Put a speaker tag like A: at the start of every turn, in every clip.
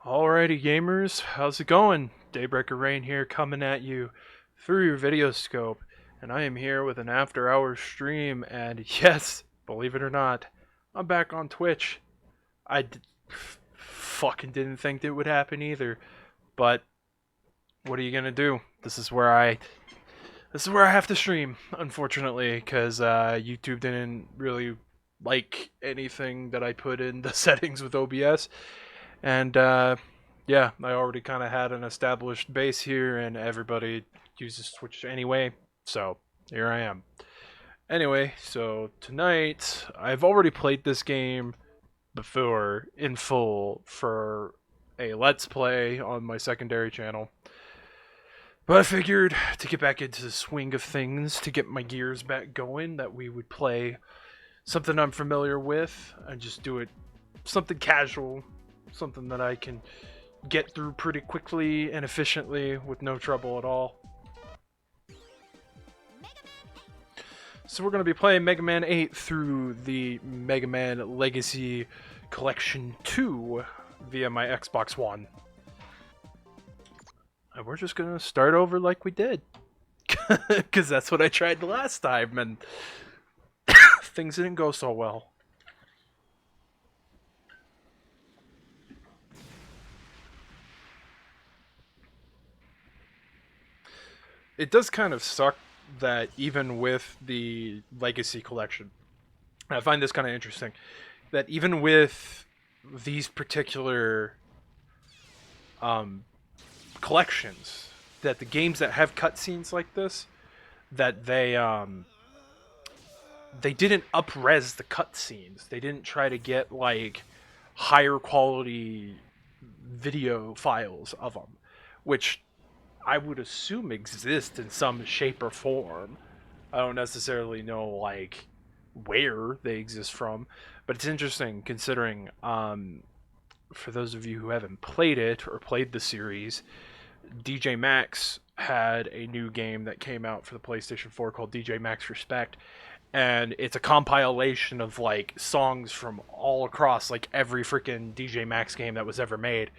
A: Alrighty gamers, how's it going? Daybreaker Rein here coming at you through your video scope, and I am here with an after hours stream, and yes, believe it or not, I'm back on Twitch. Fucking didn't think it would happen either, but what are you gonna do? This is where I have to stream, unfortunately, because YouTube didn't really like anything that I put in the settings with OBS. And yeah, I already kind of had an established base here, and everybody uses Twitch anyway, so here I am. Anyway, so tonight, I've already played this game before in full for a Let's Play on my secondary channel. But I figured to get back into the swing of things, to get my gears back going, that we would play something I'm familiar with and just do it something casual, something that I can get through pretty quickly and efficiently with no trouble at all. So we're going to be playing Mega Man 8 through the Mega Man Legacy Collection 2 via my Xbox One. And we're just going to start over like we did. Because that's what I tried the last time, and things didn't go so well. It does kind of suck that even with the Legacy Collection, I find this kind of interesting, that even with these particular collections, that the games that have cutscenes like this, that they didn't up-res the cutscenes. They didn't try to get like higher quality video files of them, which I would assume exist in some shape or form. I don't necessarily know like where they exist from, but it's interesting considering for those of you who haven't played it or played the series, DJ Max had a new game that came out for the PlayStation 4 called DJ Max Respect, and it's a compilation of like songs from all across like every freaking DJ Max game that was ever made.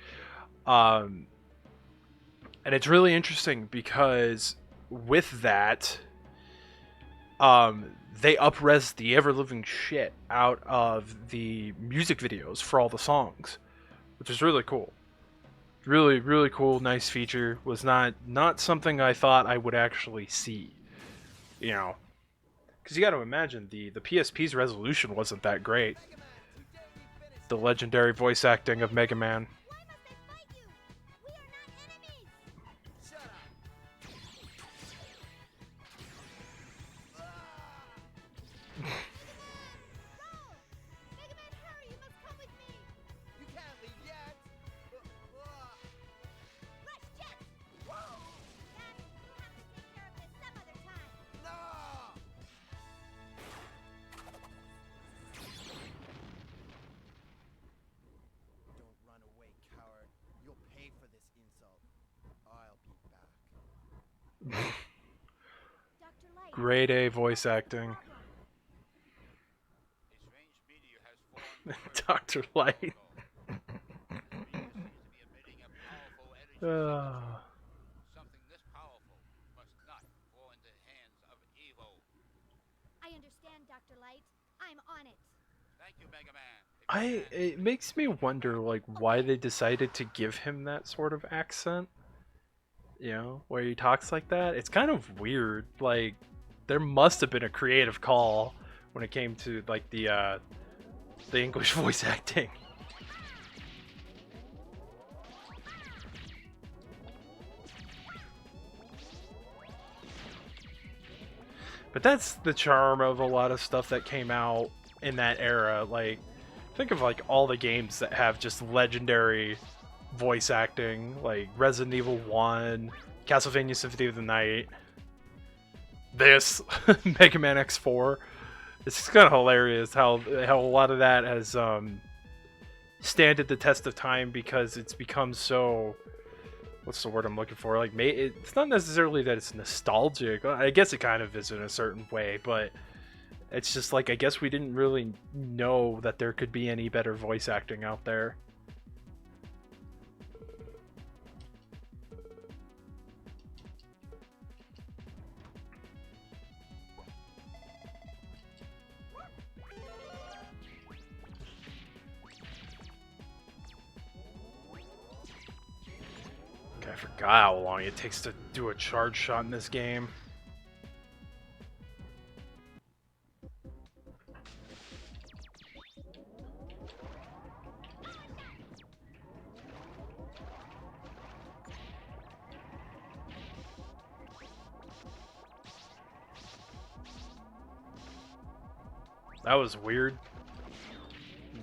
A: And it's really interesting because with that, they up-res the ever-living shit out of the music videos for all the songs, which is really cool. Really, really cool, nice feature. Was not something I thought I would actually see, you know, because you got to imagine the PSP's resolution wasn't that great. The legendary voice acting of Mega Man. Grade A voice acting. Dr. Light.
B: Something this powerful must not fall into the hands of evil.
C: I understand, Dr. Light. I'm on it.
B: Thank you, Mega Man.
A: It makes me wonder like why they decided to give him that sort of accent. You know, where he talks like that. It's kind of weird. Like there must have been a creative call when it came to like the English voice acting. But that's the charm of a lot of stuff that came out in that era. Like, think of like all the games that have just legendary voice acting, like Resident Evil 1, Castlevania Symphony of the Night, this, Mega Man X4. It's just kind of hilarious how a lot of that has standed the test of time because it's become so, what's the word I'm looking for? Like, it's not necessarily that it's nostalgic. I guess it kind of is in a certain way, but it's just like I guess we didn't really know that there could be any better voice acting out there. God, how long it takes to do a charge shot in this game. That was weird.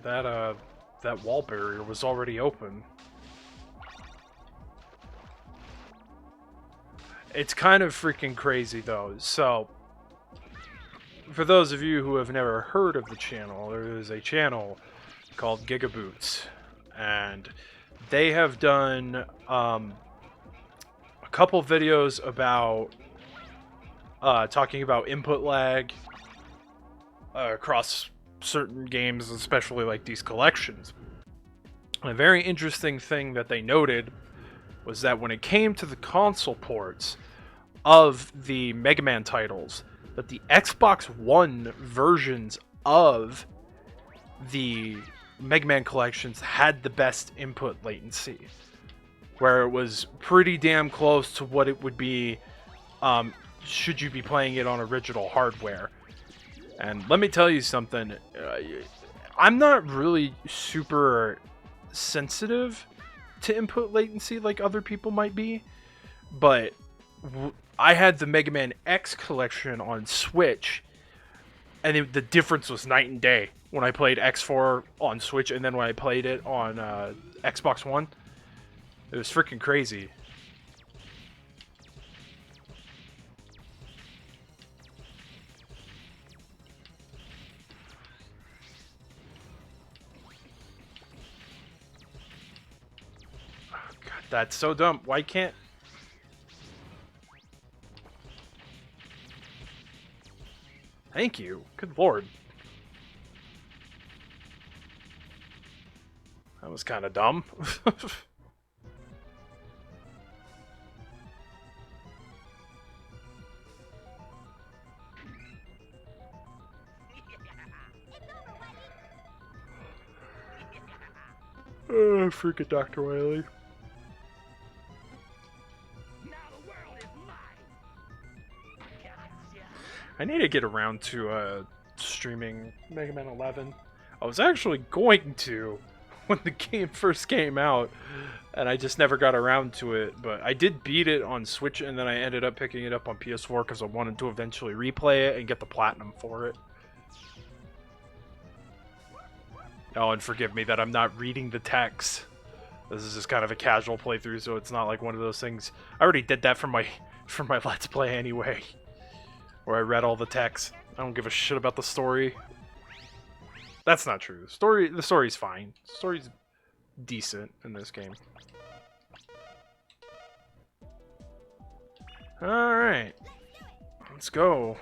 A: That wall barrier was already open. It's kind of freaking crazy though. So, for those of you who have never heard of the channel, there is a channel called Gigaboots, and they have done a couple videos about talking about input lag across certain games, especially like these collections. And a very interesting thing that they noted was that when it came to the console ports of the Mega Man titles, that the Xbox One versions of the Mega Man collections had the best input latency, where it was pretty damn close to what it would be should you be playing it on original hardware. And let me tell you something, I'm not really super sensitive to input latency like other people might be, but I had the Mega Man X collection on Switch, and the difference was night and day when I played X4 on Switch and then when I played it on Xbox One. It was freaking crazy. God, that's so dumb. Why can't... Thank you. Good lord. That was kind of dumb. Oh, freaking Dr. Wily. I need to get around to streaming Mega Man 11. I was actually going to when the game first came out, and I just never got around to it. But I did beat it on Switch, and then I ended up picking it up on PS4 because I wanted to eventually replay it and get the platinum for it. Oh, and forgive me that I'm not reading the text. This is just kind of a casual playthrough, so it's not like one of those things. I already did that for my Let's Play anyway, where I read all the text. I don't give a shit about the story. That's not true. The story's fine. The story's decent in this game. All right, let's go.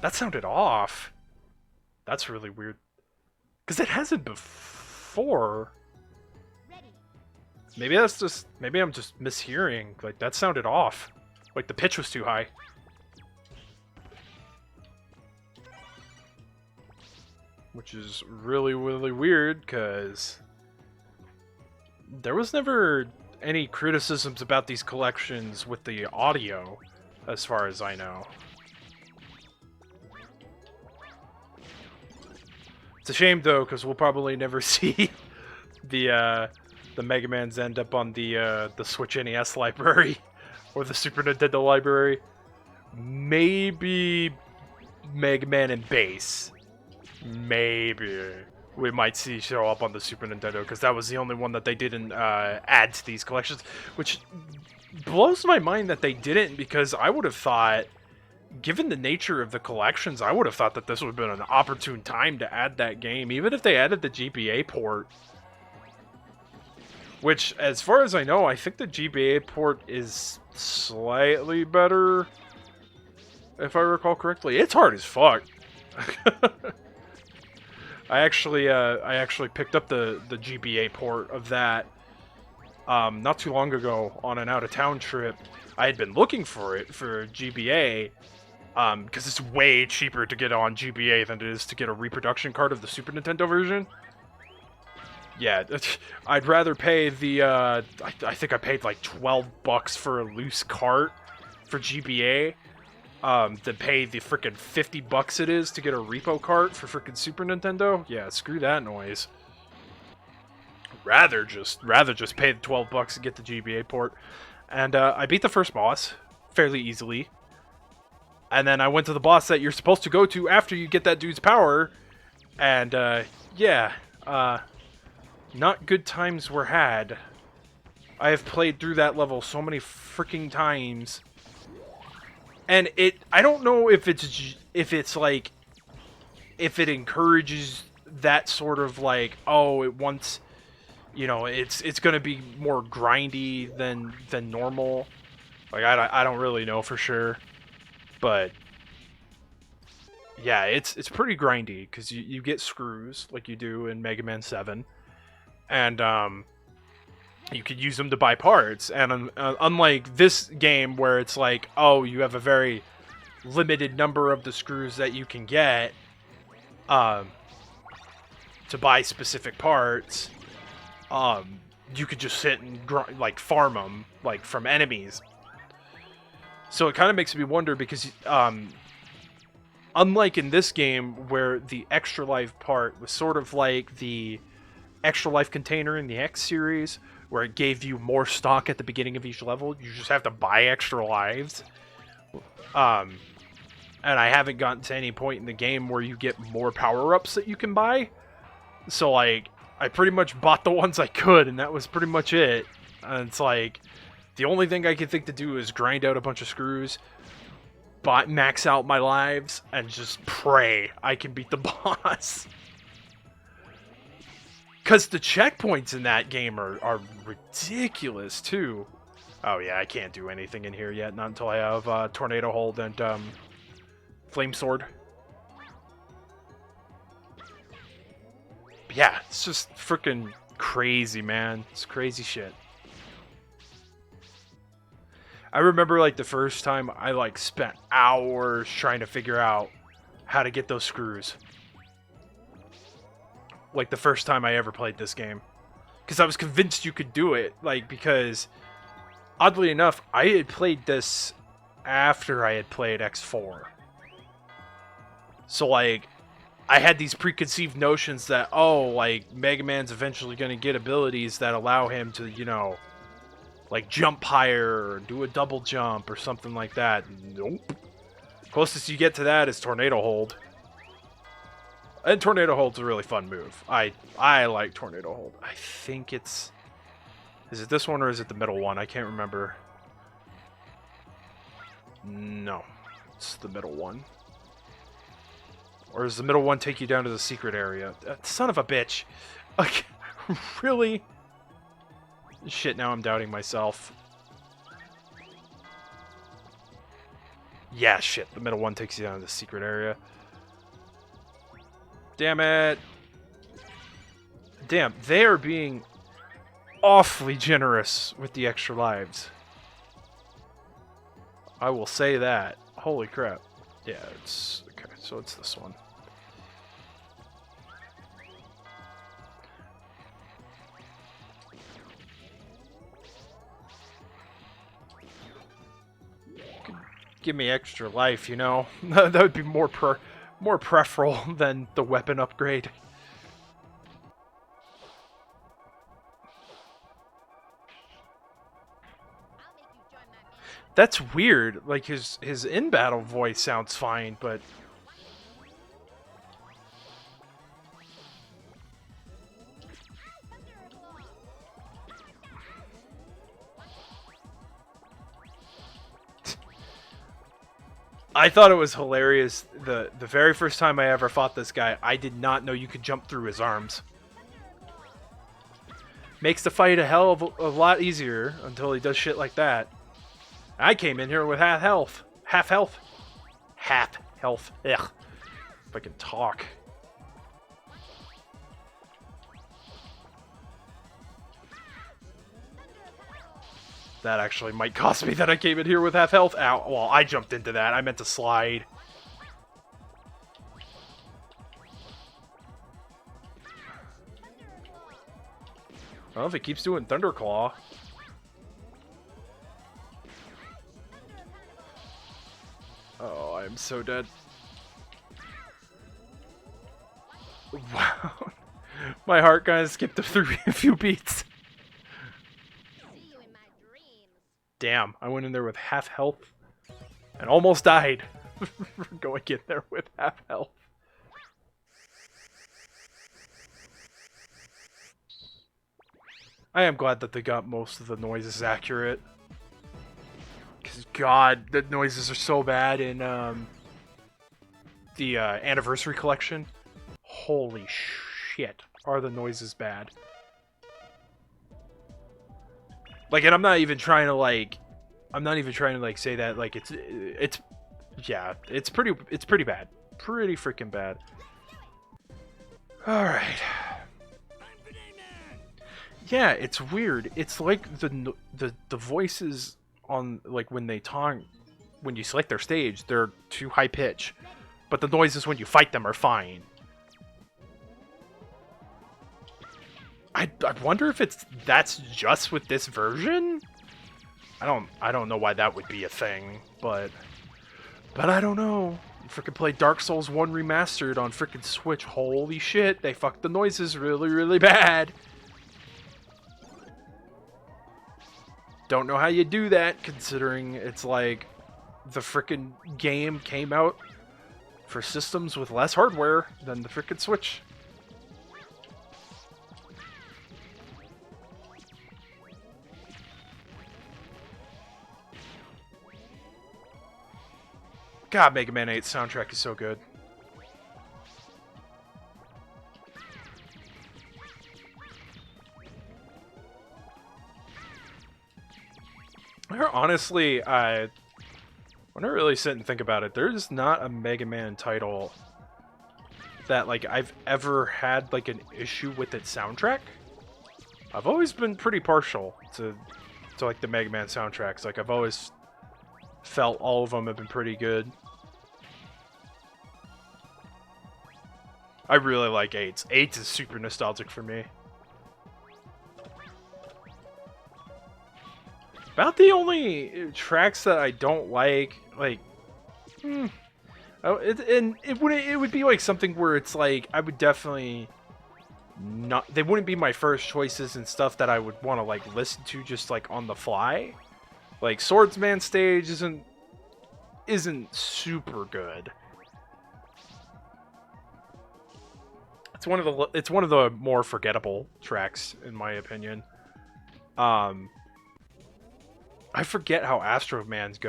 A: That sounded off. That's really weird. Because it hasn't before. Maybe I'm just mishearing. Like, that sounded off. Like, the pitch was too high. Which is really, really weird, because there was never any criticisms about these collections with the audio, as far as I know. It's a shame though, because we'll probably never see the Mega Mans end up on the Switch NES library or the Super Nintendo library. Maybe Mega Man and Bass. Maybe we might see show up on the Super Nintendo, because that was the only one that they didn't add to these collections, which blows my mind that they didn't, because I would have thought, given the nature of the collections, I would have thought that this would have been an opportune time to add that game, even if they added the GBA port. Which, as far as I know, I think the GBA port is slightly better, if I recall correctly. It's hard as fuck. I actually picked up the GBA port of that not too long ago on an out-of-town trip. I had been looking for it for GBA, because it's way cheaper to get on GBA than it is to get a reproduction card of the Super Nintendo version. Yeah, I'd rather pay the, I think I paid like $12 for a loose cart for GBA, than pay the freaking $50 it is to get a repo cart for freaking Super Nintendo. Yeah, screw that noise. Rather just pay the $12 and get the GBA port. And I beat the first boss fairly easily. And then I went to the boss that you're supposed to go to after you get that dude's power. And yeah, not good times were had. I have played through that level so many freaking times. And I don't know if it's like, if it encourages that sort of like, oh, it wants, you know, it's gonna be more grindy than normal. Like I don't really know for sure, but yeah, it's pretty grindy because you get screws like you do in Mega Man 7, and you could use them to buy parts. And unlike this game where it's like, oh, you have a very limited number of the screws that you can get to buy specific parts, you could just sit and like farm them like from enemies. So it kind of makes me wonder because unlike in this game where the extra life part was sort of like the extra life container in the X series, where it gave you more stock at the beginning of each level, you just have to buy extra lives. And I haven't gotten to any point in the game where you get more power-ups that you can buy. So, like, I pretty much bought the ones I could, and that was pretty much it. And it's like, the only thing I could think to do is grind out a bunch of screws, max out my lives, and just pray I can beat the boss. Because the checkpoints in that game are ridiculous, too. Oh, yeah, I can't do anything in here yet, not until I have Tornado Hold and Flame Sword. But yeah, it's just freaking crazy, man. It's crazy shit. I remember, like, the first time I, like, spent hours trying to figure out how to get those screws. Like, the first time I ever played this game. Because I was convinced you could do it. Like, because, oddly enough, I had played this after I had played X4. So, like, I had these preconceived notions that, oh, like, Mega Man's eventually going to get abilities that allow him to, you know, like, jump higher or do a double jump or something like that. Nope. Closest you get to that is Tornado Hold. And Tornado Hold's a really fun move. I like Tornado Hold. I think it's... Is it this one or is it the middle one? I can't remember. No. It's the middle one. Or does the middle one take you down to the secret area? Son of a bitch. Like, really? Shit, now I'm doubting myself. Yeah, shit. The middle one takes you down to the secret area. Damn it. Damn, they are being awfully generous with the extra lives. I will say that. Holy crap. Yeah, it's... Okay, so it's this one. Give me extra life, you know? That would be more preferable than the weapon upgrade. That's weird. Like, his in-battle voice sounds fine, but... I thought it was hilarious. The very first time I ever fought this guy, I did not know you could jump through his arms. Makes the fight a hell of a lot easier until he does shit like that. I came in here with half health. Half health. Half health. Ugh. If I can talk. That actually might cost me that I came in here with half health. Ow. Well, I jumped into that. I meant to slide. Well, if it keeps doing Thunderclaw. Oh, I'm so dead. Wow. My heart kind of skipped a few beats.
C: See you in my dreams.
A: Damn, I went in there with half health and almost died for going in there with half health. I am glad that they got most of the noises accurate. Because, God, the noises are so bad in the Anniversary Collection. Holy shit, are the noises bad. Like, and I'm not even trying to, like, say that, like, yeah, it's pretty bad. Pretty freaking bad. Alright. Yeah, it's weird. It's like the voices on, like, when they talk, when you select their stage, they're too high pitch, but the noises when you fight them are fine. I wonder if that's just with this version. I don't know why that would be a thing, but I don't know. You freaking play Dark Souls 1 Remastered on freaking Switch. Holy shit, they fucked the noises really bad. Don't know how you do that, considering it's like the frickin' game came out for systems with less hardware than the frickin' Switch. God, Mega Man 8 soundtrack is so good. Honestly, when I really sit and think about it, there's not a Mega Man title that, like, I've ever had, like, an issue with its soundtrack. I've always been pretty partial to like the Mega Man soundtracks. Like, I've always felt all of them have been pretty good. I really like 8's. 8's is super nostalgic for me. About the only tracks that I don't like, oh, it would be like something where it's like I would definitely not. They wouldn't be my first choices and stuff that I would want to like listen to just like on the fly. Like Swordsman stage isn't super good. It's one of the more forgettable tracks in my opinion. I forget how Astro Man's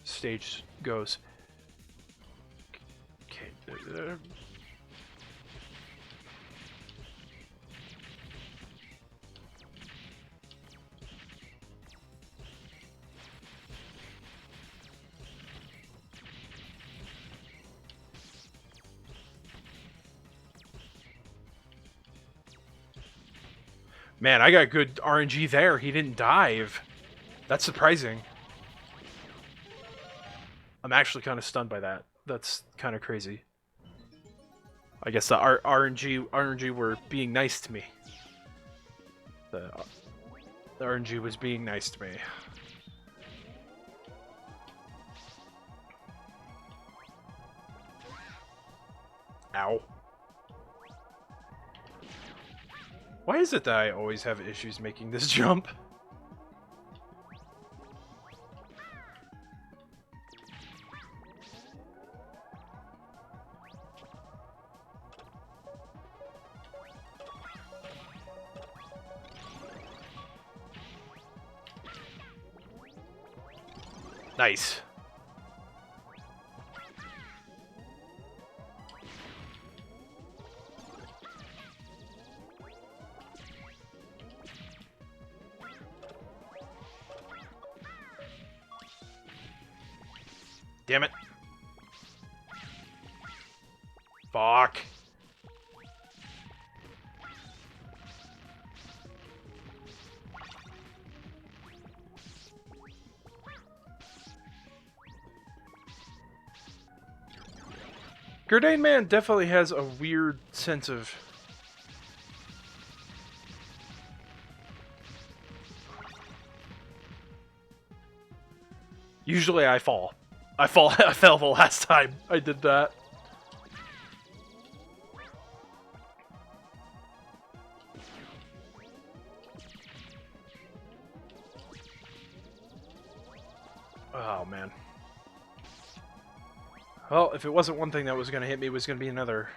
A: stage goes. Okay. Man, I got good RNG there. He didn't dive. That's surprising. I'm actually kind of stunned by that. That's kind of crazy. I guess the RNG were being nice to me. The RNG was being nice to me. Ow. Why is it that I always have issues making this jump? Nice. Damn it. Fuck. Grenade Man definitely has a weird sense of Usually I fall. I fell the last time I did that. Oh, man. Well, if it wasn't one thing that was going to hit me, it was going to be another.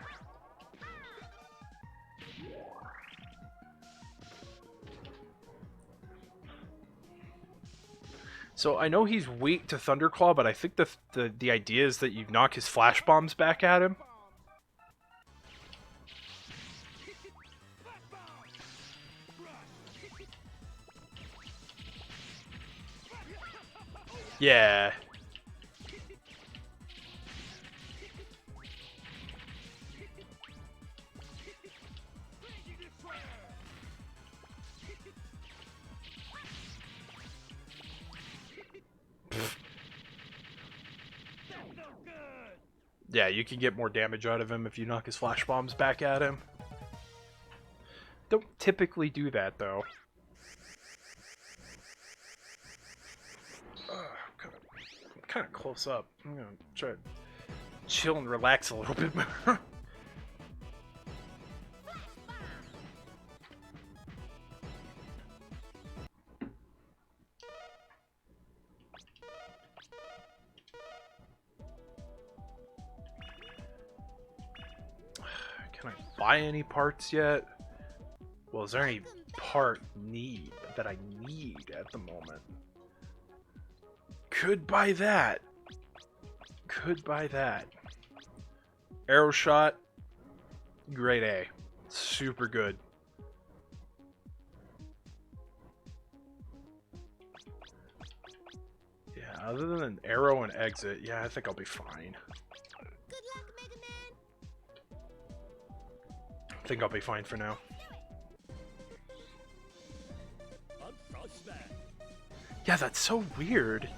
A: So I know he's weak to Thunderclaw, but I think the idea is that you knock his flash bombs back at him. Yeah. Yeah, you can get more damage out of him if you knock his flash bombs back at him. Don't typically do that, though. I'm kind of close up. I'm gonna try to chill and relax a little bit more. Can I buy any parts yet? Well, is there any part that I need at the moment? Could buy that. Could buy that. Arrow shot. Grade A. Super good. Yeah, other than arrow and exit, yeah, I think I'll be fine.
C: Good luck, Mega Man.
A: I think I'll be fine for now. Yeah, that's so weird.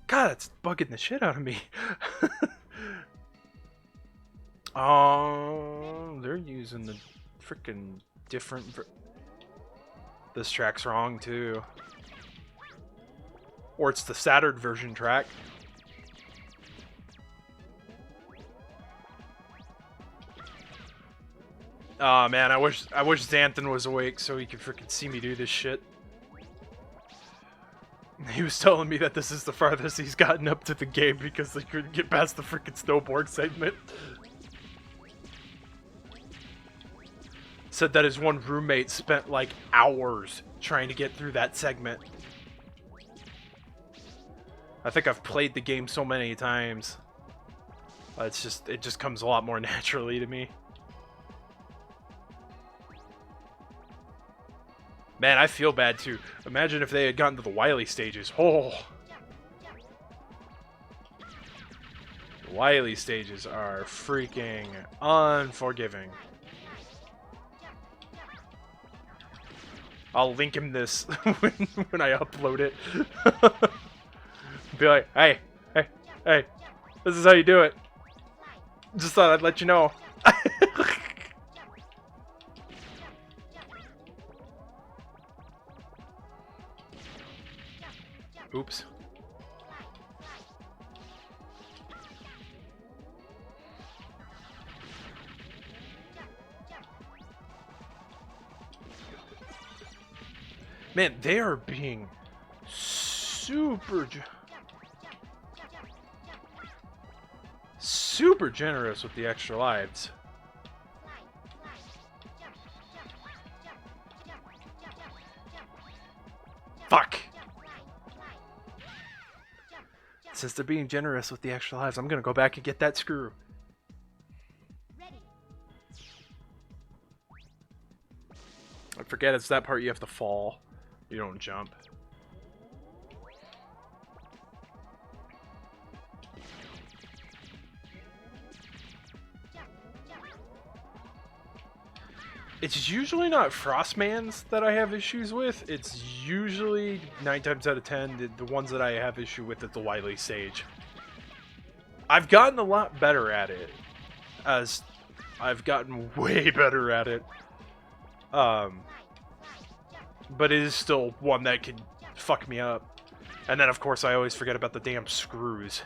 A: God, that's bugging the shit out of me. Oh, they're using the freaking different. This track's wrong too. Or it's the Saturn version track. Oh man, I wish Xanthan was awake so he could freaking see me do this shit. He was telling me that this is the farthest he's gotten up to the game because they couldn't get past the freaking snowboard segment. Said that his one roommate spent like hours trying to get through that segment. I think I've played the game so many times. It just comes a lot more naturally to me. Man, I feel bad too. Imagine if they had gotten to the Wily stages. Oh! The Wily stages are freaking unforgiving. I'll link him this when I upload it. Be like, hey, this is how you do it. Just thought I'd let you know. Oops. Man, they are being super generous with the extra lives. Fuck. Since they're being generous with the extra lives, I'm gonna go back and get that screw.
C: Ready.
A: I forget it's that part you have to fall. You don't jump. It's usually not Frostman's that I have issues with. It's usually 9 times out of 10 the ones that I have issue with at the Wily stage. I've gotten a lot better at it, as I've gotten way better at it. But it is still one that can fuck me up. And then, of course, I always forget about the damn screws.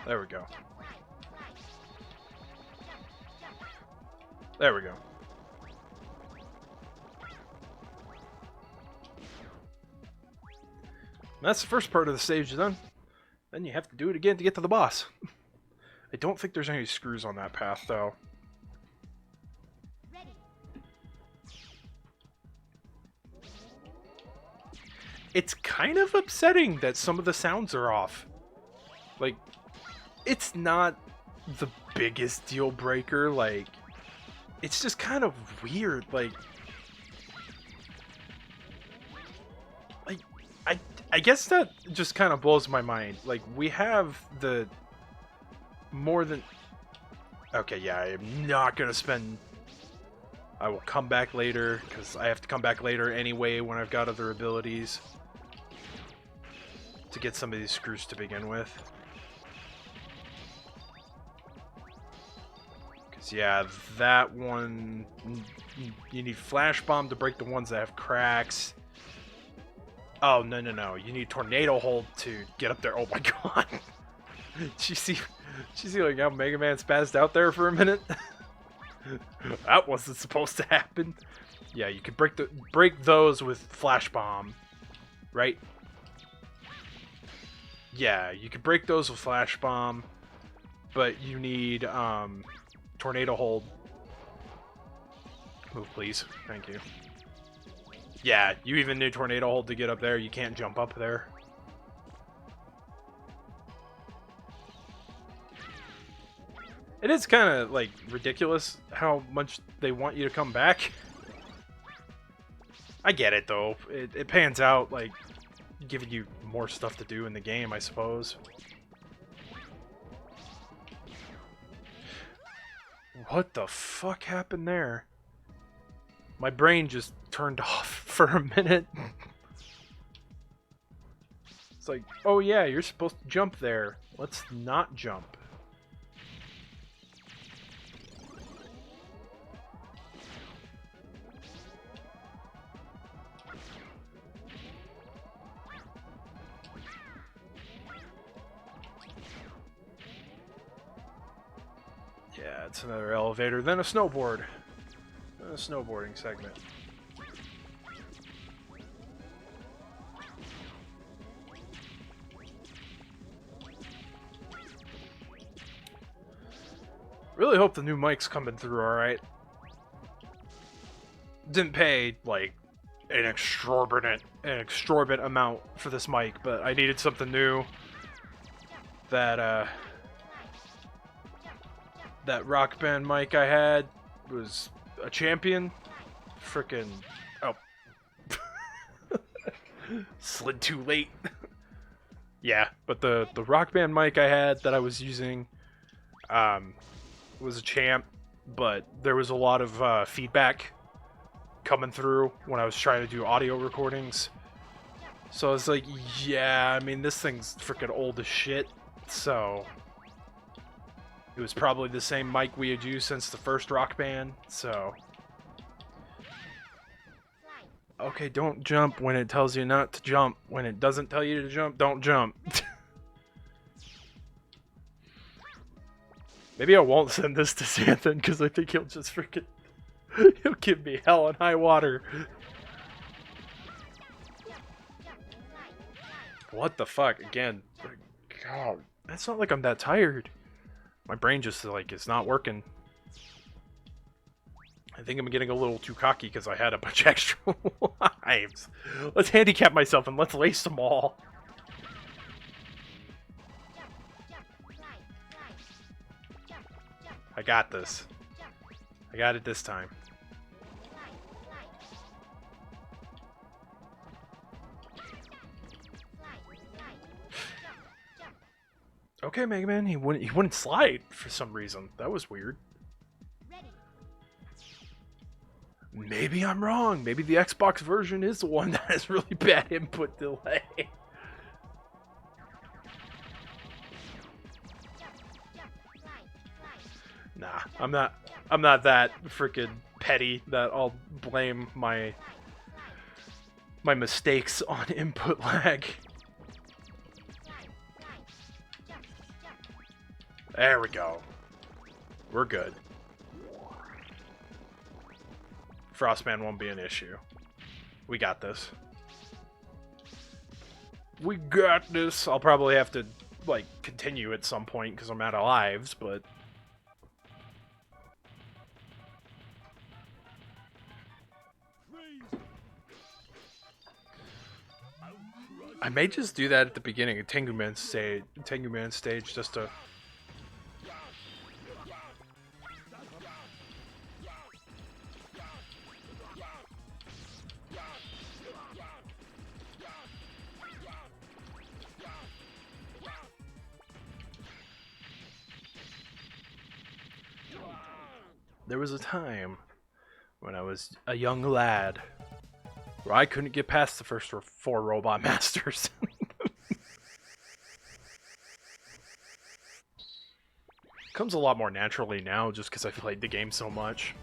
A: There we go. There we go. That's the first part of the stage done. Then you have to do it again to get to the boss. I don't think there's any screws on that path, though.
C: Ready.
A: It's kind of upsetting that some of the sounds are off. Like, it's not the biggest deal breaker, like, it's just kind of weird, like I guess that just kind of blows my mind. Like, we have the more than... Okay, yeah, I am not gonna spend... I will come back later, because I have to come back later anyway when I've got other abilities to get some of these screws to begin with. Because, yeah, that one... You need Flash Bomb to break the ones that have cracks. Oh, no, no, no. You need Tornado Hold to get up there. Oh my god. Did you see like how Mega Man spazzed out there for a minute? That wasn't supposed to happen. Yeah, you could break those with Flash Bomb, right? Yeah, you could break those with Flash Bomb, but you need Tornado Hold. Move, please. Thank you. Yeah, you even need Tornado Hold to get up there. You can't jump up there. It is kind of, like, ridiculous how much they want you to come back. I get it, though. It pans out, like, giving you more stuff to do in the game, I suppose. What the fuck happened there? My brain just turned off for a minute. It's like, oh yeah, you're supposed to jump there. Let's not jump. Yeah, it's another elevator, then a snowboard. A snowboarding segment. Really hope the new mic's coming through alright. Didn't pay, like, an exorbitant amount for this mic, but I needed something new. That Rock Band mic I had was a champion. Frickin' oh. Slid too late. Yeah, but the Rock Band mic I had that I was using was a champ, but there was a lot of feedback coming through when I was trying to do audio recordings. So I was like, yeah, I mean, this thing's freaking old as shit, so it was probably the same mic we had used since the first Rock Band, so... Okay, don't jump when it tells you not to jump. When it doesn't tell you to jump, don't jump. Maybe I won't send this to Santhan, because I think he'll just freaking... he'll give me hell and high water. What the fuck? Again. God, it's not like I'm that tired. My brain just, like, is not working. I think I'm getting a little too cocky because I had a bunch of extra lives. Let's handicap myself and let's lace them all. I got this. I got it this time. Okay, Mega Man, he wouldn't slide for some reason. That was weird.
C: Ready.
A: Maybe I'm wrong. Maybe the Xbox version is the one that has really bad input delay.
C: Jump, jump, slide, slide.
A: Nah, I'm not that freaking petty that I'll blame my mistakes on input lag.
C: Slide, slide. Jump, jump.
A: There we go. We're good. Frostman won't be an issue. We got this. We got this. I'll probably have to, like, continue at some point because I'm out of lives, but... I may just do that at the beginning of Tengu Man stage just to... There was a time when I was a young lad where I couldn't get past the first 4 Robot Masters. Comes a lot more naturally now just because I've played the game so much.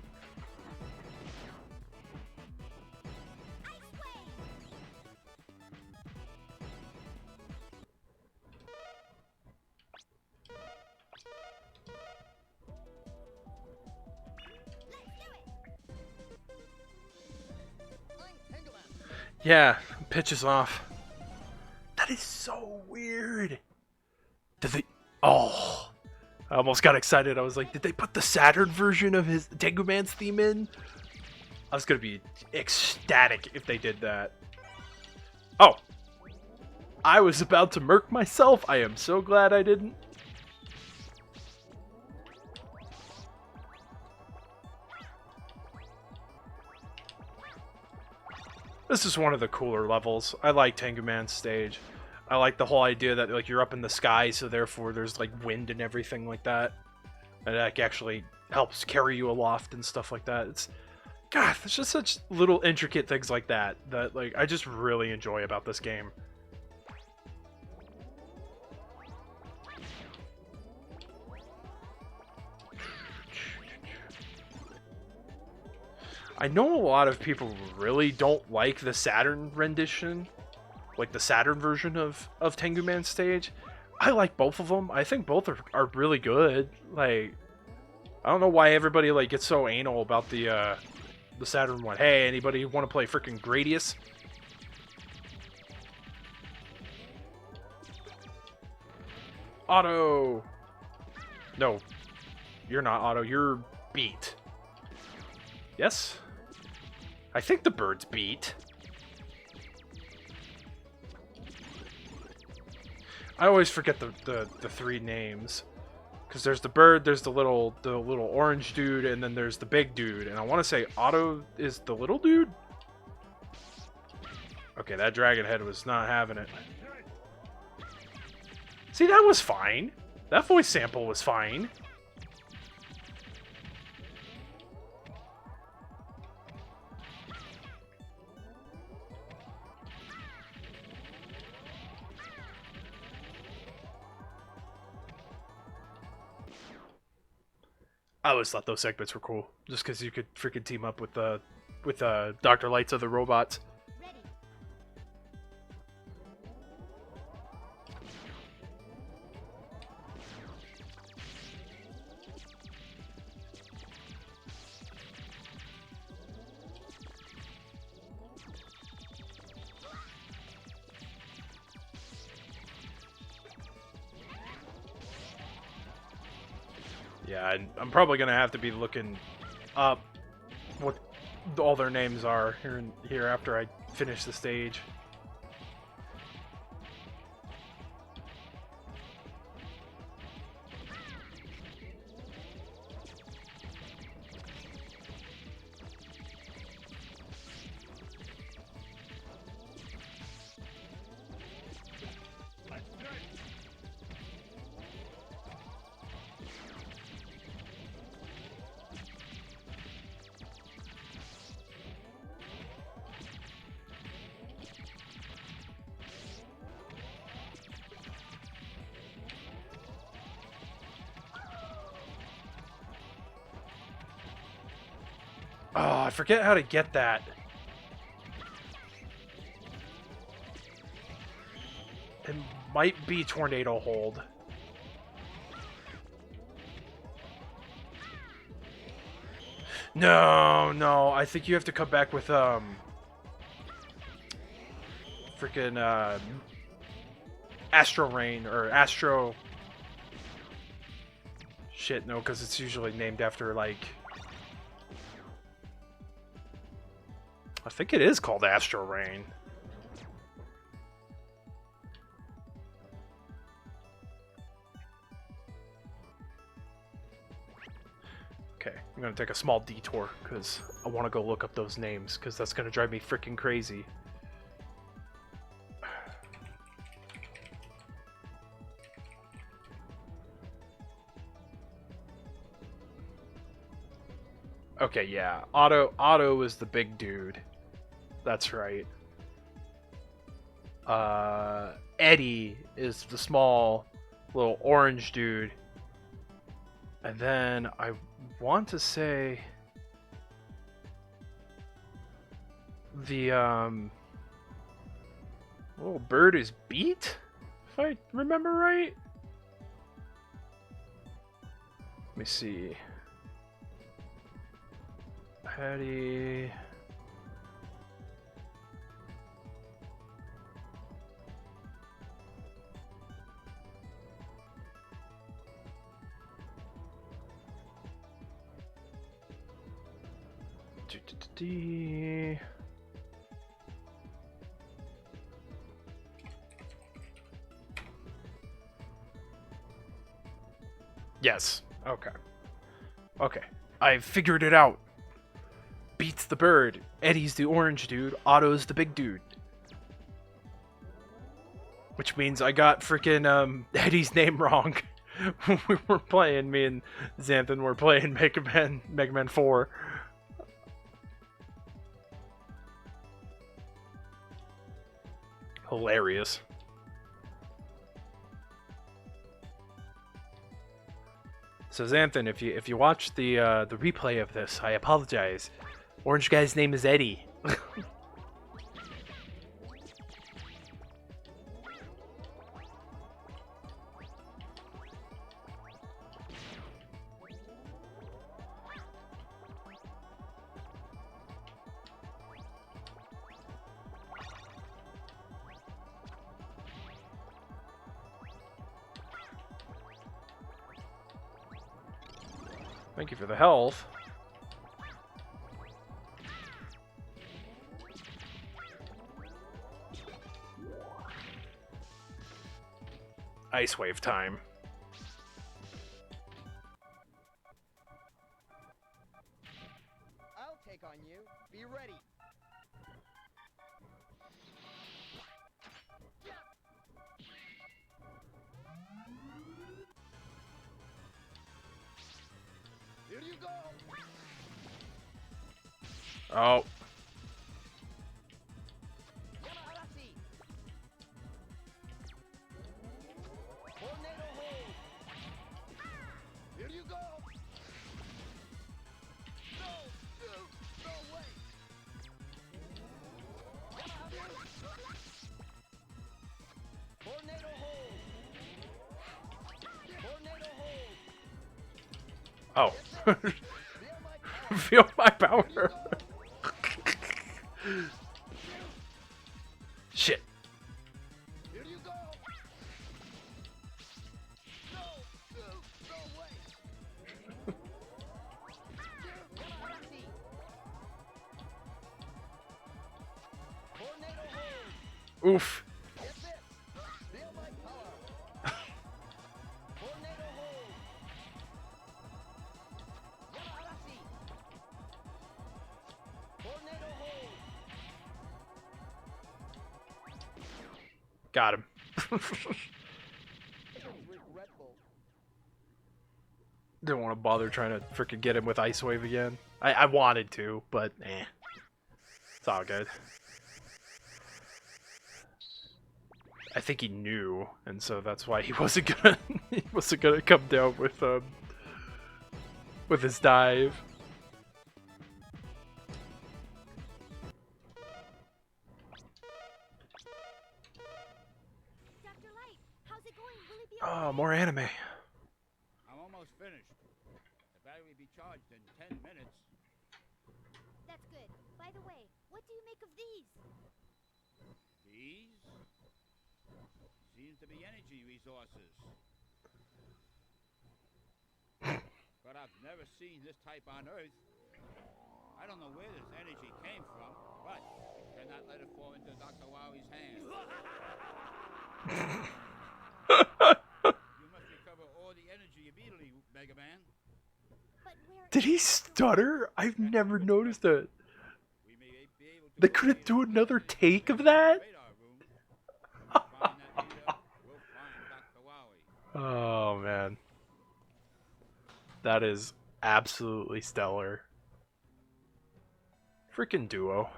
A: Yeah, pitches off. That is so weird. Did they... Oh. I almost got excited. I was like, did they put the Saturn version of his Tengu Man's theme in? I was going to be ecstatic if they did that. Oh. I was about to murk myself. I am so glad I didn't. This is one of the cooler levels. I like Tengu Man's stage. I like the whole idea that like you're up in the sky, so therefore there's like wind and everything like that, and that actually helps carry you aloft and stuff like that. It's God, there's just such little intricate things like that that like I just really enjoy about this game. I know a lot of people really don't like the Saturn rendition, like the Saturn version of Tengu Man stage. I like both of them. I think both are really good. Like, I don't know why everybody like gets so anal about the Saturn one. Hey, anybody want to play freaking Gradius? Auto. No, you're not Auto. You're Beat. Yes. I think the bird's Beat. I always forget the 3 names. Because there's the bird, there's the little orange dude, and then there's the big dude. And I want to say Otto is the little dude? Okay, that dragon head was not having it. See, that was fine. That voice sample was fine. I always thought those segments were cool, just because you could freaking team up with Dr. Light's other robots.
C: Ready.
A: Yeah, I'm probably gonna have to be looking up what all their names are here after I finish the stage. Oh, I forget how to get that. It might be Tornado Hold. No, no. I think you have to come back with freaking Astro Rain or Astro. Shit, no, because it's usually named after like. I think it is called Astro Rain. Okay, I'm gonna take a small detour because I want to go look up those names because that's gonna drive me freaking crazy. Okay, yeah, Otto is the big dude. That's right. Eddie is the small little orange dude. And then I want to say the little bird is Beat, if I remember right. Let me see. Patty. Yes. Okay. Okay. I figured it out. Beats the bird. Eddie's the orange dude. Otto's the big dude. Which means I got freaking Eddie's name wrong. We were playing, me and Xanthan were playing Mega Man 4. Hilarious. So Xanthan, if you watch the replay of this, I apologize. Orange guy's name is Eddie. Thank you for the health. Ice Wave time.
D: I'll take on you. Be ready. Here you go.
A: Oh.
D: Tornado hold. Here you go. No way. Tornado hold. Tornado hold.
A: Oh.
D: Feel my power.
A: Feel my power. Shit.
D: Here you go. No way. Tornado hold.
A: Oof.
D: Get this. Feel my power. Tornado hold. Tornado hold.
A: Got him.
D: Regretful.
A: Didn't want to bother trying to freaking get him with Ice Wave again. I wanted to, but it's all good. I think he knew, and so that's why he wasn't gonna come down with his dive.
C: Dr. Light. How's it going? Will he be
A: Oh,
C: okay?
A: more anime.
B: I'm almost finished. The battery will be charged in 10 minutes.
C: That's good. By the way, what do you make of these?
B: These seems to be energy resources. But I've never seen this type on Earth. I don't know where this energy came from, but cannot let it fall into Dr. Wowie's hands. You must recover all the energy immediately, Mega Man.
C: But where
A: Did he
C: is Dr.
A: stutter? I've never noticed it.
B: We may be able to
A: They couldn't do
B: locate
A: another
B: energy
A: take of
B: in the
A: that?
B: radar room. When we find that meter, we'll find Dr. Wowie.
A: Oh, man. That is absolutely stellar. Freaking duo.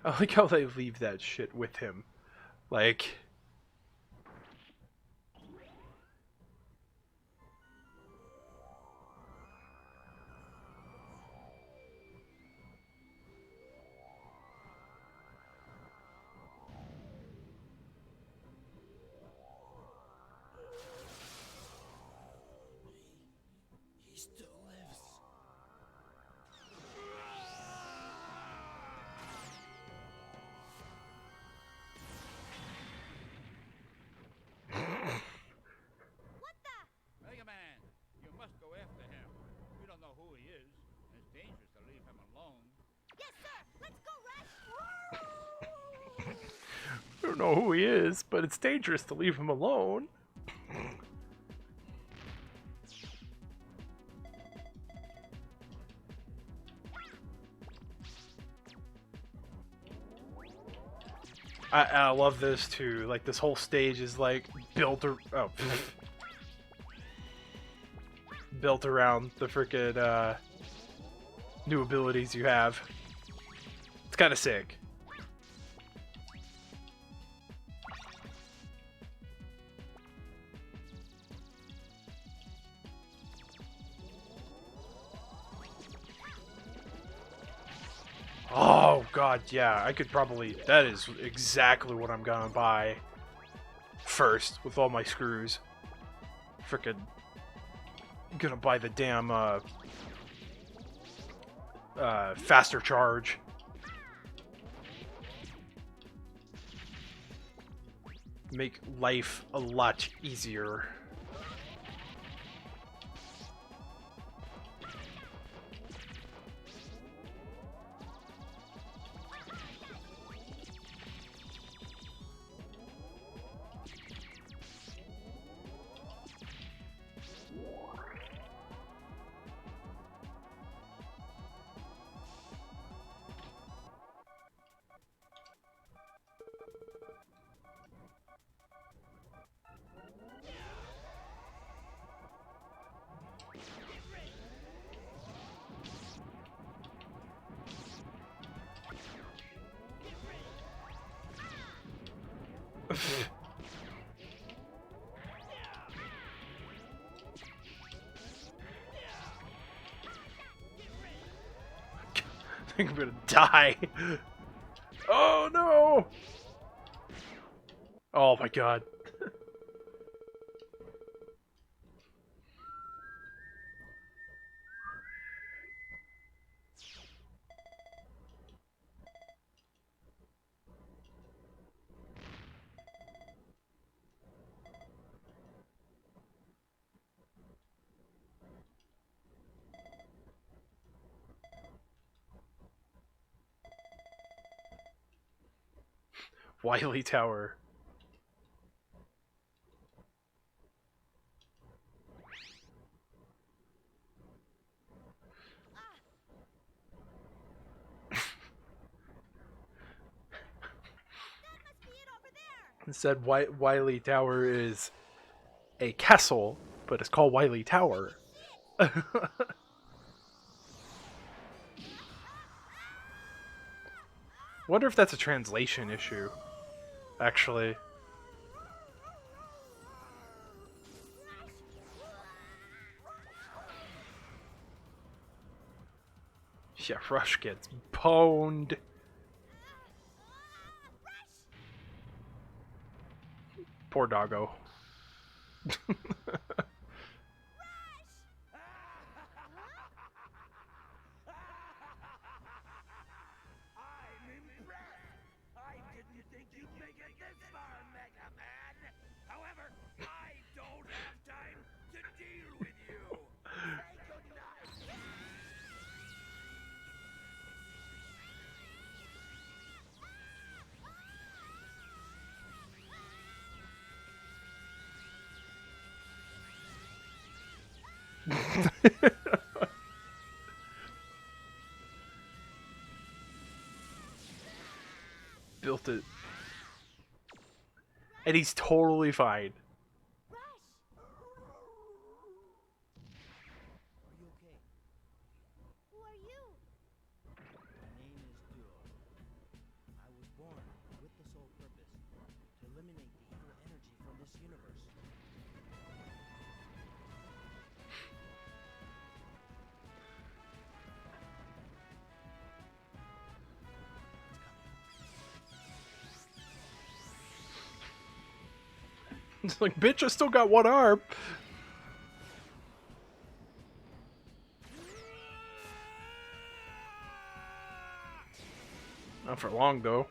A: I like how they leave that shit with him. Like,
E: He still lives.
C: What the?
B: Mega Man, you must go after him. We don't know who he is, and it's dangerous to leave him alone.
C: Yes, sir. Let's go, Rush.
A: I don't know who he is, but it's dangerous to leave him alone. I love this too. Like, this whole stage is like built around the frickin' new abilities you have. It's kind of sick. Oh god, yeah, I could probably... That is exactly what I'm gonna buy first with all my screws. Frickin' gonna buy the damn faster charge. Make life a lot easier. I think I'm gonna die. Oh no! Oh my god. Wily Tower.
C: That must be it over there.
A: Instead, Wily Tower is a castle, but it's called Wily Tower. Wonder if that's a translation issue, actually. Yeah, Rush gets pwned. Poor doggo.
D: I'm impressed. I didn't think you'd make it this far, Mega Man. However, I don't have time to deal with you. Say goodnight.
A: Built it. And he's totally fine.
C: Rush!
F: Are you okay?
C: Who are you?
F: My name is Duo. I was born with the sole purpose to eliminate the evil energy from this universe.
A: It's like, bitch, I still got one arm. Not for long, though.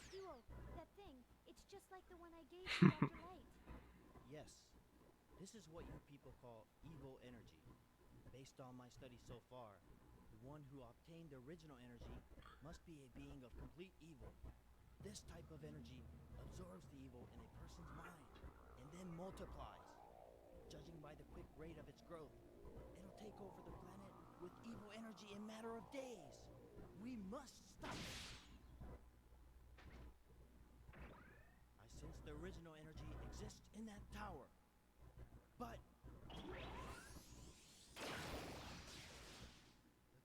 C: Duo, that thing. It's just like the one I gave you, Dr. Light.
F: Yes, this is what you people call evil energy. Based on my studies so far, the one who obtained the original energy must be a being of complete evil. This type of energy absorbs the evil in a person's mind and then multiplies. Judging by the quick rate of its growth, it'll take over the planet with evil energy in a matter of days. We must stop it. I sense the original energy exists in that tower. But the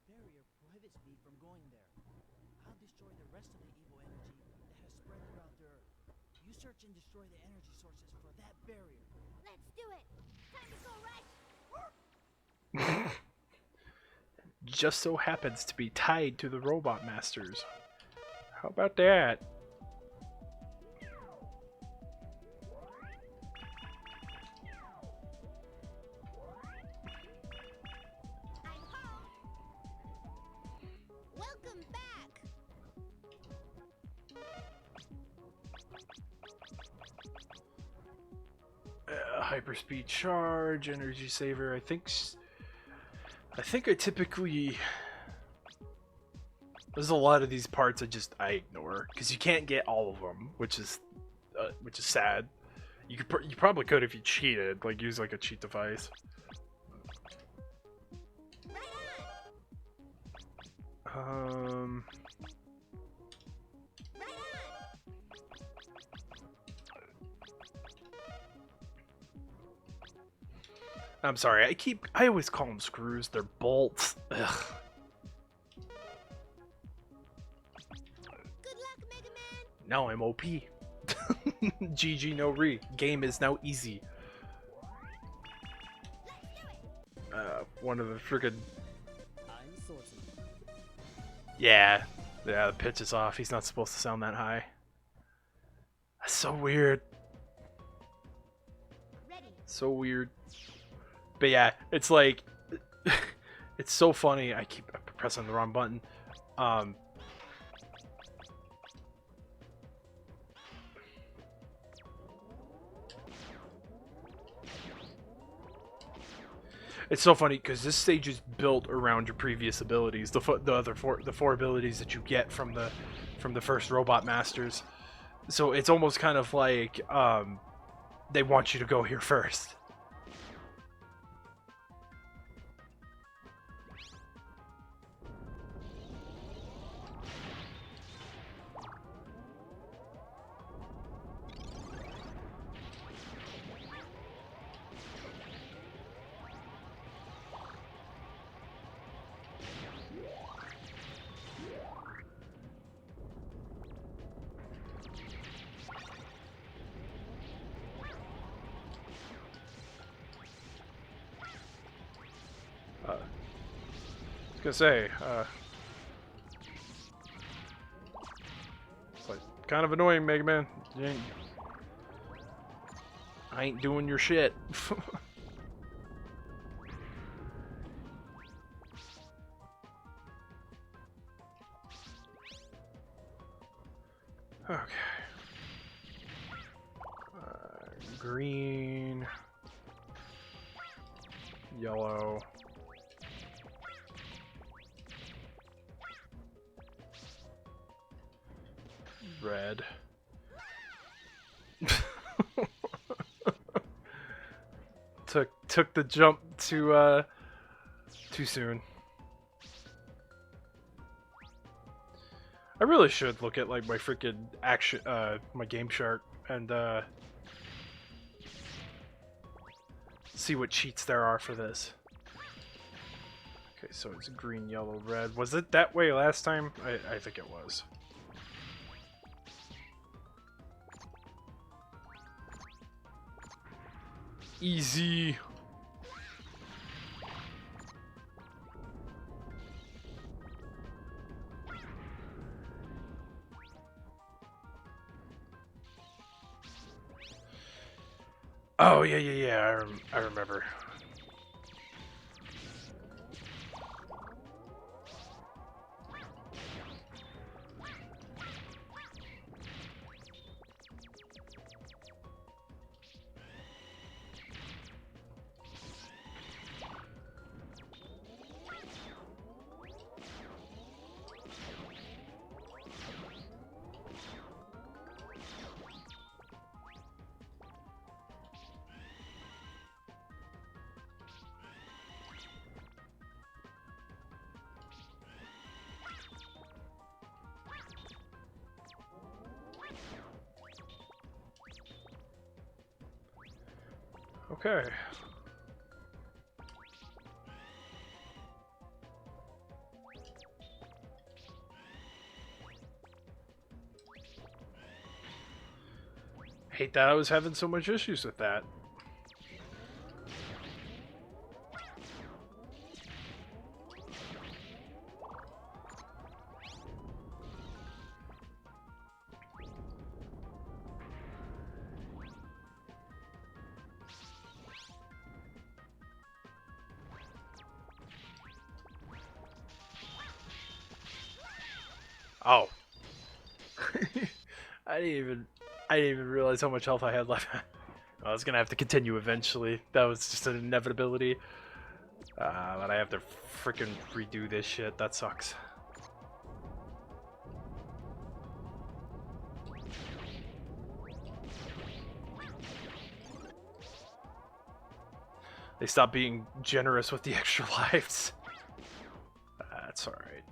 F: barrier prohibits me from going there. I'll destroy the rest of the evil energy that has spread throughout the earth. You search and destroy the energy sources for that barrier.
C: Let's do it. Time to go, Rush.
A: Just so happens to be tied to the Robot Masters. How about that?
C: I'm home. Welcome back.
A: Hyperspeed charge, energy saver. I think I typically. There's a lot of these parts I ignore because you can't get all of them, which is sad. You probably could if you cheated, like use like a cheat device.
C: Right on. Right on.
A: I'm sorry. I always call them screws. They're bolts. Ugh.
C: Good luck, Mega Man.
A: Now I'm OP. GG no re. Game is now easy.
C: Let's do it.
A: One of the friggin'
E: I'm sorting.
A: yeah, the pitch is off. He's not supposed to sound that high. That's so weird.
C: Ready.
A: So weird. But yeah, it's like it's so funny. I keep pressing the wrong button. It's so funny because this stage is built around your previous abilities, the four abilities that you get from the first Robot Masters. So it's almost kind of like they want you to go here first. Gonna say, it's like kind of annoying, Mega Man. I ain't doing your shit. Okay. Green, yellow. Red. took the jump too soon. I really should look at like my freaking action my game chart and see what cheats there are for this. Okay, so it's green, yellow, red. Was it that way last time? I think it was. Easy. Oh, yeah. I remember. Okay. Hate that I was having so much issues with that. Oh. I didn't even realize how much health I had left. I was gonna have to continue eventually. That was just an inevitability. But I have to freaking redo this shit. That sucks. They stopped being generous with the extra lives. That's alright.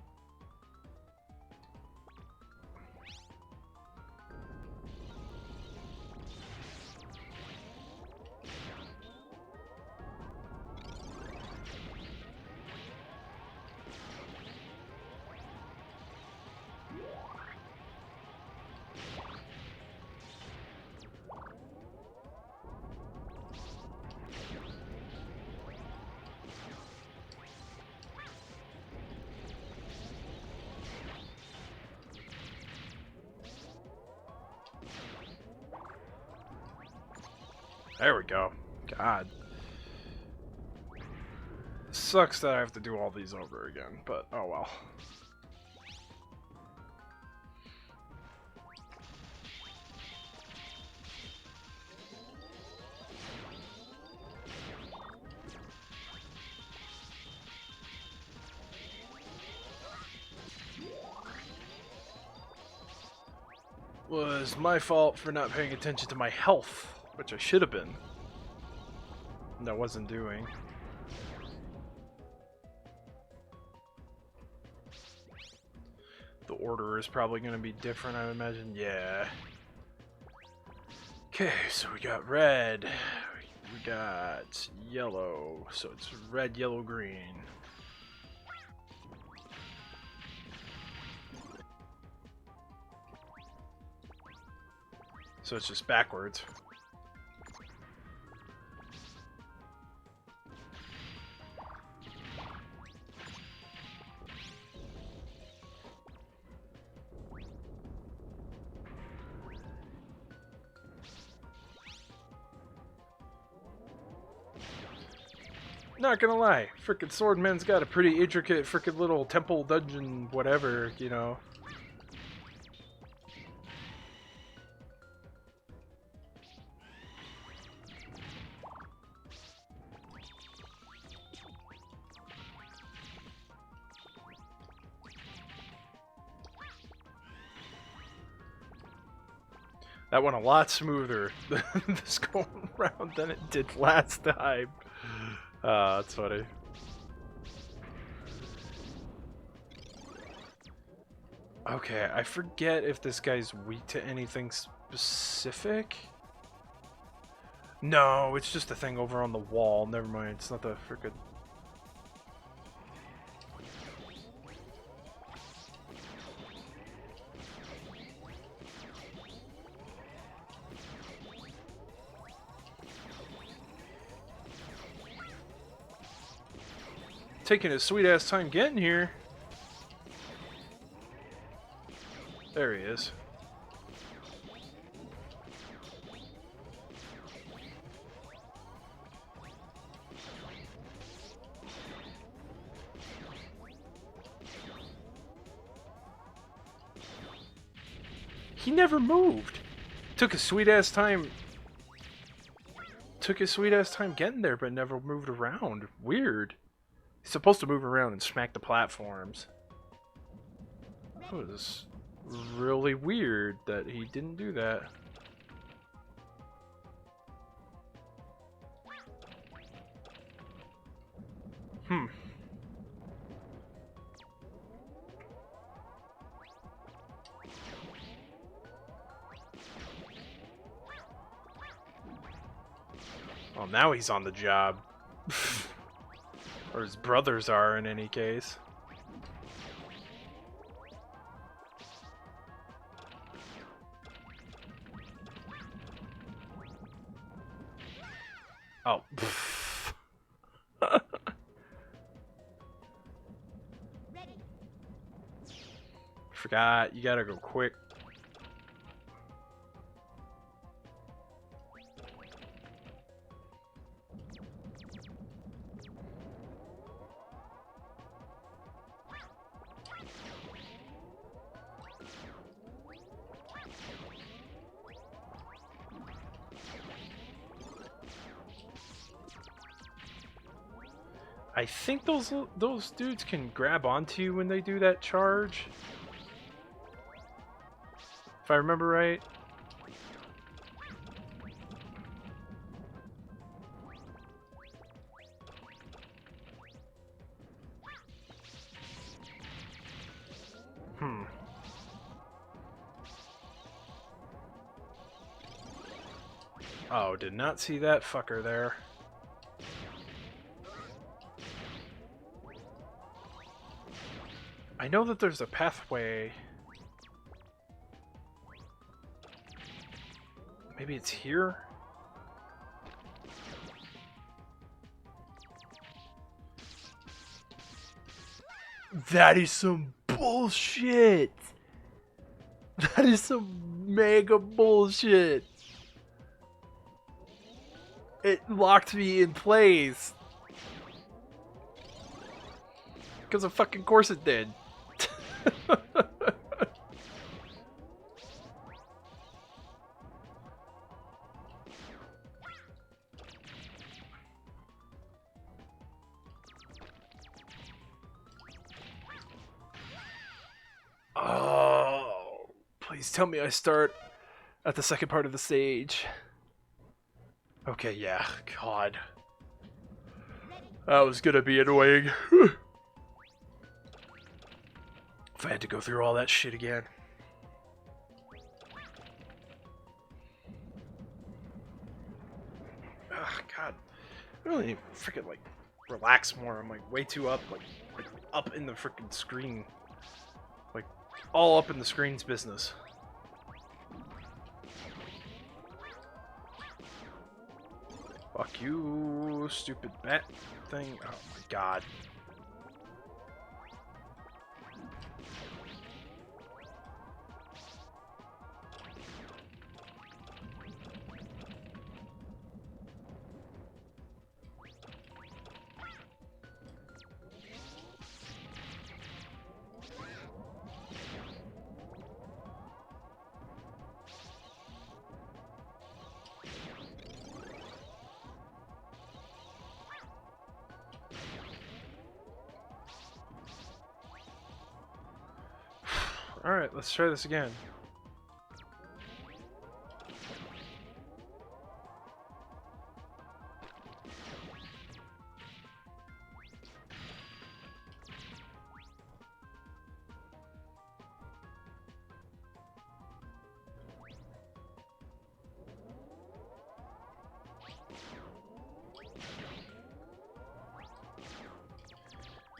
A: There we go. God. Sucks that I have to do all these over again, but oh well. Was my fault for not paying attention to my health. which I should have been. And I wasn't doing. The order is probably going to be different, I would imagine. Yeah. Okay, so we got red. We got yellow. So it's red, yellow, green. So it's just backwards. Not gonna lie, frickin' Swordman's got a pretty intricate frickin' little temple dungeon, whatever, you know. That went a lot smoother this going around than it did last time. That's funny. Okay, I forget if this guy's weak to anything specific. No, it's just a thing over on the wall. Never mind, it's not the frickin'... Taking a sweet ass time getting here. There he is. He never moved. Took a sweet ass time. Took his sweet ass time getting there, but never moved around. Weird. He's supposed to move around and smack the platforms. That was really weird that he didn't do that. Well, now he's on the job. Or his brothers are, in any case. Oh.
C: Ready?
A: Forgot, you gotta go quick. I think those dudes can grab onto you when they do that charge. If I remember right. Oh, did not see that fucker there. I know that there's a pathway. Maybe it's here? That is some bullshit! That is some mega bullshit! It locked me in place! Because of fucking course it did. Oh, please tell me I start at the second part of the stage. Okay, yeah. God. That was gonna be annoying. If I had to go through all that shit again. Oh, God. I really need to freaking, like, relax more. I'm, like, way too up, like up in the freaking screen. Like, all up in the screen's business. Fuck you, stupid bat thing. Oh, my God. Alright, let's try this again.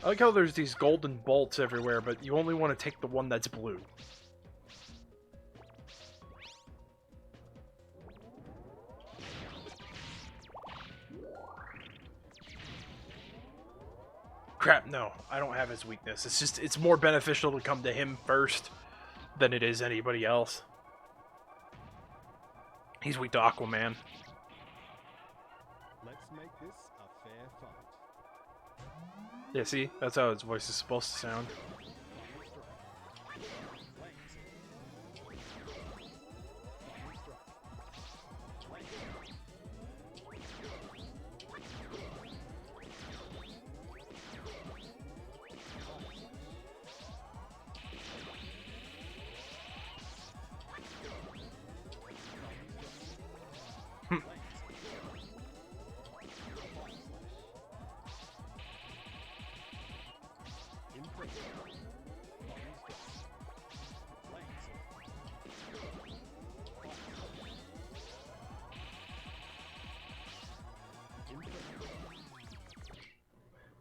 A: I like how there's these golden bolts everywhere, but you only want to take the one that's blue. Crap, no. I don't have his weakness. It's just, it's more beneficial to come to him first than it is anybody else. He's weak to Aquaman.
G: Let's make this a fair fight.
A: Yeah, see? That's how his voice is supposed to sound.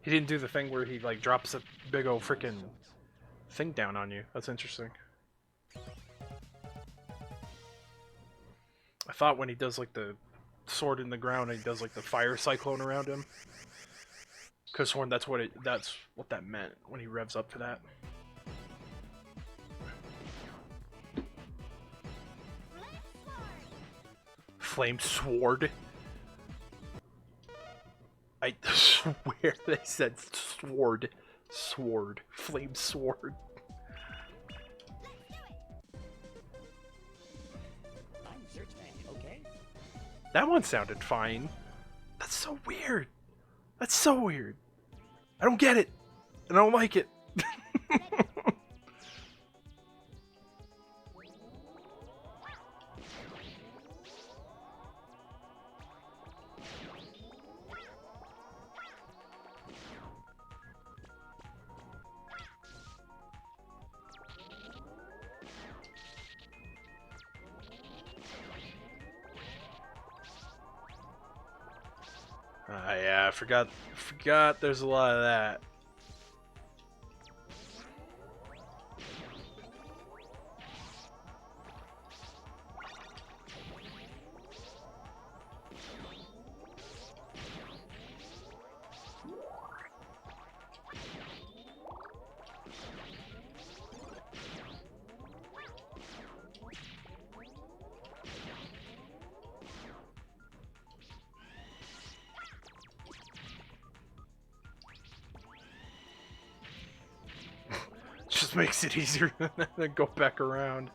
A: He didn't do the thing where he, like, drops a big ol' freaking thing down on you. That's interesting. I thought when he does, like, the sword in the ground and he does, like, the fire cyclone around him. Could've sworn that's what that meant when he revs up to that. Flame sword. I swear they said sword. Sword. Flame sword.
E: I'm search bandit, okay?
A: That one sounded fine. That's so weird. That's so weird. I don't get it. I don't like it. Yeah, I forgot there's a lot of that. Just makes it easier to go back around.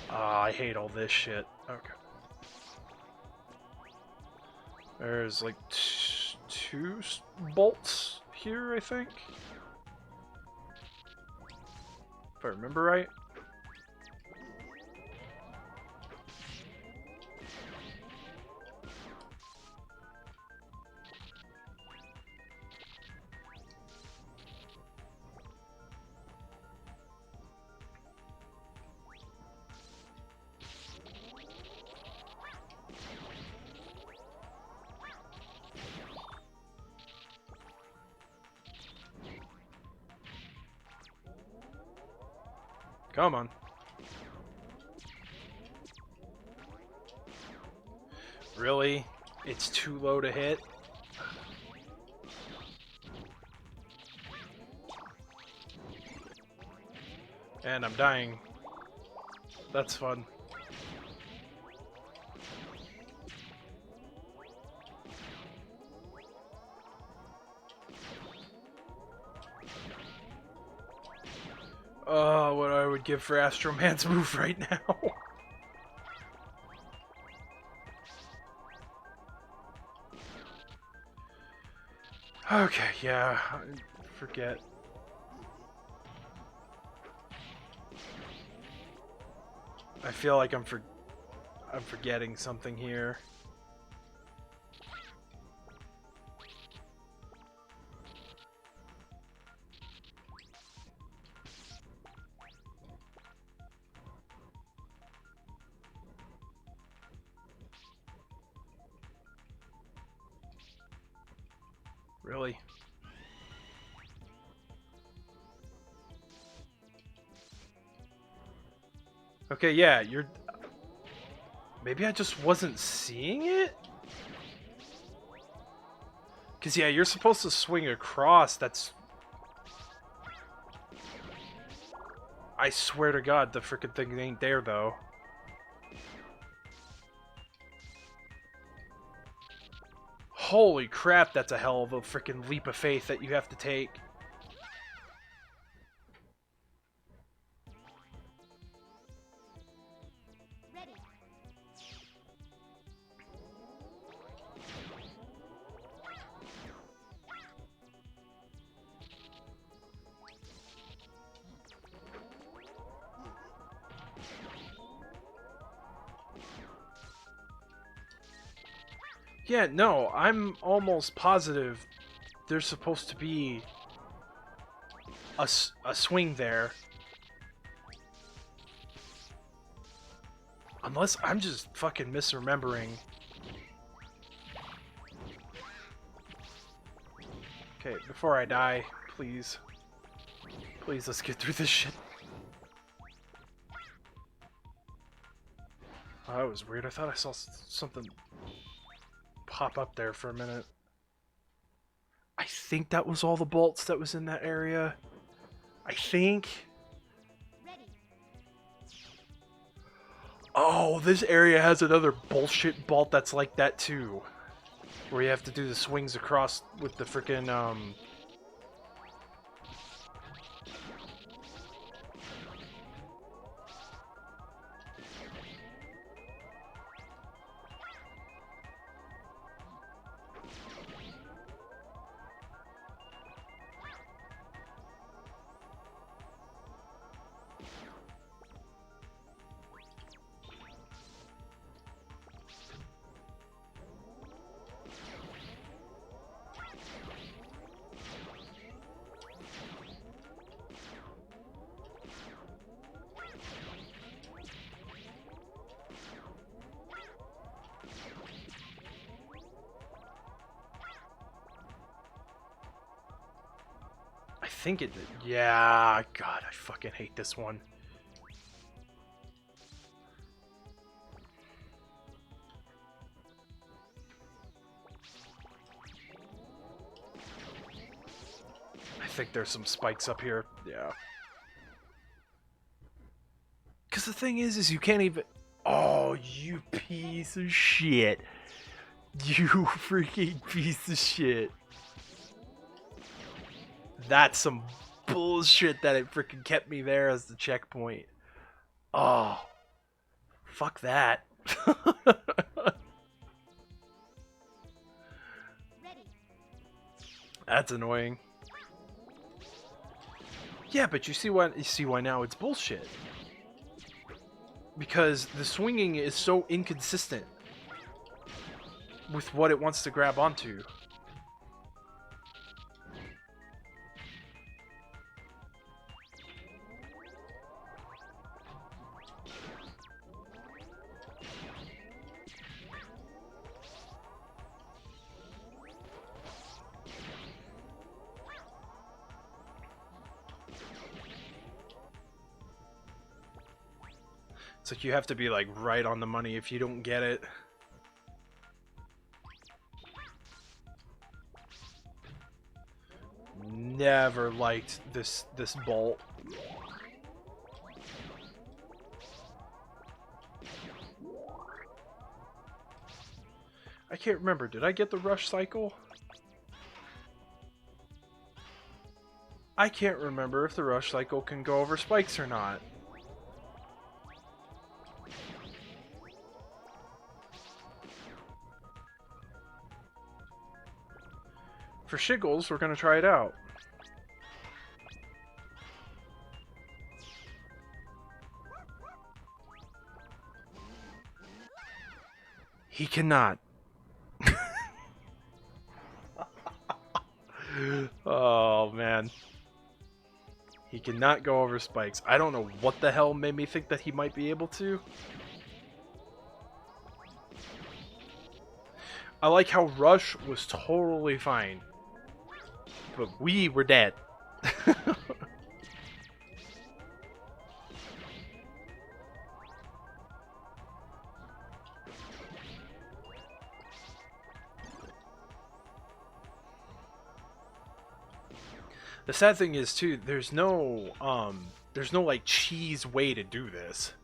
A: Ah, I hate all this shit. Okay. There's like two bolts here, I think. If I remember right. Come on. Really? It's too low to hit? And I'm dying. That's fun. Oh, what I would give for Astroman's move right now. Okay, yeah, forget. I feel like I'm forgetting something here. Really? Okay, yeah, you're... Maybe I just wasn't seeing it? Because, yeah, you're supposed to swing across. That's... I swear to God, the frickin' thing ain't there, though. Holy crap, that's a hell of a frickin' leap of faith that you have to take.
C: Ready.
A: Yeah, no, I'm almost positive there's supposed to be a swing there. Unless I'm just fucking misremembering. Okay, before I die, please. Please, let's get through this shit. Oh, that was weird. I thought I saw something pop up there for a minute. I think that was all the bolts that was in that area. I think.
C: Ready.
A: Oh, this area has another bullshit bolt that's like that too. Where you have to do the swings across with the frickin' I think it did. Yeah, God, I fucking hate this one. I think there's some spikes up here. Yeah. Because the thing is you can't even... Oh, you piece of shit. You freaking piece of shit. That's some bullshit that it freaking kept me there as the checkpoint. Oh. Fuck that.
C: Ready.
A: That's annoying. Yeah, but you see why now it's bullshit. Because the swinging is so inconsistent with what it wants to grab onto. It's like you have to be like right on the money if you don't get it. Never liked this bolt. I can't remember. Did I get the rush cycle? I can't remember if the rush cycle can go over spikes or not. For shiggles, we're gonna try it out. He cannot. Oh, man. He cannot go over spikes. I don't know what the hell made me think that he might be able to. I like how Rush was totally fine. But we were dead. The sad thing is too, there's no like cheese way to do this.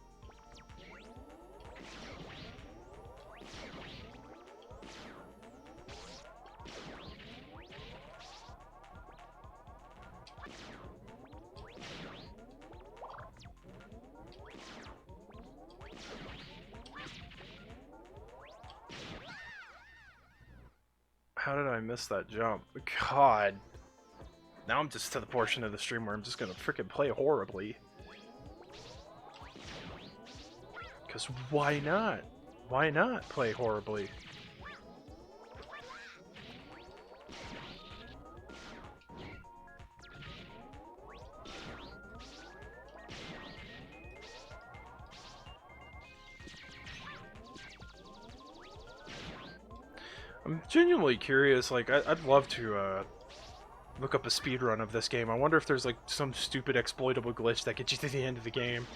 A: How did I miss that jump? God. Now I'm just to the portion of the stream where I'm just gonna freaking play horribly. Because why not? Why not play horribly? I'm genuinely curious, like, I'd love to, look up a speedrun of this game. I wonder if there's, like, some stupid exploitable glitch that gets you to the end of the game.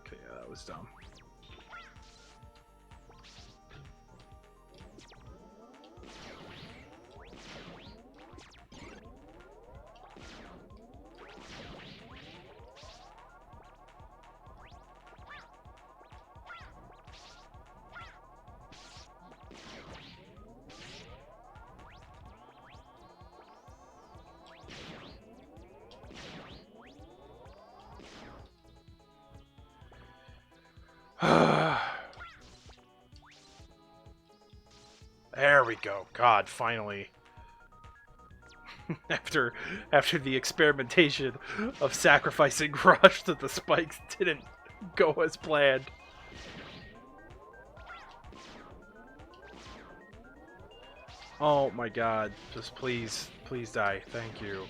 A: Okay, yeah, that was dumb. There we go. God, finally. after the experimentation of sacrificing Rush that the spikes didn't go as planned. Oh my god. Just please die. Thank you.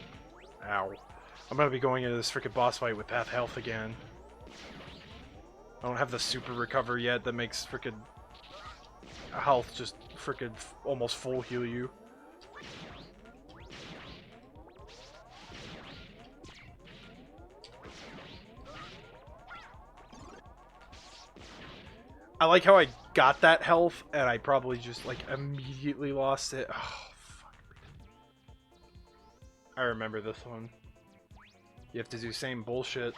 A: Ow. I'm gonna be going into this freaking boss fight with half health again. I don't have the super recover yet that makes freaking health just freaking almost full heal you. I like how I got that health and I probably just like immediately lost it. Oh, fuck. I remember this one. You have to do same bullshit.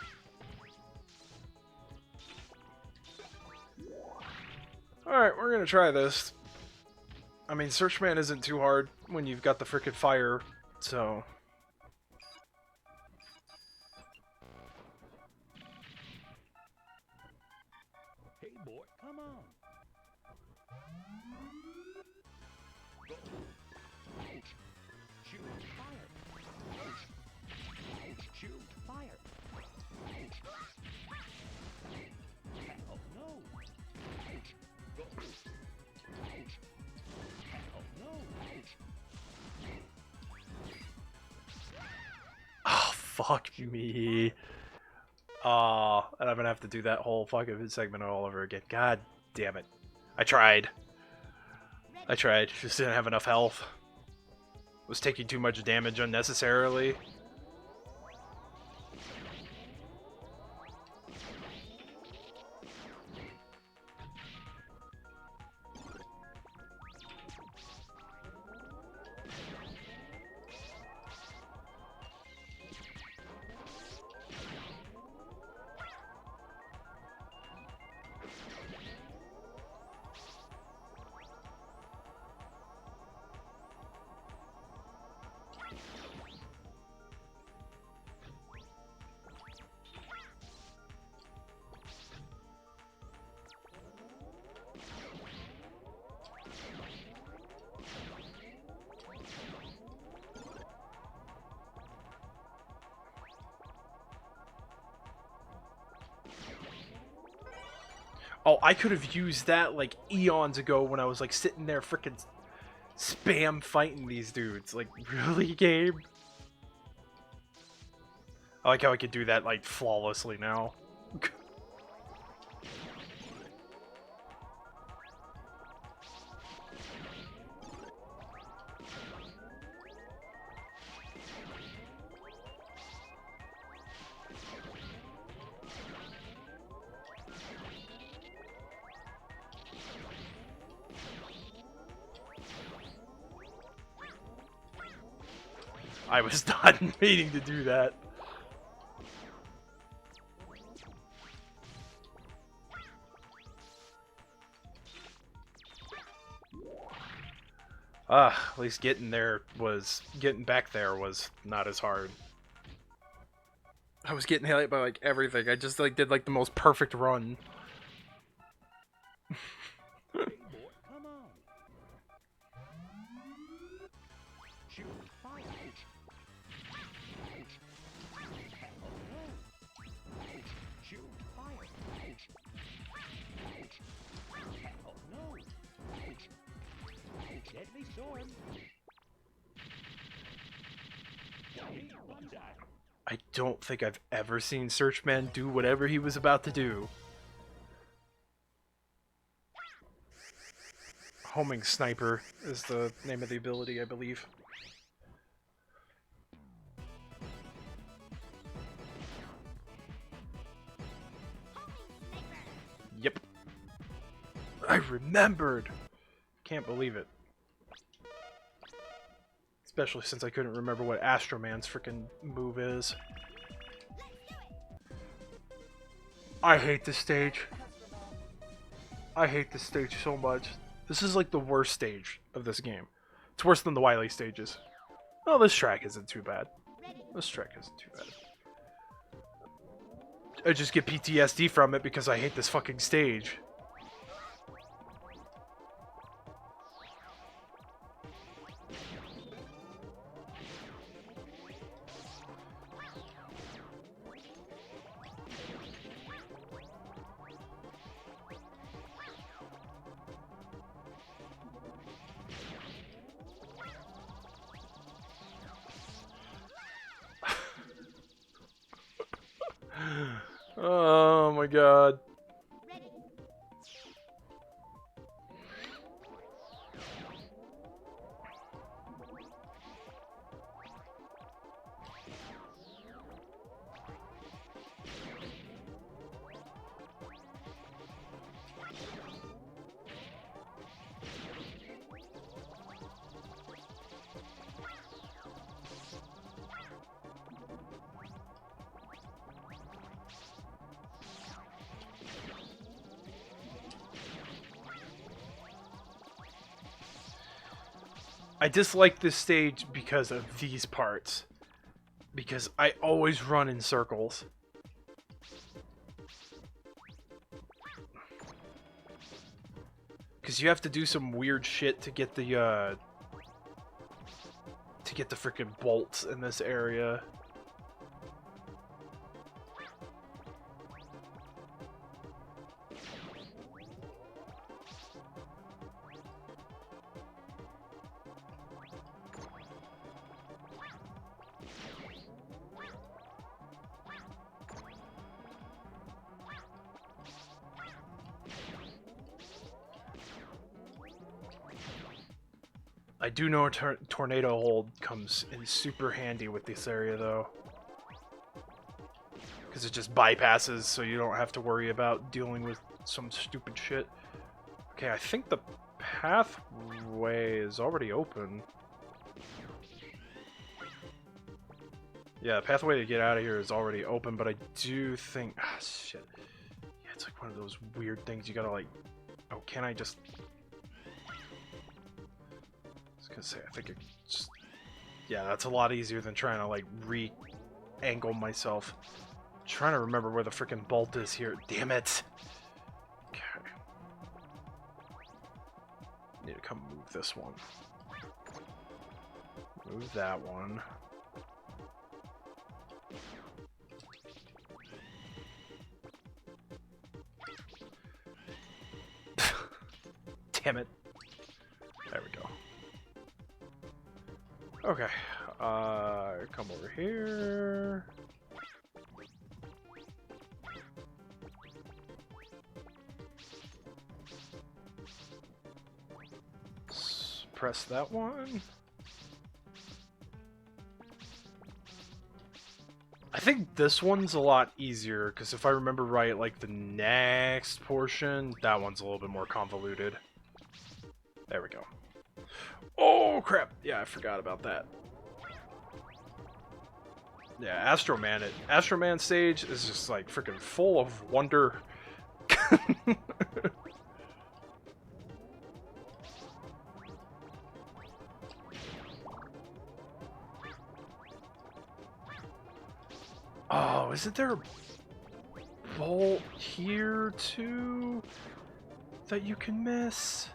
A: Alright, we're gonna try this. I mean, Searchman isn't too hard when you've got the frickin' fire, so...
G: Hey, boy, come on. Go. Ouch. Shoot. Fire. Ouch. Ouch. Shoot. Fire. Ouch. Oh, no. Ouch. Go. Ouch. Oh, no. Ouch.
A: Oh, fuck me. Oh, and I'm gonna have to do that whole fucking segment all over again. God damn it. I tried. Just didn't have enough health. Was taking too much damage unnecessarily. Oh, I could have used that like eons ago when I was like sitting there freaking spam fighting these dudes. Like, really, game? I like how I could do that like flawlessly now. I was not meaning to do that. At least getting back there was not as hard. I was getting hit by like everything. I just like did like the most perfect run.
G: Hey, boy, come on. Shoot, fire. Oh, no. Shoot, fire. Oh, no. Deadly storm. Dummy, one die.
A: I don't think I've ever seen Searchman do whatever he was about to do. Homing Sniper is the name of the ability, I believe. Yep. I remembered! Can't believe it. Especially since I couldn't remember what Astroman's freaking move is. I hate this stage. I hate this stage so much. This is like the worst stage of this game. It's worse than the Wily stages. Oh, this track isn't too bad. This track isn't too bad. I just get PTSD from it because I hate this fucking stage. Oh my god. I dislike this stage because of these parts. Because I always run in circles. Because you have to do some weird shit to get the freaking bolts in this area. I do know a tornado hold comes in super handy with this area, though. Because it just bypasses, so you don't have to worry about dealing with some stupid shit. Okay, I think the pathway is already open. Yeah, the pathway to get out of here is already open, but I do think... Ah, shit. Yeah, it's like one of those weird things you gotta, like... Oh, can I just... I was gonna say, I think it just... Yeah, that's a lot easier than trying to, like, re-angle myself. I'm trying to remember where the freaking bolt is here. Damn it! Okay. Need to come move this one. Move that one. Damn it. There we go. Okay. Come over here. Press that one. I think this one's a lot easier, because if I remember right, like the next portion, that one's a little bit more convoluted. There we go. Oh, crap. Yeah, I forgot about that. Yeah, Astro Man stage is just like freaking full of wonder. Oh, isn't there a bolt here too that you can miss?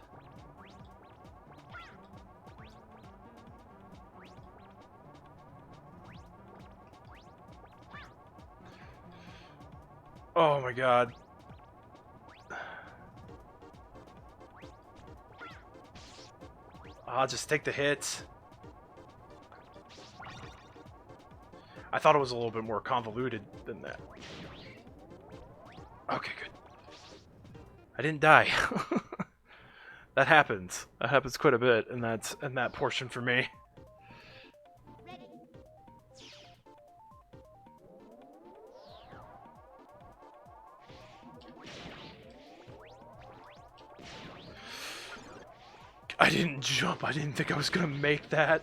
A: Oh my god. I'll just take the hits. I thought it was a little bit more convoluted than that. Okay, good. I didn't die. That happens. That happens quite a bit in that portion for me.
C: Ready.
A: I didn't jump. I didn't think I was gonna make that.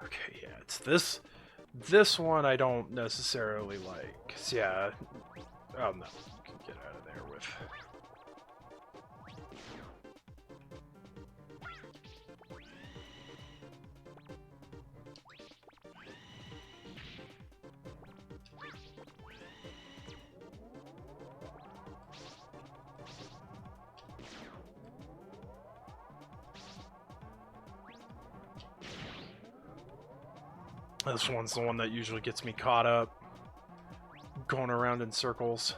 A: Okay, yeah, it's this one I don't necessarily like. 'Cause, yeah. Oh no, you can get out of there with. This one's the one that usually gets me caught up, going around in circles.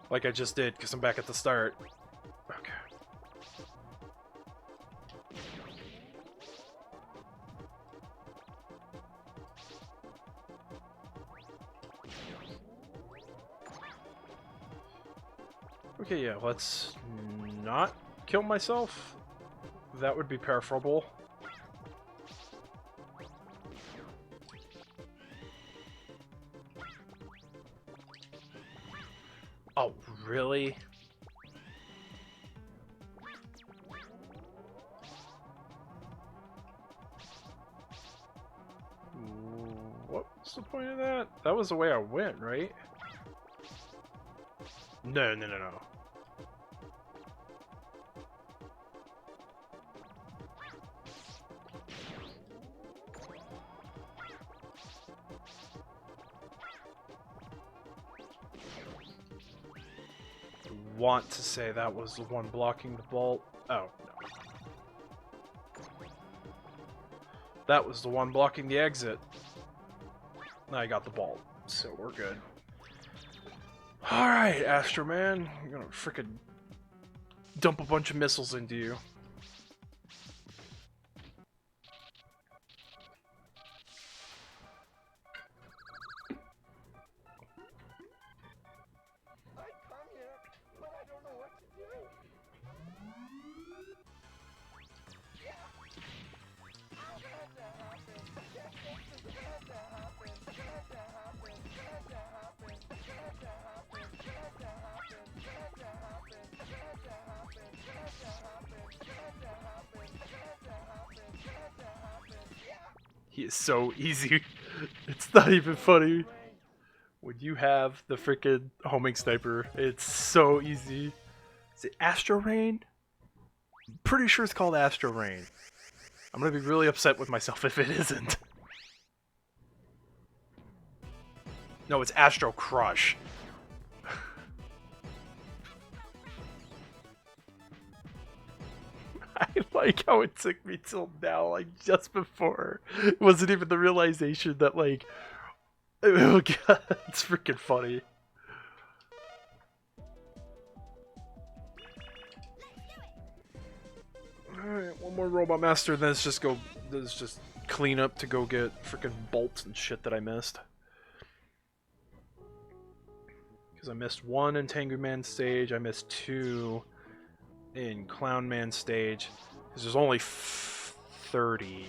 A: Like I just did, because I'm back at the start. Okay. Okay, yeah, let's not kill myself. That would be preferable. Oh, really? What's the point of that? That was the way I went, right? No, no, no, no. Want to say that was the one blocking the bolt. Oh, no. That was the one blocking the exit. I got the bolt, so we're good. Alright, Astro Man. You're gonna frickin' dump a bunch of missiles into you.
D: I come here, but I don't know what to do. Yeah. Had to happen. Had to happen. Had to happen. Had to happen. Had to happen. Had to happen. Had to happen. Had to happen. Had to happen. Had to happen. Had to happen. Had to happen. Had to happen. Yeah.
A: He is so easy. It's not even funny. When you have the frickin' homing sniper, it's so easy. Is it Astro Rain? I'm pretty sure it's called Astro Rain. I'm gonna be really upset with myself if it isn't. No, it's Astro Crush. I like how it took me till now, like just before. It wasn't even the realization that, like, oh god, it's freaking funny. Alright, one more Robot Master, then let's just go. Let's just clean up to go get freaking bolts and shit that I missed. Because I missed 1 in Tengu Man stage, I missed 2 in Clown Man stage. Because there's only 30.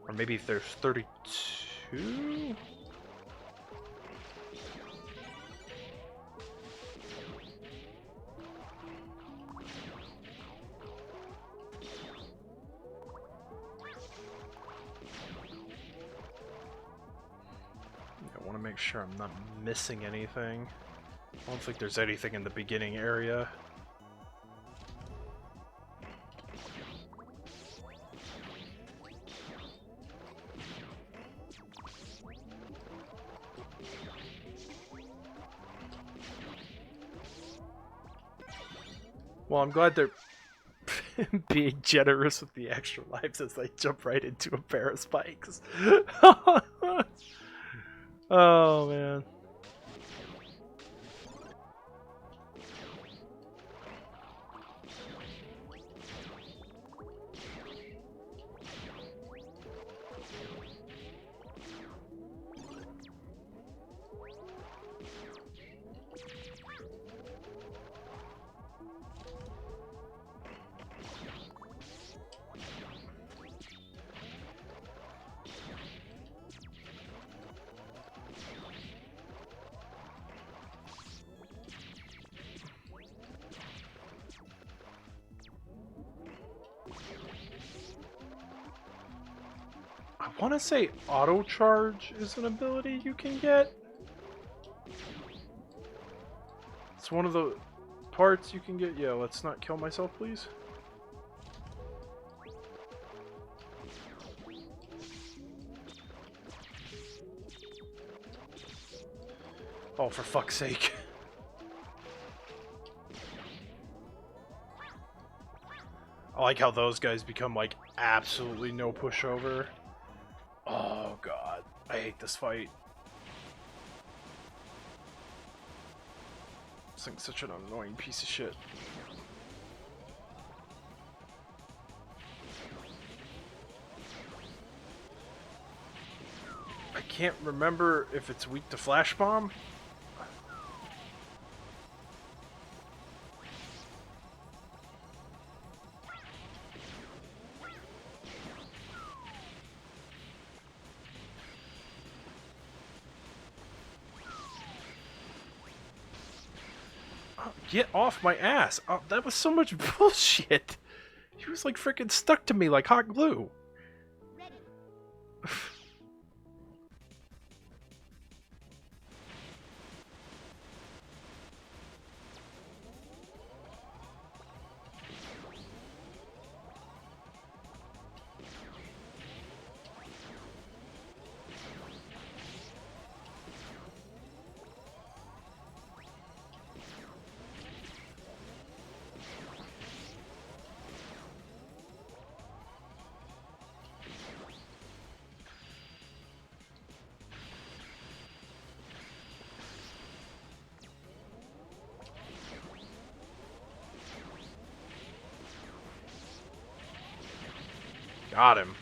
A: Or maybe there's 32? I want to make sure I'm not missing anything. I don't think there's anything in the beginning area. Well, I'm glad they're being generous with the extra lives as they jump right into a pair of spikes. Oh, man. I want to say auto charge is an ability you can get. It's one of the parts you can get. Yeah, let's not kill myself, please. Oh, for fuck's sake. I like how those guys become, like, absolutely no pushover. Oh, God. I hate this fight. This thing's such an annoying piece of shit. I can't remember if it's weak to Flash Bomb. Get off my ass! Oh, that was so much bullshit! He was like freaking stuck to me like hot glue.
C: Ready.
A: Got him.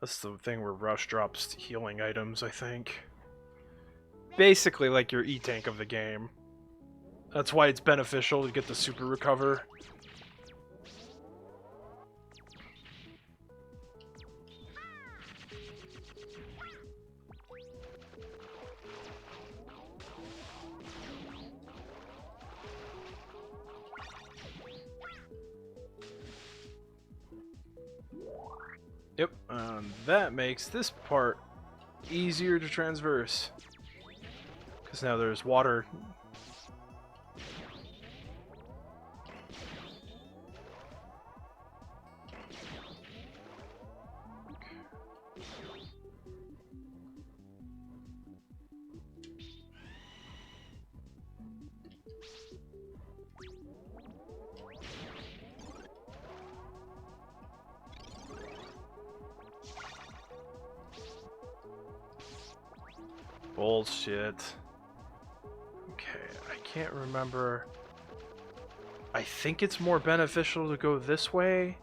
A: That's the thing where Rush drops healing items, I think. Basically like your E-Tank of the game. That's why it's beneficial to get the super recover. Yep, And that makes this part easier to transverse. Because now there's water. Bullshit. Okay, I can't remember. I think it's more beneficial to go this way.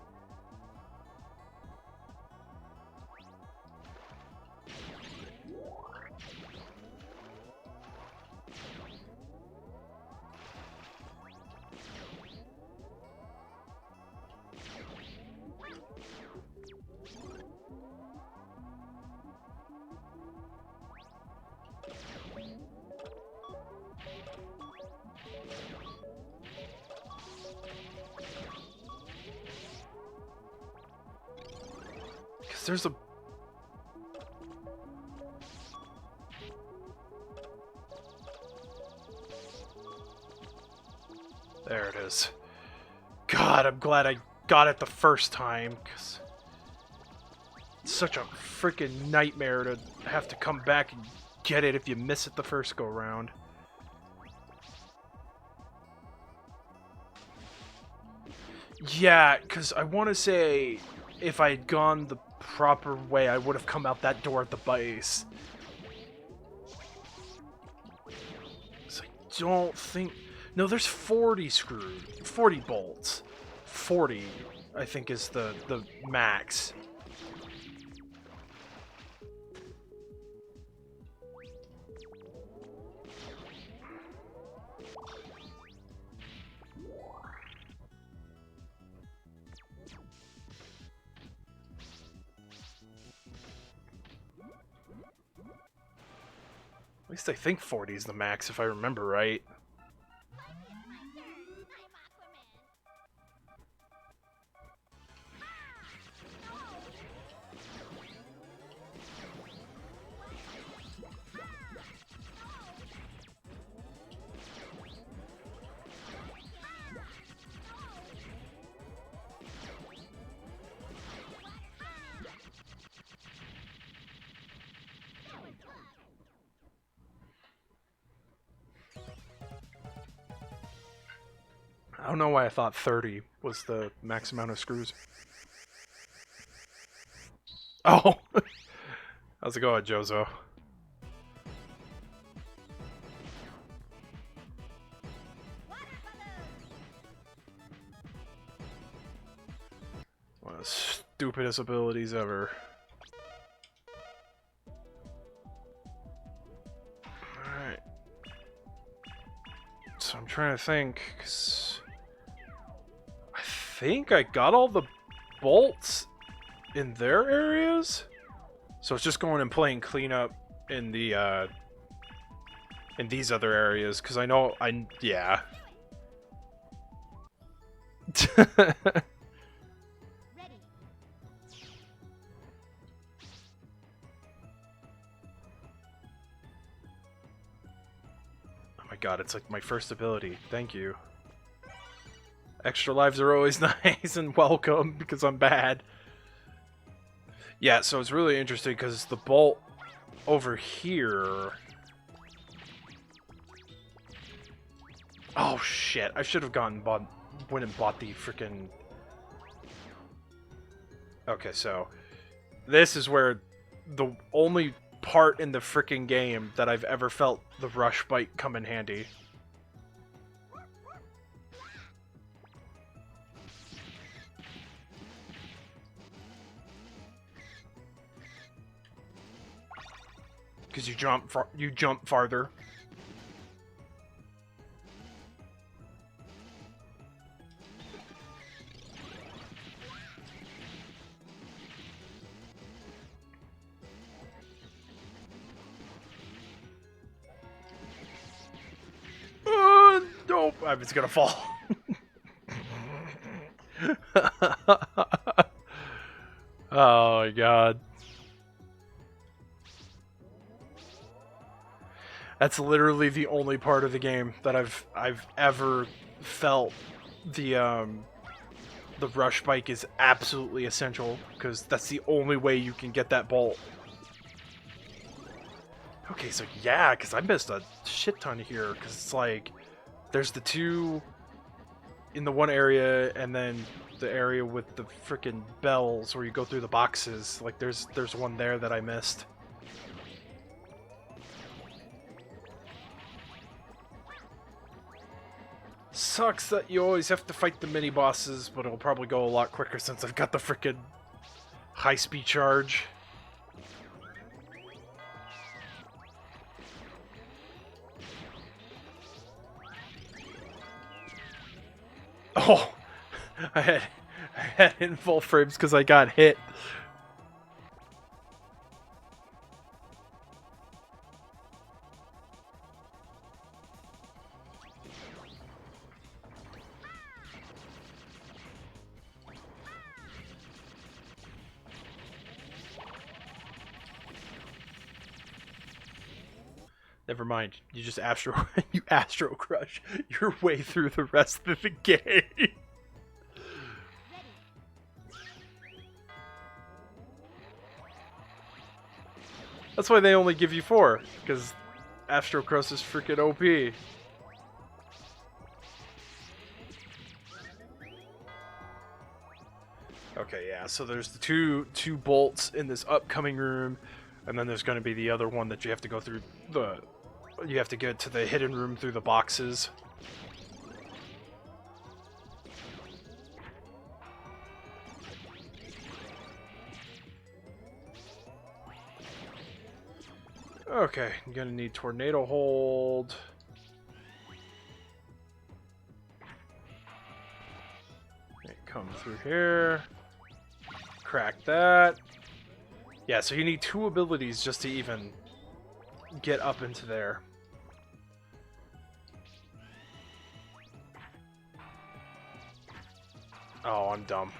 A: Because there's a... There it is. God, I'm glad I got it the first time, because it's such a freaking nightmare to have to come back and get it if you miss it the first go round. Yeah, because I want to say if I had gone the proper way, I would have come out that door at the base. So I don't think... No, there's 40 screws. 40 bolts. 40, I think, is the max. At least I think 40 is the max, if I remember right. I don't know why I thought 30 was the max amount of screws. Oh! How's it going, Jozo? One of the stupidest abilities ever. Alright. So I'm trying to think, 'cause I think I got all the bolts in their areas? So it's just going and playing cleanup in the, in these other areas, because I know, yeah.
C: Ready.
A: Oh my god, it's like my first ability. Thank you. Extra lives are always nice and welcome, because I'm bad. Yeah, so it's really interesting, because the bolt over here... Oh shit, I should have went and bought the freaking... Okay, so... This is where the only part in the freaking game that I've ever felt the rush bite come in handy. Because you jump farther. Nope, I was gonna fall. Oh my god. That's literally the only part of the game that I've ever felt the rush bike is absolutely essential, because that's the only way you can get that bolt. Okay, so yeah, because I missed a shit ton here, because it's like there's the two in the one area, and then the area with the freaking bells where you go through the boxes. Like there's one there that I missed. Sucks that you always have to fight the mini bosses, but it'll probably go a lot quicker since I've got the freaking high speed charge. Oh, I had it in full frames because I got hit. Never mind. You just you Astro Crush your way through the rest of the game. That's why they only give you 4, because Astro Crush is freaking OP. Okay, yeah. So there's the two bolts in this upcoming room, and then there's going to be the other one that you have to go through the. You have to get to the hidden room through the boxes. Okay, you're gonna need tornado hold. Okay, come through here. Crack that. Yeah, so you need 2 abilities just to even get up into there. Oh, I'm dumb.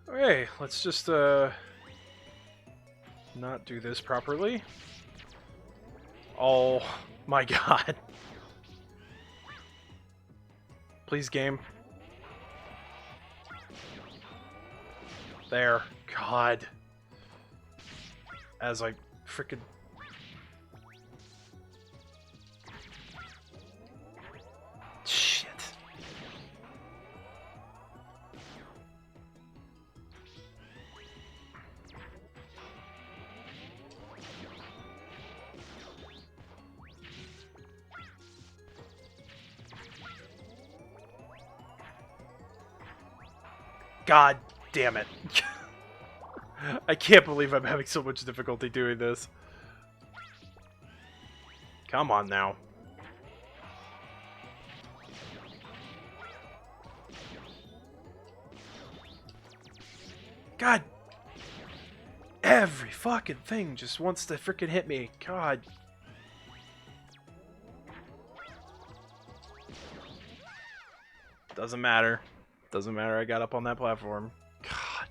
A: Okay, let's just not do this properly. Oh my god. Please, game. There. God. As I frickin'... Shit. God damn it. I can't believe I'm having so much difficulty doing this. Come on now. God. Every fucking thing just wants to freaking hit me. God. Doesn't matter. Doesn't matter. I got up on that platform. God.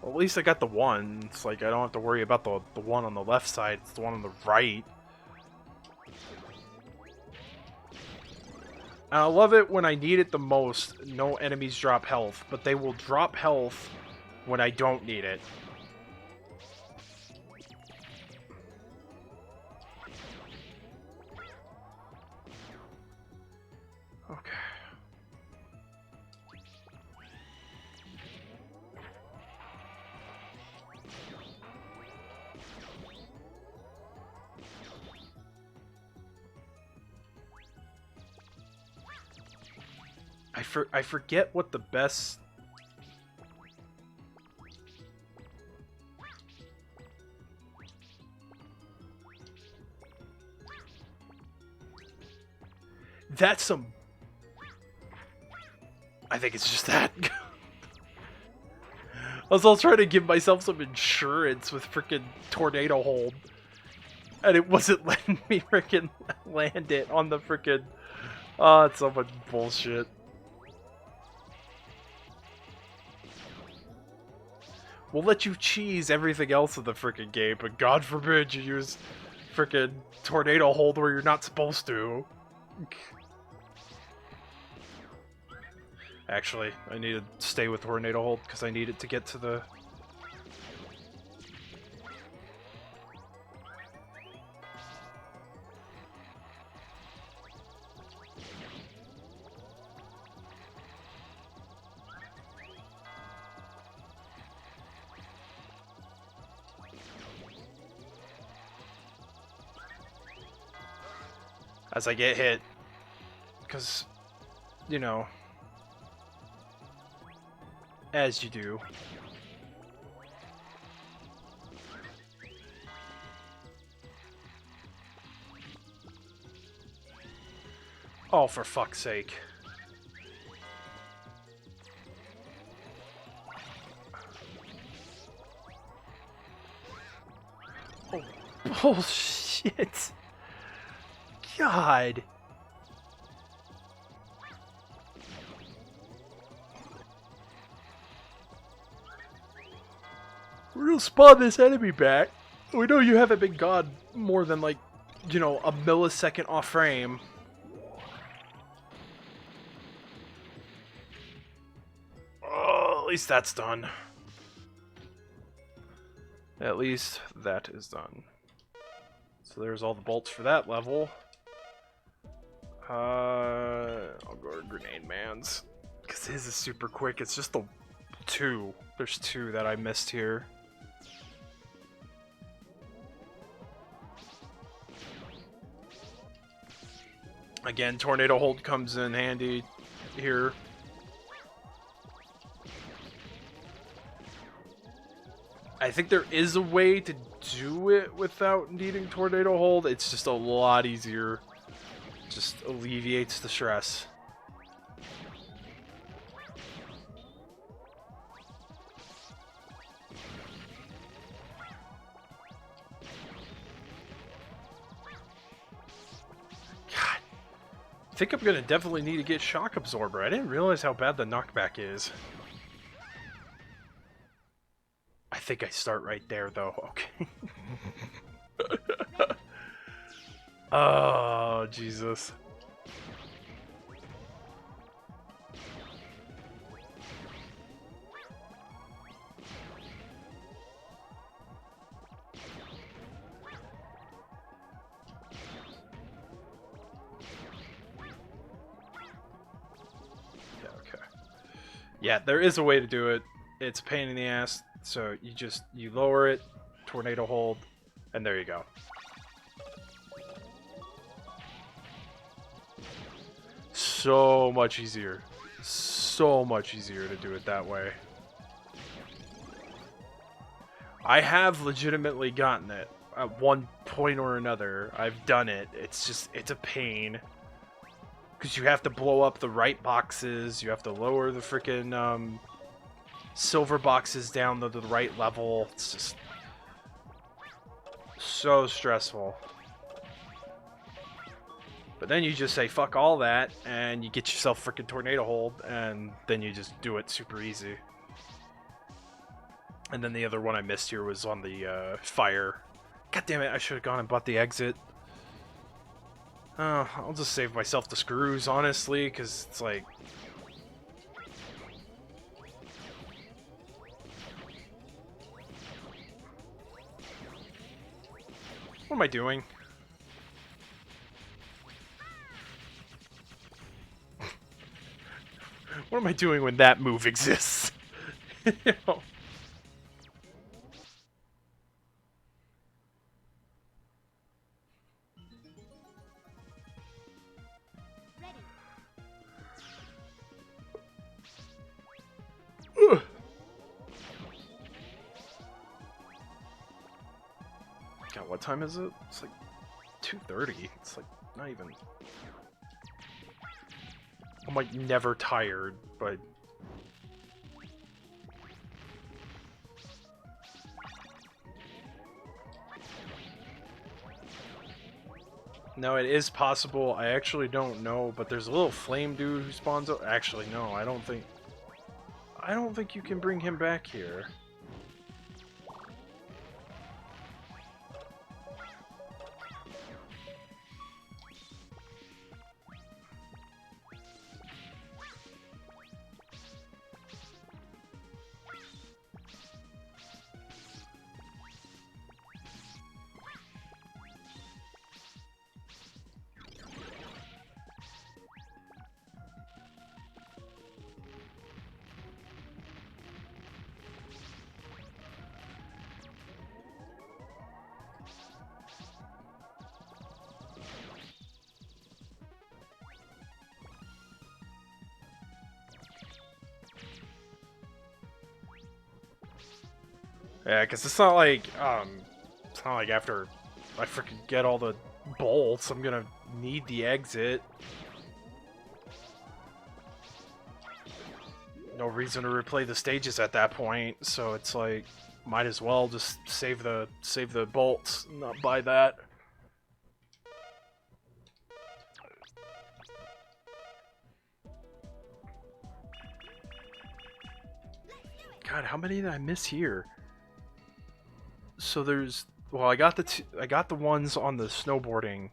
A: Well, at least I got the one. It's like I don't have to worry about the one on the left side. It's the one on the right. And I love it when I need it the most. No enemies drop health, but they will drop health when I don't need it. Okay. I forget what the best... That's some I think it's just that. I was all trying to give myself some insurance with freaking tornado hold, and it wasn't letting me freaking land it on the freaking. Oh, it's so much bullshit. We'll let you cheese everything else in the freaking game, but God forbid you use freaking tornado hold where you're not supposed to. Actually, I need to stay with tornado hold because I need it to get to the. As I get hit, because, you know, as you do. Oh, for fuck's sake. Oh, bullshit. God. We're gonna spawn this enemy back. We know you haven't been gone more than, like, you know, a millisecond off frame. Oh, at least that's done. At least that is done. So there's all the bolts for that level. I'll go to Grenade Man's. Because his is super quick. It's just the two. There's two that I missed here. Again, Tornado Hold comes in handy here. I think there is a way to do it without needing Tornado Hold. It's just a lot easier. Just alleviates the stress. God. I think I'm gonna definitely need to get Shock Absorber. I didn't realize how bad the knockback is. I think I start right there, though. Okay. Oh, Jesus. Yeah, okay. Yeah, there is a way to do it. It's a pain in the ass. So you lower it, tornado hold, and there you go. So much easier. So much easier to do it that way. I have legitimately gotten it at one point or another. I've done it. It's a pain. Because you have to blow up the right boxes. You have to lower the freaking silver boxes down to the right level. It's just so stressful. But then you just say fuck all that and you get yourself freaking tornado hold and then you just do it super easy. And then the other one I missed here was on the fire. God damn it, I should have gone and bought the exit. I'll just save myself the screws, honestly, because it's like... What am I doing? What am I doing when that move exists? You know?
C: Ready.
A: God, what time is it? It's like 2:30. It's like not even... I'm like never tired, but no, it is possible. I actually don't know, but there's a little flame dude who spawns up. Actually, no, I don't think you can bring him back here. Yeah, because it's not like after I freaking get all the bolts, I'm gonna need the exit. No reason to replay the stages at that point, so it's like might as well just save the bolts, not buy that. God, how many did I miss here? So there's well, I got the ones on the snowboarding.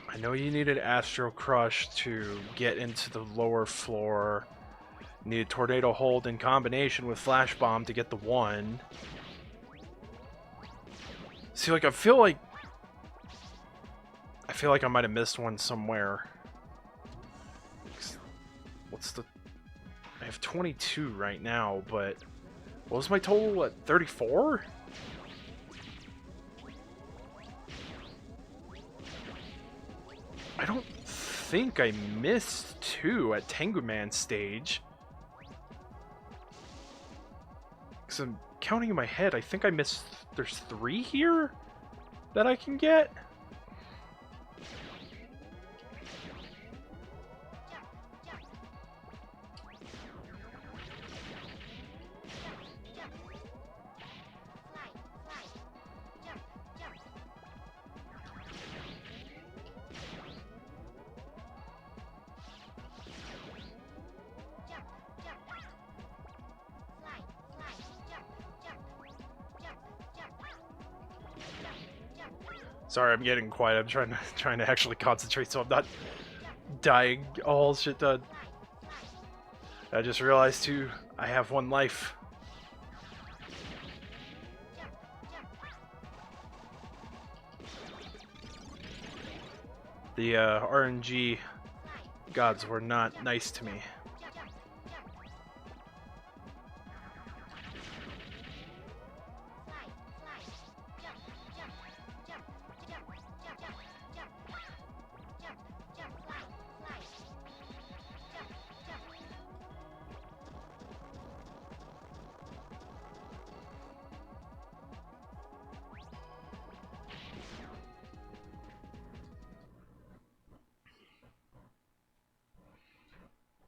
A: I know you needed Astro Crush to get into the lower floor. You needed Tornado Hold in combination with Flash Bomb to get the one. See, like I feel like I might have missed one somewhere. What's the? I have 22 right now, but what was my total? What, 34? I don't think I missed 2 at Tenguman stage. Because I'm counting in my head, I think I missed... There's 3 here that I can get? Sorry, I'm getting quiet. I'm trying to actually concentrate so I'm not dying all shit done. I just realized too, I have 1 life. The RNG gods were not nice to me.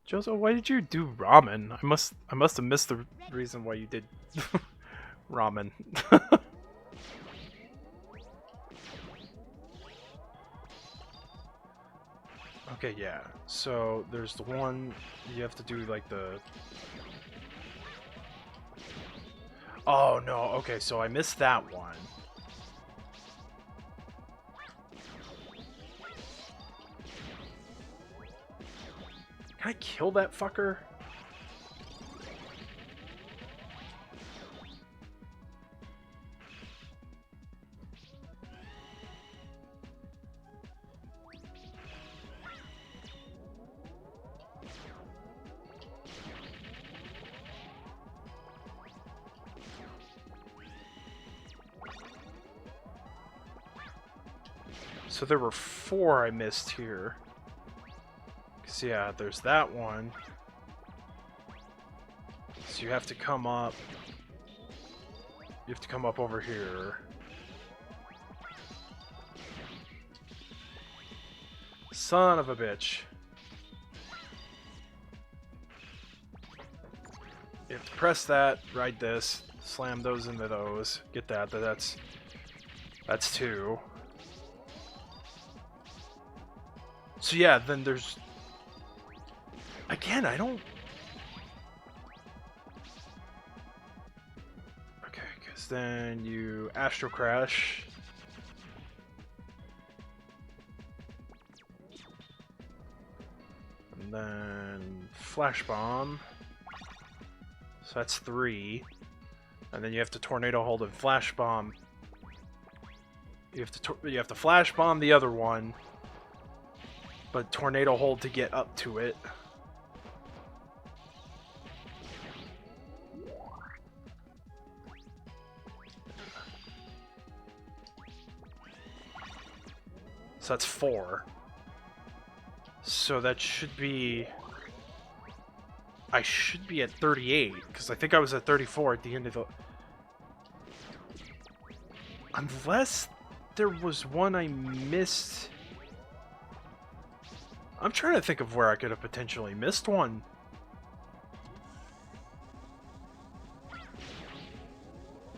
A: Jozo, why did you do ramen? I must have missed the reason why you did ramen. Okay, yeah. So there's the one you have to do like the. Oh no. Okay, so I missed that one. Can I kill that fucker? So there were 4 I missed here. Cause yeah, there's that one. So you have to come up. You have to come up over here. You have to come up over here. Son of a bitch. You have to press that, ride this, slam those into those. Get that, that's 2. So yeah, then there's... Again, I don't... Okay, because then you Astro Crash. And then Flash Bomb. So that's 3. And then you have to Tornado Hold and Flash Bomb. You have to Flash Bomb the other one, but Tornado Hold to get up to it. So that's 4. So that should be... I should be at 38, because I think I was at 34 at the end of the... Unless there was one I missed... I'm trying to think of where I could have potentially missed one.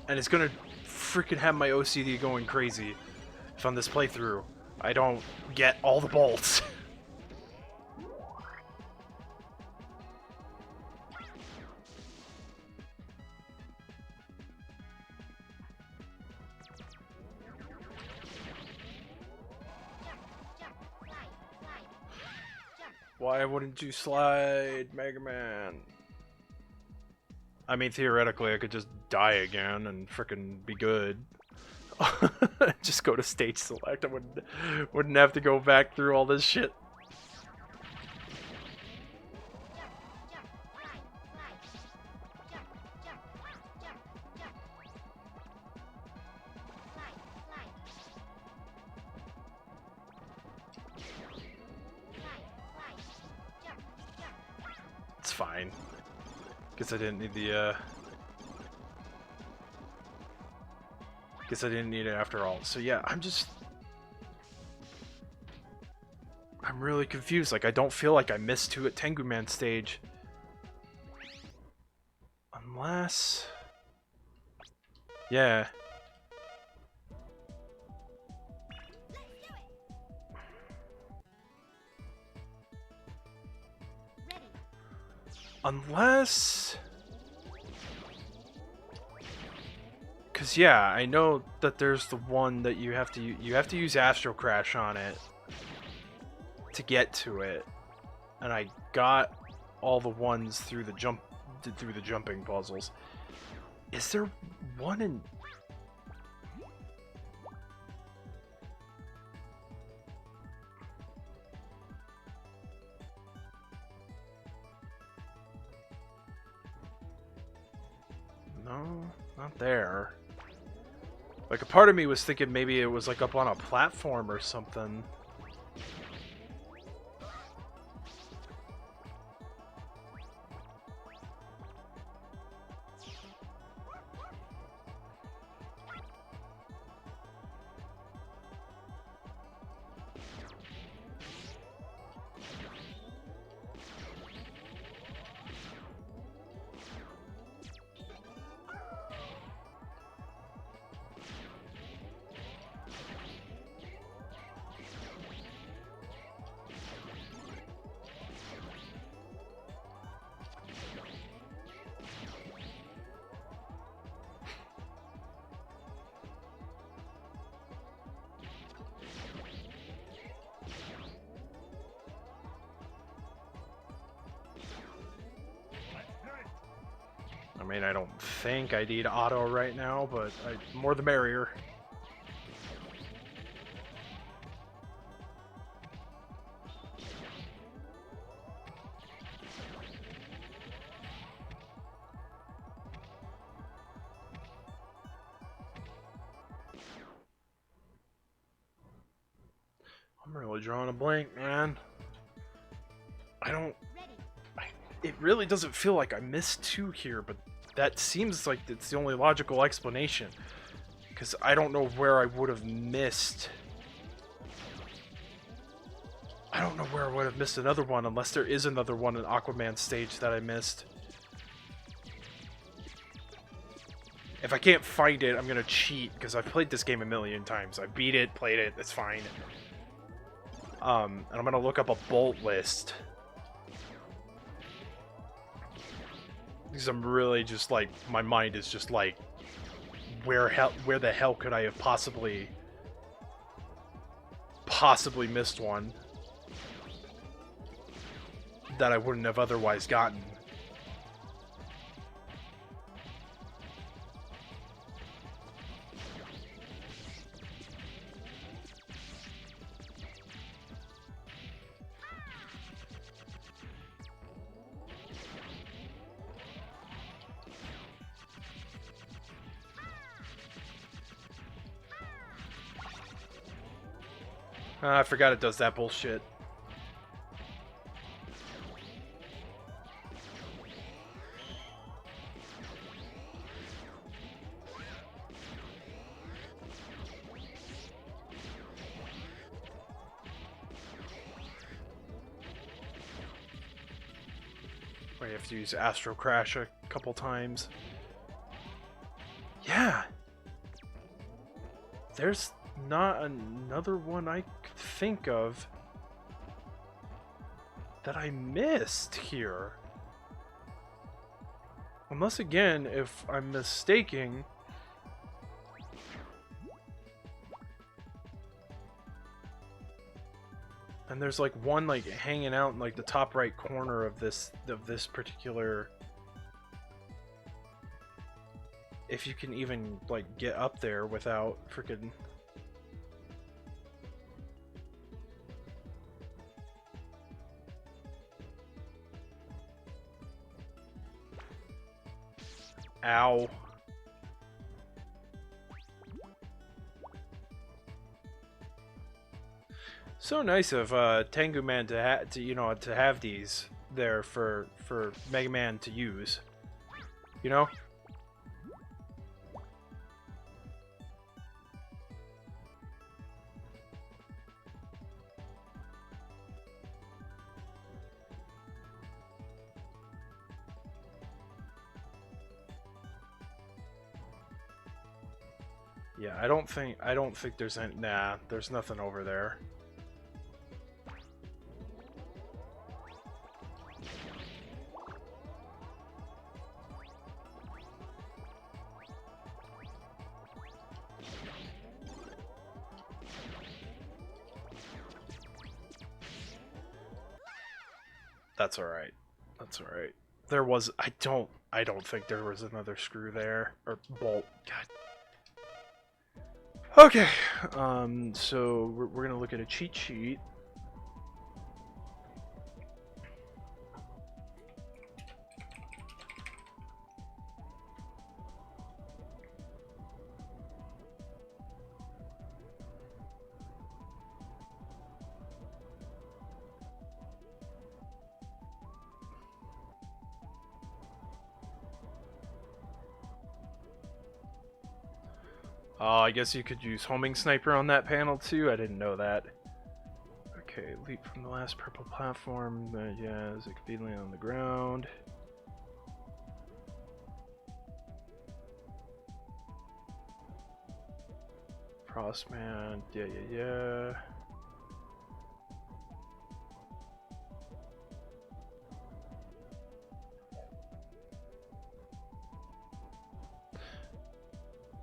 A: And it's gonna freaking have my OCD going crazy if on this playthrough I don't get all the bolts. Why wouldn't you slide, Mega Man? I mean, theoretically, I could just die again and frickin' be good. Just go to stage select. I wouldn't have to go back through all this shit. It's fine. Guess I didn't need the, Guess I didn't need it after all. So yeah, I'm really confused. Like, I don't feel like I missed 2 at Tengu Man stage. Unless... Yeah. Unless... Because yeah, I know that there's the one that you have to use Astro Crash on it to get to it, and I got all the ones through the jumping puzzles. Is there one in... No, not there. Like, a part of me was thinking maybe it was like up on a platform or something. I mean, I don't think I need auto right now, but more the merrier. I'm really drawing a blank, man. It really doesn't feel like I missed 2 here, but that seems like it's the only logical explanation. Because I don't know where I would have missed. I don't know where I would have missed another one unless there is another one in Aquaman stage that I missed. If I can't find it, I'm gonna cheat because I've played this game a million times. I beat it, played it, it's fine. And I'm gonna look up a bolt list. Because I'm really just like, my mind is just like, where the hell could I have possibly missed one that I wouldn't have otherwise gotten? I forgot it does that bullshit. Where you have to use Astro Crash a couple times. Yeah. There's not another one I could think of that I missed here. Unless, again, if I'm mistaking, and there's like one like hanging out in like the top right corner of this particular, if you can even like get up there without freaking. Ow. So nice of Tengu Man to have these there for Mega Man to use. You know? Yeah, I don't think there's any. Nah, there's nothing over there. That's all right. That's all right. There was. I don't think there was another screw there or bolt. God. Okay, so we're gonna look at a cheat sheet. I guess you could use homing sniper on that panel too. I didn't know that. Okay, leap from the last purple platform. Yeah, is it conveniently on the ground? Frostman, yeah.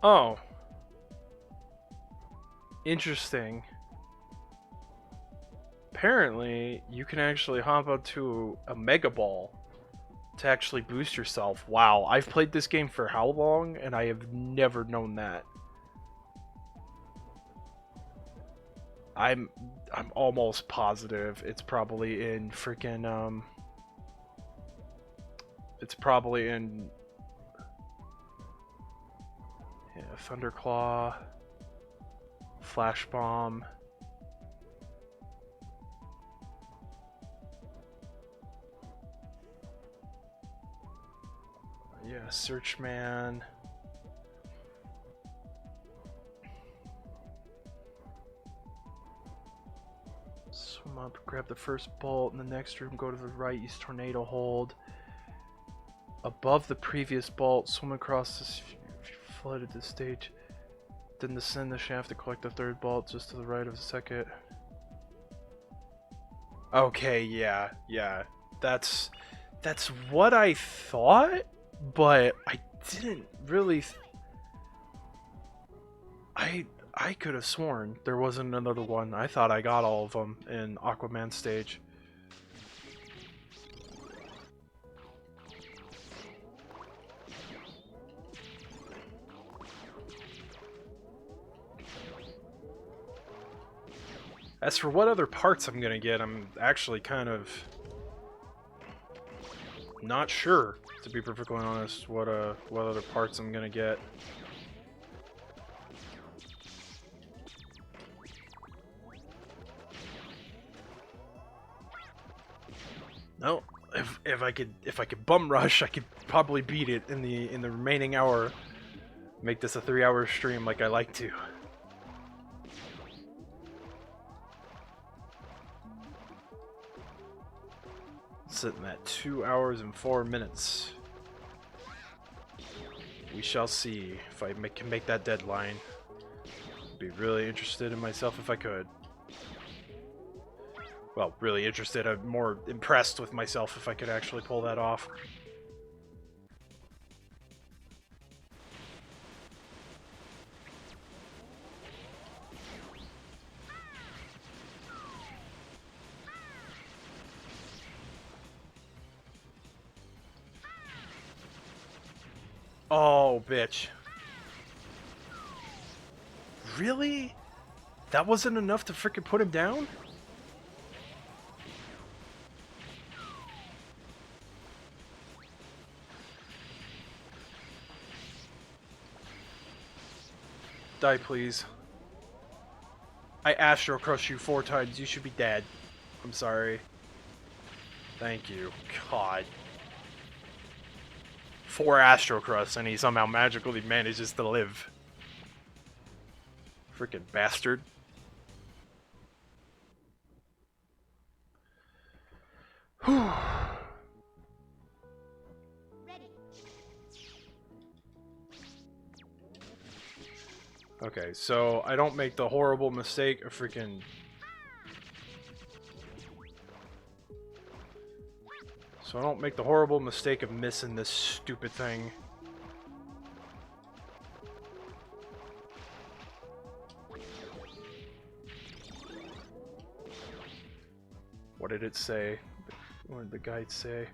A: Oh. Interesting. Apparently, you can actually hop up to a Mega Ball to actually boost yourself. Wow, I've played this game for how long, and I have never known that. I'm almost positive it's probably in freaking it's probably in Thunderclaw, Flash Bomb. Yeah, Search Man. Swim up, grab the first bolt in the next room, go to the right, use tornado hold. Above the previous bolt, swim across this flooded the stage. Then descend the shaft to collect the third bolt just to the right of the second. Okay, yeah. That's what I thought, but I didn't really I could have sworn there wasn't another one. I thought I got all of them in Aquaman stage. As for what other parts I'm gonna get, I'm actually kind of not sure, to be perfectly honest, what other parts I'm gonna get. No, if I could bum rush, I could probably beat it in the remaining hour. Make this a 3-hour stream like I like to. Sitting at 2 hours and 4 minutes. We shall see if I can make that deadline. I'd be really interested in myself if I could. Well, really interested. I'm more impressed with myself if I could actually pull that off. Oh, bitch. Really? That wasn't enough to frickin' put him down? Die, please. I Astro Crush you 4 times. You should be dead. I'm sorry. Thank you. God. 4 Astro Crusts and he somehow magically manages to live. Freaking bastard. Whew. Okay, so I don't make the horrible mistake of freaking... So I don't make the horrible mistake of missing this stupid thing. What did it say? What did the guide say?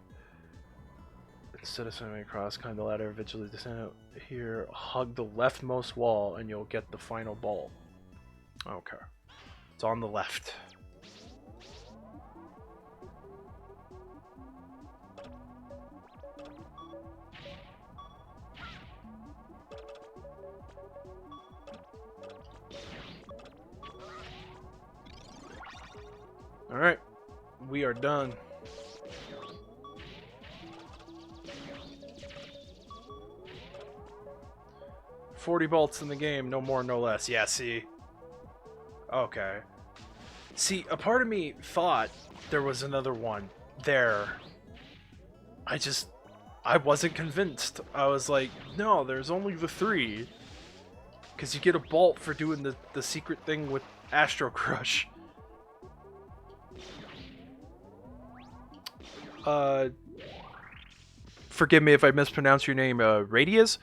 A: Instead of swimming across, climb the ladder, eventually descend out here, hug the leftmost wall, and you'll get the final ball. Okay. It's on the left. Alright. We are done. $40 bolts in the game, no more, no less. Yeah, see? Okay. See, a part of me thought there was another one there. I wasn't convinced. I was like, no, there's only the 3. Because you get a bolt for doing the secret thing with Astro Crush. Forgive me if I mispronounce your name, Radius?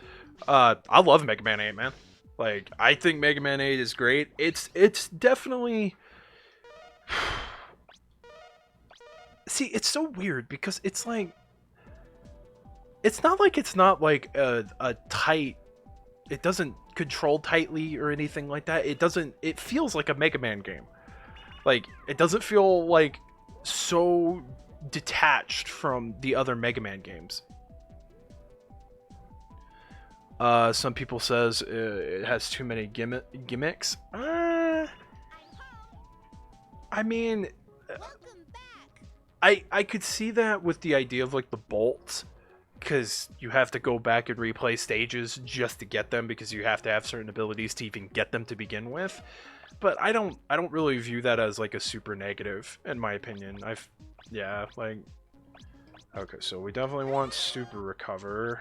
A: I love Mega Man 8, man. Like, I think Mega Man 8 is great. It's definitely... See, it's so weird because it's like... It's not like a tight... It doesn't control tightly or anything like that. It feels like a Mega Man game. Like, it doesn't feel like so detached from the other Mega Man games. Some people says it has too many gimmicks. I mean, I could see that with the idea of like the bolts, because you have to go back and replay stages just to get them, because you have to have certain abilities to even get them to begin with. but I don't really view that as like a super negative in my opinion. Yeah, like, okay, so we definitely want super recover.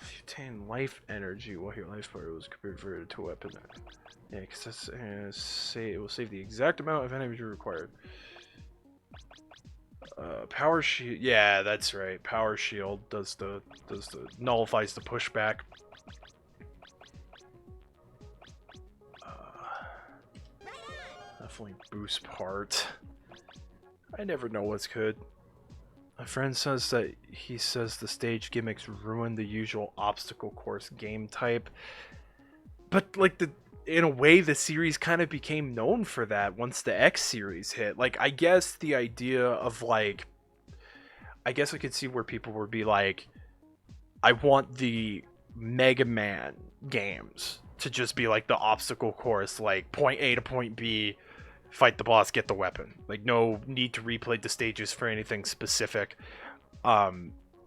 A: If you obtain life energy while your life bar was converted to a weapon. Yeah, because that's it will save the exact amount of energy required. Power shield. Yeah, that's right. Power shield does the nullifies the pushback. Definitely boost part. I never know what's good. My friend says that he says the stage gimmicks ruin the usual obstacle course game type. But like in a way the series kind of became known for that once the X series hit. Like I guess the idea of like I guess I could see where people would be like I want the Mega Man games to just be like the obstacle course, like point A to point B, fight the boss, get the weapon. Like no need to replay the stages for anything specific.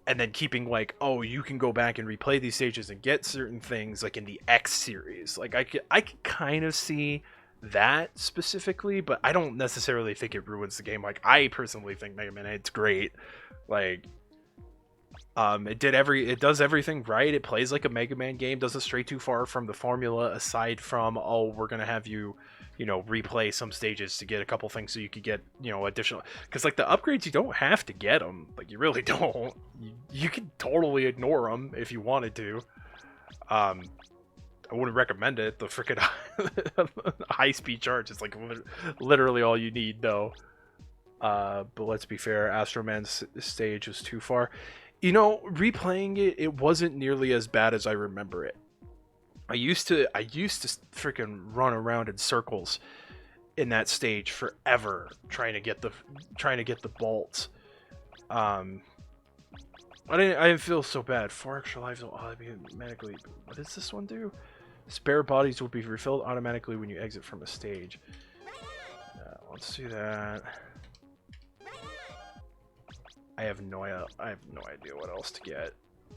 A: And then keeping like, oh, you can go back and replay these stages and get certain things like in the X series. Like I could kind of see that specifically, but I don't necessarily think it ruins the game. Like I personally think Mega Man 8's great. Like it does everything right. It plays like a Mega Man game, doesn't stray too far from the formula aside from, oh, we're gonna have you replay some stages to get a couple things so you could get, additional, because like the upgrades, you don't have to get them, like you really don't. You can totally ignore them if you wanted to. I wouldn't recommend it. The freaking high speed charge is like literally all you need though. But let's be fair, Astro Man's stage was too far. Replaying it wasn't nearly as bad as I remember it. I used to freaking run around in circles in that stage forever trying to get the bolts. I didn't feel so bad. 4 extra lives will automatically. What does this one do? Spare bodies will be refilled automatically when you exit from a stage. Let's do that. I have no idea what else to get.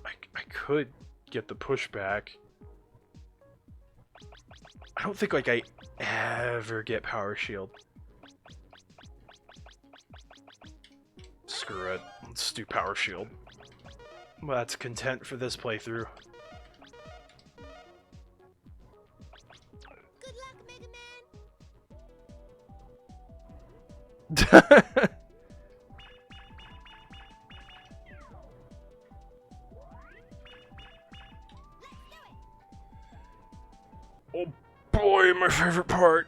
A: I could get the pushback. I don't think like I ever get power shield. Screw it. Let's do power shield. Well, that's content for this playthrough.
C: Good luck, Mega Man.
A: Oh boy, my favorite part.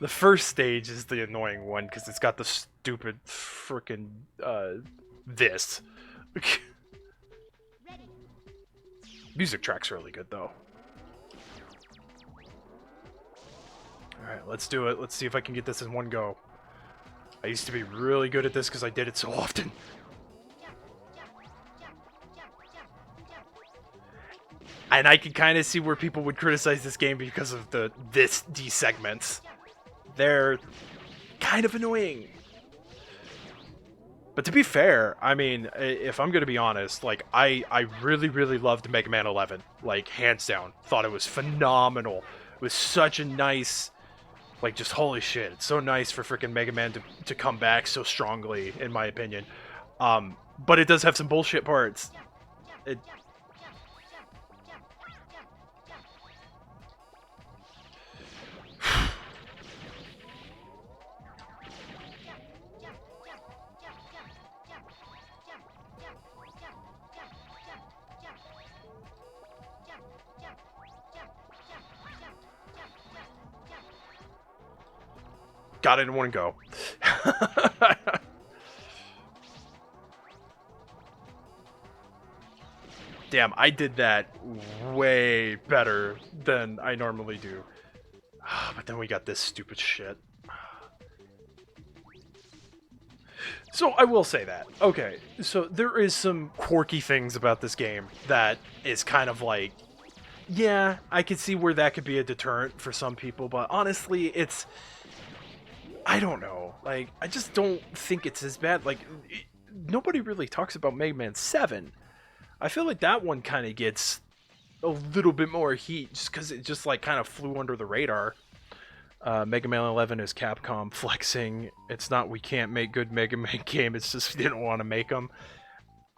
A: The first stage is the annoying one because it's got the stupid freaking this. Music track's really good though. Alright, let's do it. Let's see if I can get this in one go. I used to be really good at this because I did it so often. And I can kind of see where people would criticize this game because of these segments. They're kind of annoying. But to be fair, I mean, if I'm going to be honest, like, I really, really loved Mega Man 11. Like, hands down. Thought it was phenomenal. It was such a nice, like, just holy shit. It's so nice for freaking Mega Man to come back so strongly, in my opinion. But it does have some bullshit parts. Got it in one go. Damn, I did that way better than I normally do. But then we got this stupid shit. So I will say that. Okay, so there is some quirky things about this game that is kind of like, yeah, I could see where that could be a deterrent for some people, but honestly, I don't know. Like, I just don't think it's as bad. Like, nobody really talks about Mega Man 7. I feel like that one kind of gets a little bit more heat just because it just like kind of flew under the radar. Mega Man 11 is Capcom flexing. It's not we can't make good Mega Man game. It's just we didn't want to make them.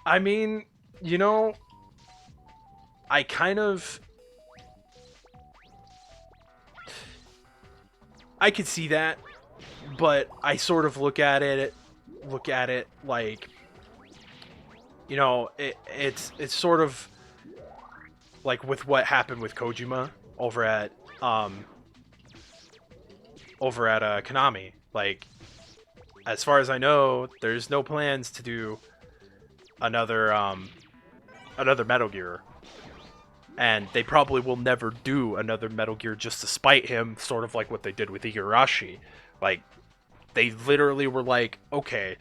A: I mean, you know, I kind of I could see that, but I sort of look at it like, you know, it's sort of like with what happened with Kojima over at Konami. Like, as far as I know, there's no plans to do another Metal Gear, and they probably will never do another Metal Gear just to spite him, sort of like what they did with Igarashi. Like, they literally were like, okay,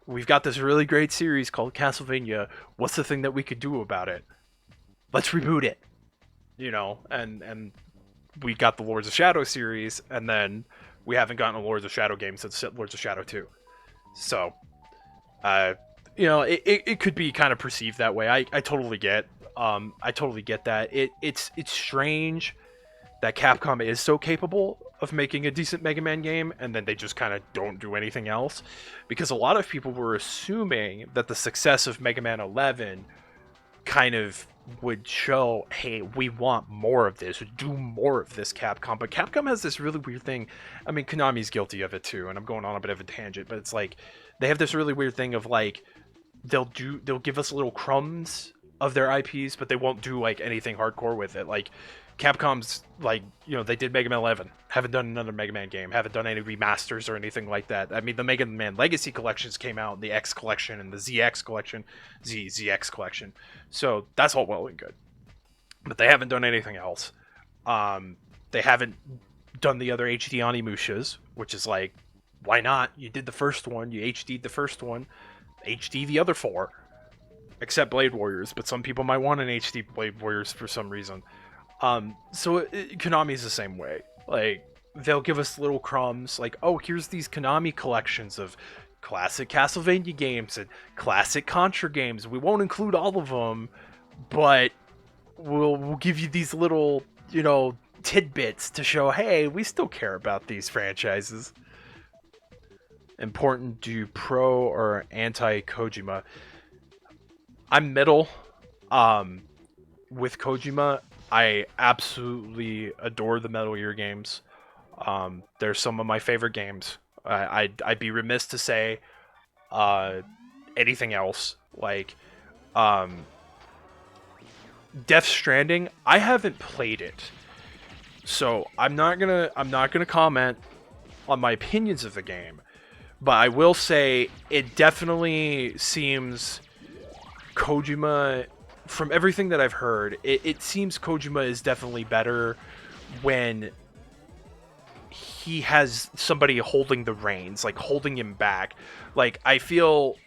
A: we've got this really great series called Castlevania. What's the thing that we could do about it? Let's reboot it. You know, and we got the Lords of Shadow series, and then we haven't gotten a Lords of Shadow game since Lords of Shadow 2. So, you know, it could be kind of perceived that way. I totally get. I totally get that. It's strange that Capcom is so capable of making a decent Mega Man game, and then they just kind of don't do anything else. Because a lot of people were assuming that the success of Mega Man 11 kind of would show, hey, we want more of this, do more of this, Capcom. But Capcom has this really weird thing. I mean, Konami's guilty of it too, and I'm going on a bit of a tangent, but it's like they have this really weird thing of like they'll give us little crumbs of their IPs, but they won't do like anything hardcore with it. Like Capcom's like, you know, they did Mega Man 11, haven't done another Mega Man game, haven't done any remasters or anything like that. I mean, the Mega Man Legacy collections came out, the X collection and the ZX collection, ZX collection. So that's all well and good, but they haven't done anything else. They haven't done the other HD Onimushas, which is like, why not? You did the first one, you HD'd the first one, HD the other four, except Blade Warriors. But some people might want an HD Blade Warriors for some reason. Konami's the same way. Like, they'll give us little crumbs, like, oh, here's these Konami collections of classic Castlevania games and classic Contra games. We won't include all of them, but we'll give you these little, you know, tidbits to show, hey, we still care about these franchises. Important, do you pro or anti Kojima? I'm middle. With Kojima, I absolutely adore the Metal Gear games. They're some of my favorite games. I'd be remiss to say anything else. Like, Death Stranding, I haven't played it, so I'm not gonna comment on my opinions of the game. But I will say it definitely seems Kojima, from everything that I've heard, it seems Kojima is definitely better when he has somebody holding the reins, like holding him back. Like, I feel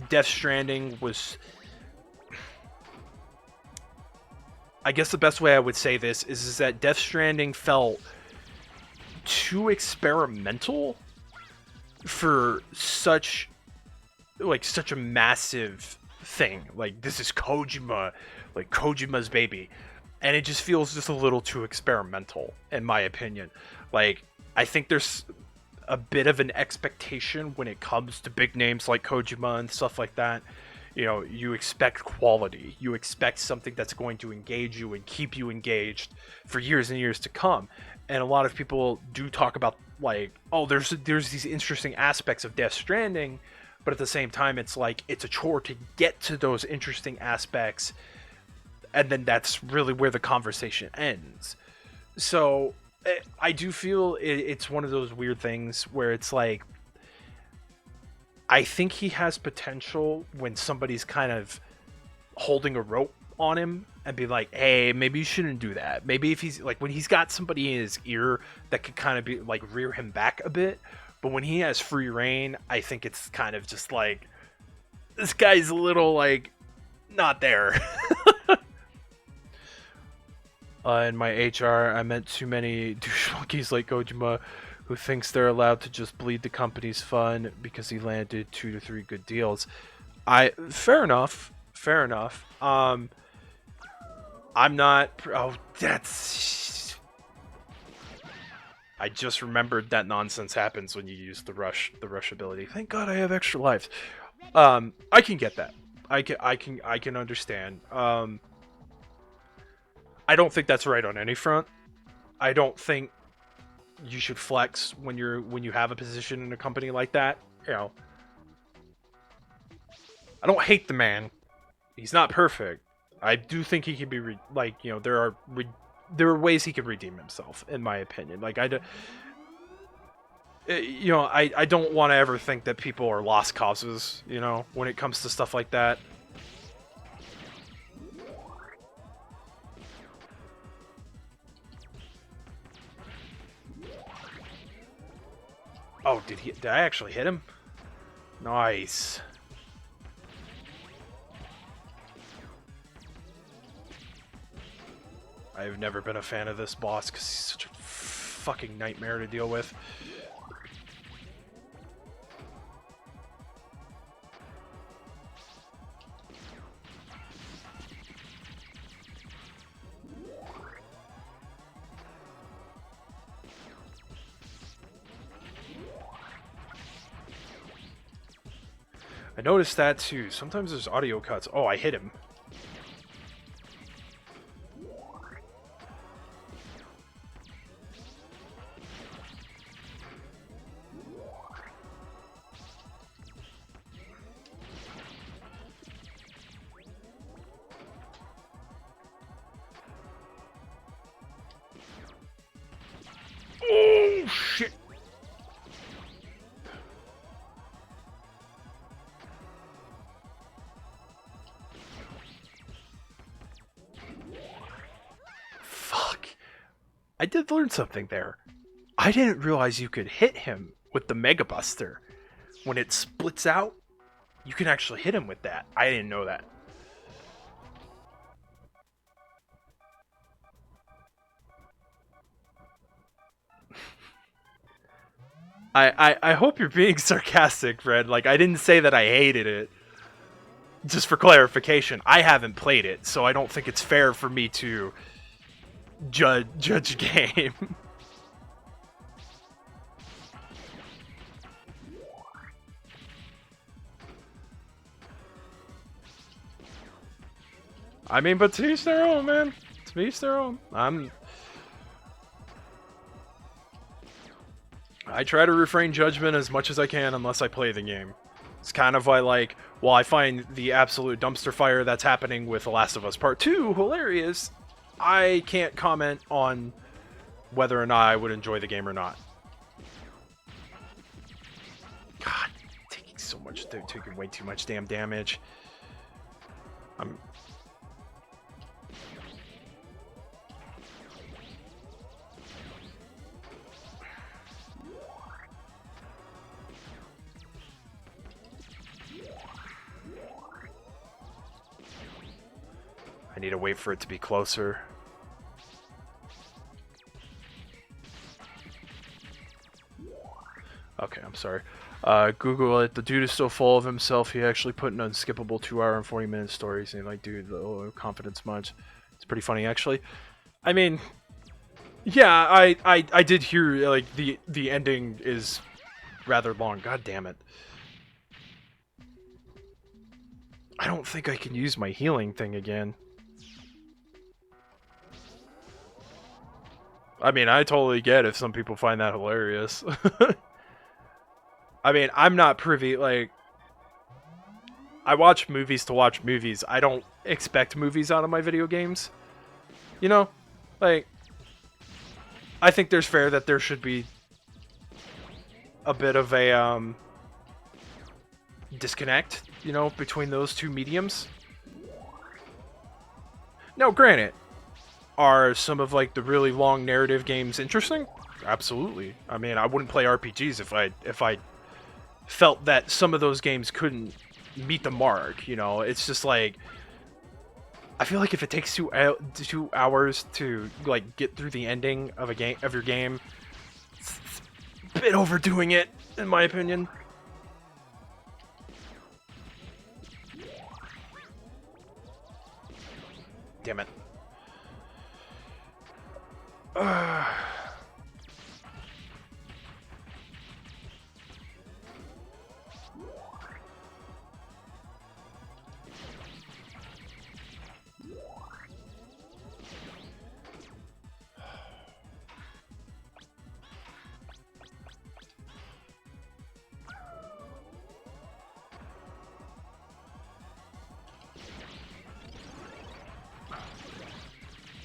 A: Death Stranding was... I guess the best way I would say this is that Death Stranding felt too experimental for such a massive thing. Like, this is Kojima, like Kojima's baby, and it just feels just a little too experimental, in my opinion. Like, I think there's a bit of an expectation when it comes to big names like Kojima and stuff like that. You know, you expect quality, you expect something that's going to engage you and keep you engaged for years and years to come. And a lot of people do talk about, like, oh, there's these interesting aspects of Death Stranding, but at the same time, it's like, it's a chore to get to those interesting aspects, and then that's really where the conversation ends. So I do feel it's one of those weird things where it's like, I think he has potential when somebody's kind of holding a rope on him and be like, hey, maybe you shouldn't do that. Maybe if he's like, when he's got somebody in his ear that could kind of be like rear him back a bit. But when he has free reign, I think it's kind of just like, this guy's a little like not there. In my HR, I met too many douche monkeys like Kojima who thinks they're allowed to just bleed the company's fun because he landed 2 to 3 good deals. Fair enough. I'm not. Oh, that's. I just remembered that nonsense happens when you use the rush ability. Thank God I have extra lives. I can get that. I can understand. I don't think that's right on any front. I don't think you should flex when you have a position in a company like that. You know, I don't hate the man. He's not perfect. I do think he can be there are ways he can redeem himself, in my opinion. Like I don't want to ever think that people are lost causes. You know, when it comes to stuff like that. Oh, did I actually hit him? Nice. I've never been a fan of this boss because he's such a fucking nightmare to deal with. I noticed that too. Sometimes there's audio cuts. Oh, I hit him. Oh, shit. Fuck. I did learn something there. I didn't realize you could hit him with the Mega Buster. When it splits out, you can actually hit him with that. I didn't know that. I hope you're being sarcastic, Fred. Like, I didn't say that I hated it. Just for clarification, I haven't played it, so I don't think it's fair for me to judge a game. I mean, but to each their own, man. To each their own. I try to refrain judgment as much as I can unless I play the game. It's kind of why, like, while I find the absolute dumpster fire that's happening with The Last of Us Part 2 hilarious, I can't comment on whether or not I would enjoy the game or not. God, taking way too much damn damage. I need to wait for it to be closer. Okay, I'm sorry. Google it. The dude is so full of himself, he actually put an unskippable 2-hour and 40-minute stories. And like, dude, the confidence much. It's pretty funny, actually. I mean, yeah, I did hear like the ending is rather long. God damn it. I don't think I can use my healing thing again. I mean, I totally get if some people find that hilarious. I mean, I'm not privy, like... I watch movies to watch movies. I don't expect movies out of my video games. You know? Like... I think there's fair that there should be... a bit of a, disconnect, you know, between those two mediums. Now, granted... Are some of like the really long narrative games interesting? Absolutely. I mean, I wouldn't play RPGs if I felt that some of those games couldn't meet the mark. You know, it's just like I feel like if it takes 2 hours to like get through the ending of your game, it's a bit overdoing it, in my opinion. Damn it.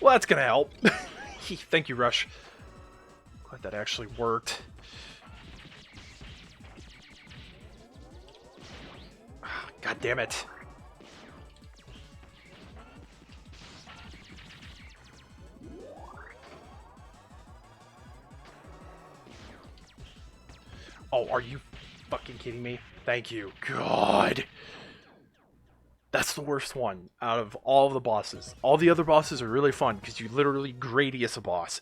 A: Well, that's gonna help. Thank you, Rush. Glad that actually worked. God damn it. Oh, are you fucking kidding me? Thank you. God. That's the worst one out of all of the bosses. All the other bosses are really fun because you literally Gradius a boss.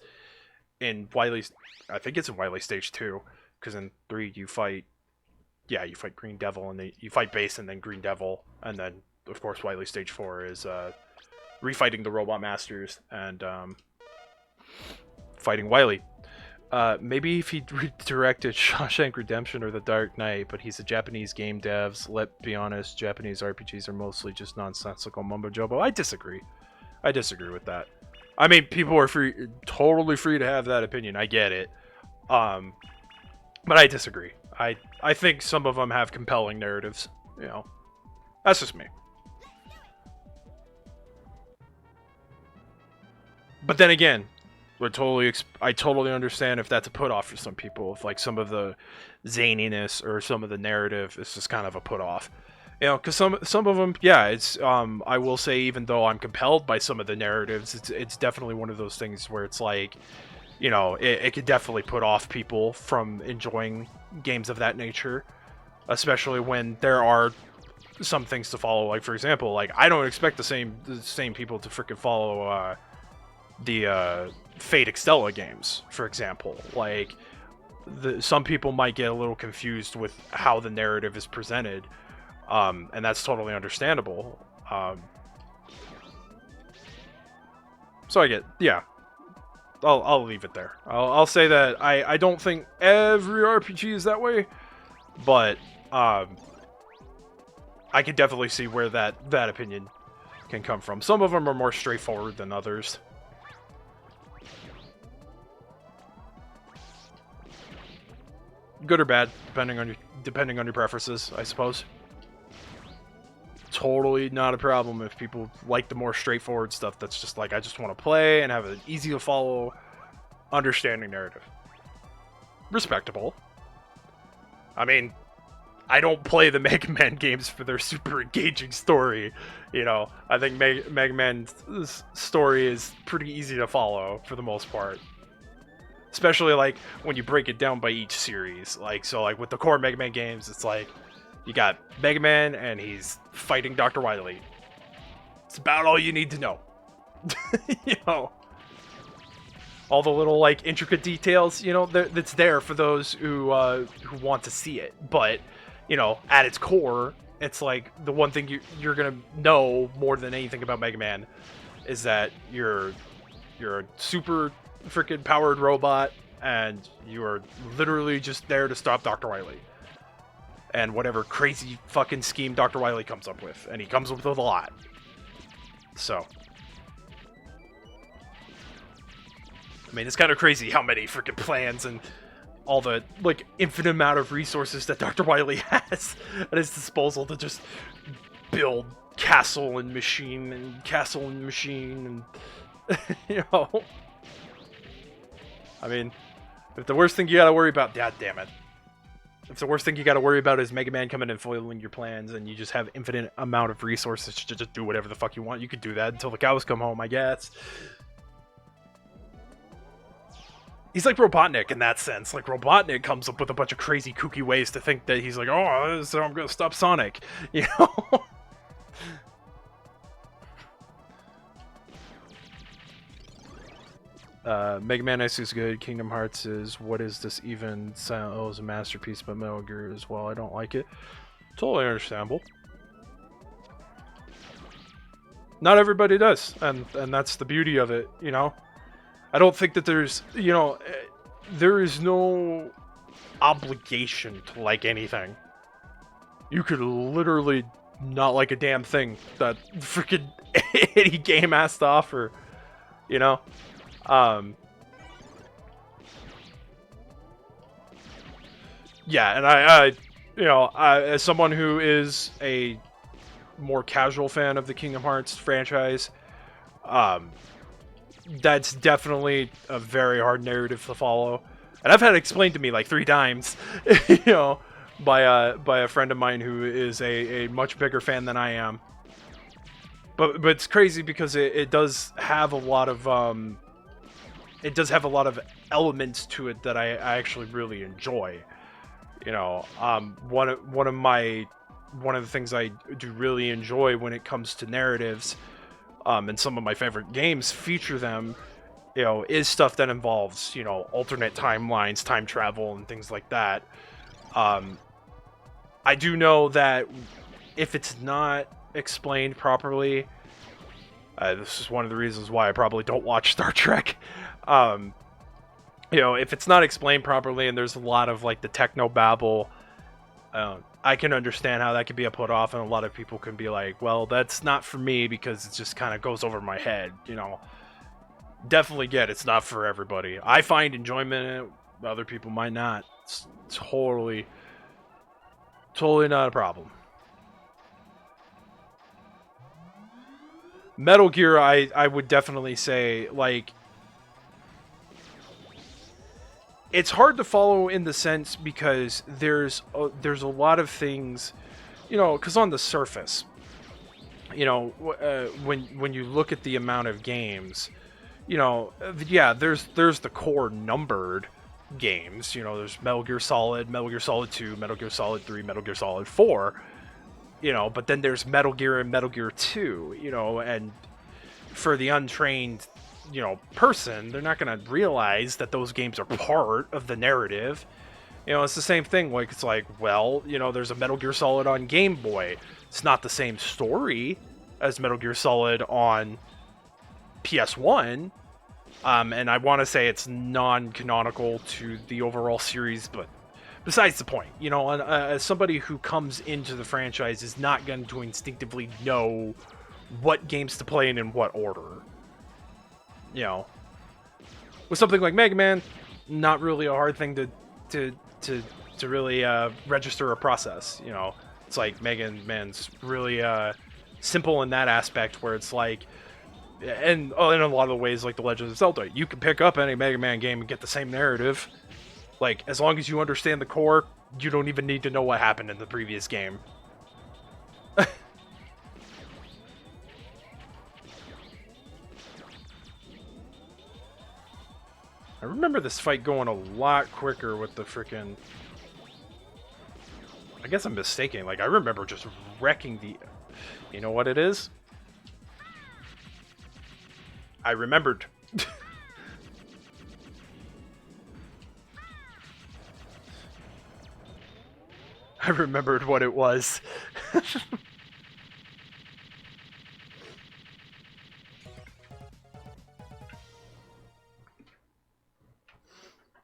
A: In Wily's, I think it's in Wily Stage 2, because in 3 you fight, yeah, you fight Green Devil, and then you fight Base and then Green Devil, and then, of course, Wily Stage 4 is refighting the Robot Masters and fighting Wily. Maybe if he redirected Shawshank Redemption or The Dark Knight, but he's a Japanese game devs. Let's be honest, Japanese RPGs are mostly just nonsensical mumbo jumbo. I disagree. I disagree with that. I mean, people are totally free to have that opinion. I get it. But I disagree. I think some of them have compelling narratives. You know, that's just me. But then again, I totally understand if that's a put off for some people. If like some of the zaniness or some of the narrative is just kind of a put off, you know, because some of them, yeah, it's I will say, even though I'm compelled by some of the narratives, it's definitely one of those things where it's like, you know, it could definitely put off people from enjoying games of that nature, especially when there are some things to follow. Like, for example, like I don't expect the same people to freaking follow the Fate Extella games, for example. Like, some people might get a little confused with how the narrative is presented, and that's totally understandable. So I get, yeah, I'll leave it there. I'll say that I don't think every RPG is that way, but I can definitely see where that opinion can come from. Some of them are more straightforward than others. Good or bad, depending on your preferences, I suppose. Totally not a problem if people like the more straightforward stuff that's just like, I just want to play and have an easy to follow, understanding narrative. Respectable. I mean, I don't play the Mega Man games for their super engaging story. You know, I think Mega Man's story is pretty easy to follow for the most part. Especially, like, when you break it down by each series. Like, so, like, with the core Mega Man games, it's like, you got Mega Man, and he's fighting Dr. Wily. It's about all you need to know. You know? All the little, like, intricate details, you know, that's there for those who want to see it. But, you know, at its core, it's like, the one thing you're gonna know more than anything about Mega Man is that you're a super freaking powered robot, and you are literally just there to stop Dr. Wily. And whatever crazy fucking scheme Dr. Wily comes up with. And he comes up with a lot. So. I mean, it's kind of crazy how many freaking plans and all the, like, infinite amount of resources that Dr. Wily has at his disposal to just build castle and machine and you know. I mean, if the worst thing you gotta worry about, god damn it. If the worst thing you gotta worry about is Mega Man coming and foiling your plans, and you just have infinite amount of resources to just do whatever the fuck you want, you could do that until the cows come home, I guess. He's like Robotnik in that sense. Like, Robotnik comes up with a bunch of crazy, kooky ways to think that he's like, oh, so I'm gonna stop Sonic. You know? Mega Man X is good. Kingdom Hearts is, what is this even? Silent Hill is a masterpiece, but Metal Gear as well. I don't like it. Totally understandable. Not everybody does, and that's the beauty of it, you know. I don't think that there's, you know, there is no obligation to like anything. You could literally not like a damn thing that freaking any game has to offer, you know? Um, yeah, and you know, as someone who is a more casual fan of the Kingdom Hearts franchise, um, that's definitely a very hard narrative to follow. And I've had it explained to me like 3 times, you know, by a friend of mine who is a much bigger fan than I am. But it's crazy because it does have a lot of elements to it that I actually really enjoy. You know, one of the things I do really enjoy when it comes to narratives, and some of my favorite games feature them, you know, is stuff that involves, you know, alternate timelines, time travel, and things like that. I do know that if it's not explained properly, this is one of the reasons why I probably don't watch Star Trek. You know, if it's not explained properly and there's a lot of like the techno babble, I can understand how that could be a put off, and a lot of people can be like, well, that's not for me because it just kind of goes over my head, you know. Definitely get it's not for everybody. I find enjoyment in it, other people might not. It's totally not a problem. Metal Gear, I would definitely say, like, it's hard to follow in the sense because there's a lot of things, you know, because on the surface, you know, when you look at the amount of games, you know, yeah, there's the core numbered games. You know, there's Metal Gear Solid, Metal Gear Solid 2, Metal Gear Solid 3, Metal Gear Solid 4. You know, but then there's Metal Gear and Metal Gear 2. You know, and for the untrained, you know, person, they're not going to realize that those games are part of the narrative. You know, it's the same thing. Like, it's like, well, you know, there's a Metal Gear Solid on Game Boy. It's not the same story as Metal Gear Solid on PS1. And I want to say it's non-canonical to the overall series, but besides the point, you know, as somebody who comes into the franchise is not going to instinctively know what games to play in what order. You know, with something like Mega Man, not really a hard thing to really register or process. You know, it's like Mega Man's really simple in that aspect, where it's like, and in a lot of the ways, like the Legend of Zelda, you can pick up any Mega Man game and get the same narrative. Like, as long as you understand the core, you don't even need to know what happened in the previous game. I remember this fight going a lot quicker with the frickin'... I guess I'm mistaken. Like, I remember just wrecking the... You know what it is? I remembered. I remembered what it was.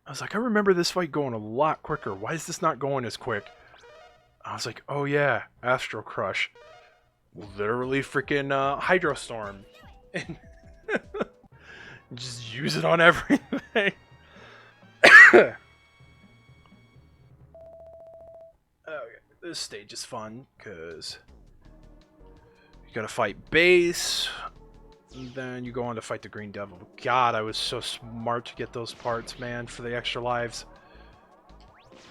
A: I was like, I remember this fight going a lot quicker. Why is this not going as quick? I was like, oh yeah, Astro Crush. Literally freaking Hydrostorm. And just use it on everything. Okay, this stage is fun, because you gotta fight Base, and then you go on to fight the Green Devil. God, I was so smart to get those parts, man, for the extra lives.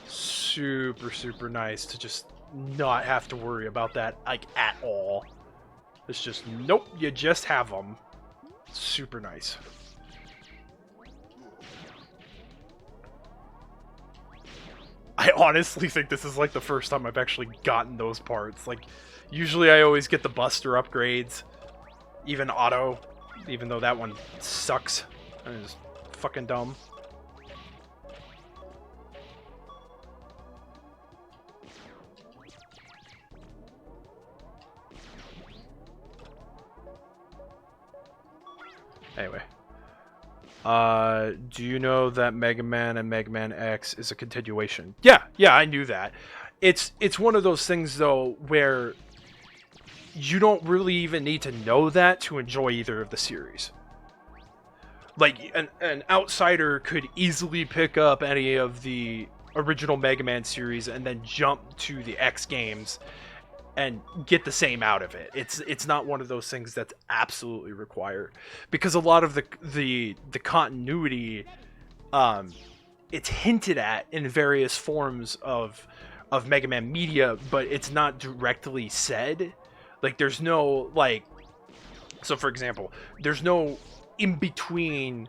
A: Super nice to just not have to worry about that, like, at all. It's just, nope, you just have them. Super nice. I honestly think this is like the first time I've actually gotten those parts. Like, usually I always get the Buster upgrades, even auto, even though that one sucks and is fucking dumb. Anyway, Do you know that Mega Man and Mega Man X is a continuation? Yeah, I knew that. It's one of those things though where you don't really even need to know that to enjoy either of the series. Like an outsider could easily pick up any of the original Mega Man series and then jump to the X games and get the same out of it. It's not one of those things that's absolutely required, because a lot of the continuity, it's hinted at in various forms of Mega Man media, but it's not directly said. Like there's no like, so for example, there's no in between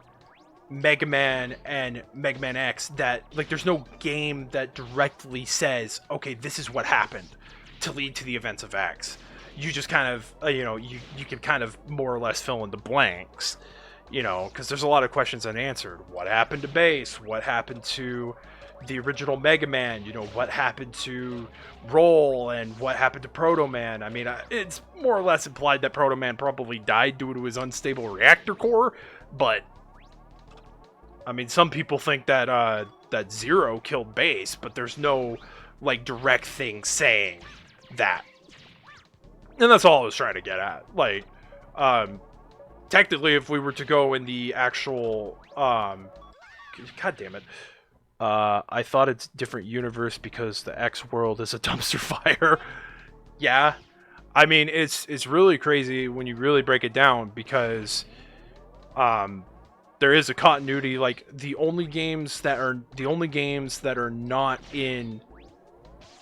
A: Mega Man and Mega Man X that, like, there's no game that directly says, okay, this is what happened to lead to the events of X. You just kind of, you can kind of more or less fill in the blanks, because there's a lot of questions unanswered. What happened to Base? What happened to the original Mega Man? What happened to Roll, and what happened to Proto Man? I mean, it's more or less implied that Proto Man probably died due to his unstable reactor core, but I mean, some people think that that Zero killed Base, but there's no like direct thing saying that. And that's all I was trying to get at. Like, technically, if we were to go in the actual, God damn it, I thought it's different universe because the X world is a dumpster fire. Yeah, I mean, it's really crazy when you really break it down, because, there is a continuity. Like the only games that are not in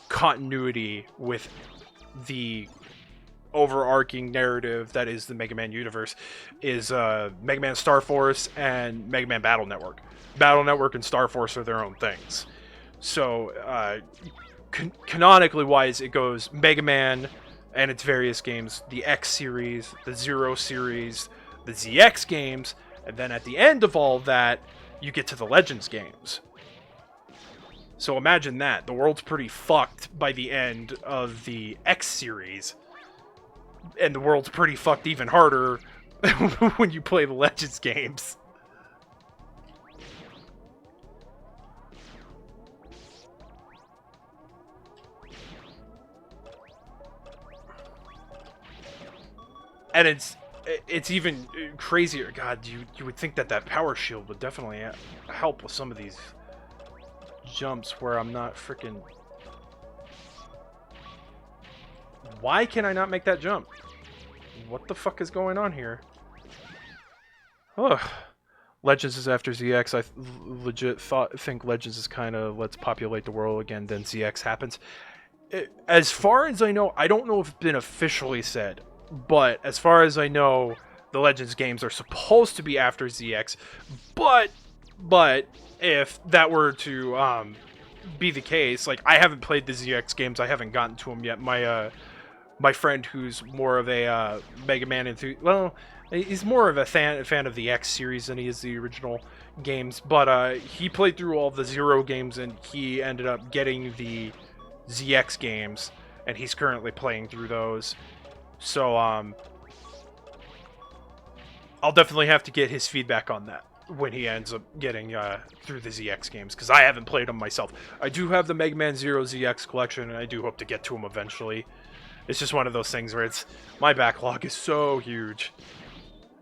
A: continuity with the overarching narrative that is the Mega Man universe is Mega Man Star Force and Mega Man Battle Network. Battle Network and Star Force are their own things. So canonically wise, it goes Mega Man and its various games, the X series, the Zero series, the ZX games, and then at the end of all of that, you get to the Legends games. So imagine that. The world's pretty fucked by the end of the X series. And the world's pretty fucked even harder when you play the Legends games. And it's even crazier. God, you would think that power shield would definitely help with some of these jumps where I'm not freaking... Why can I not make that jump? What the fuck is going on here? Ugh. Legends is after ZX. I legit think Legends is kind of let's populate the world again, then ZX happens. As far as I know, I don't know if it's been officially said, but as far as I know, the Legends games are supposed to be after ZX. But if that were to be the case, like, I haven't played the ZX games, I haven't gotten to them yet. My friend, who's more of a Mega Man enthusiast, well, he's more of a fan of the X series than he is the original games, but he played through all the Zero games and he ended up getting the ZX games, and he's currently playing through those. So I'll definitely have to get his feedback on that when he ends up getting through the ZX games, because I haven't played them myself. I do have the Mega Man Zero ZX collection, and I do hope to get to them eventually. It's just one of those things where my backlog is so huge.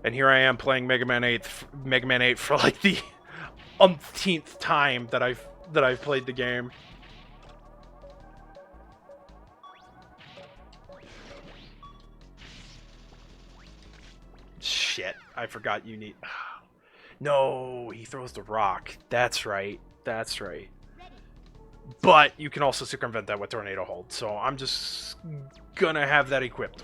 A: And here I am playing Mega Man 8 for like the umpteenth time that I've played the game. Shit, I forgot you need... No, he throws the rock. That's right. But you can also circumvent that with Tornado Hold, so I'm just gonna have that equipped.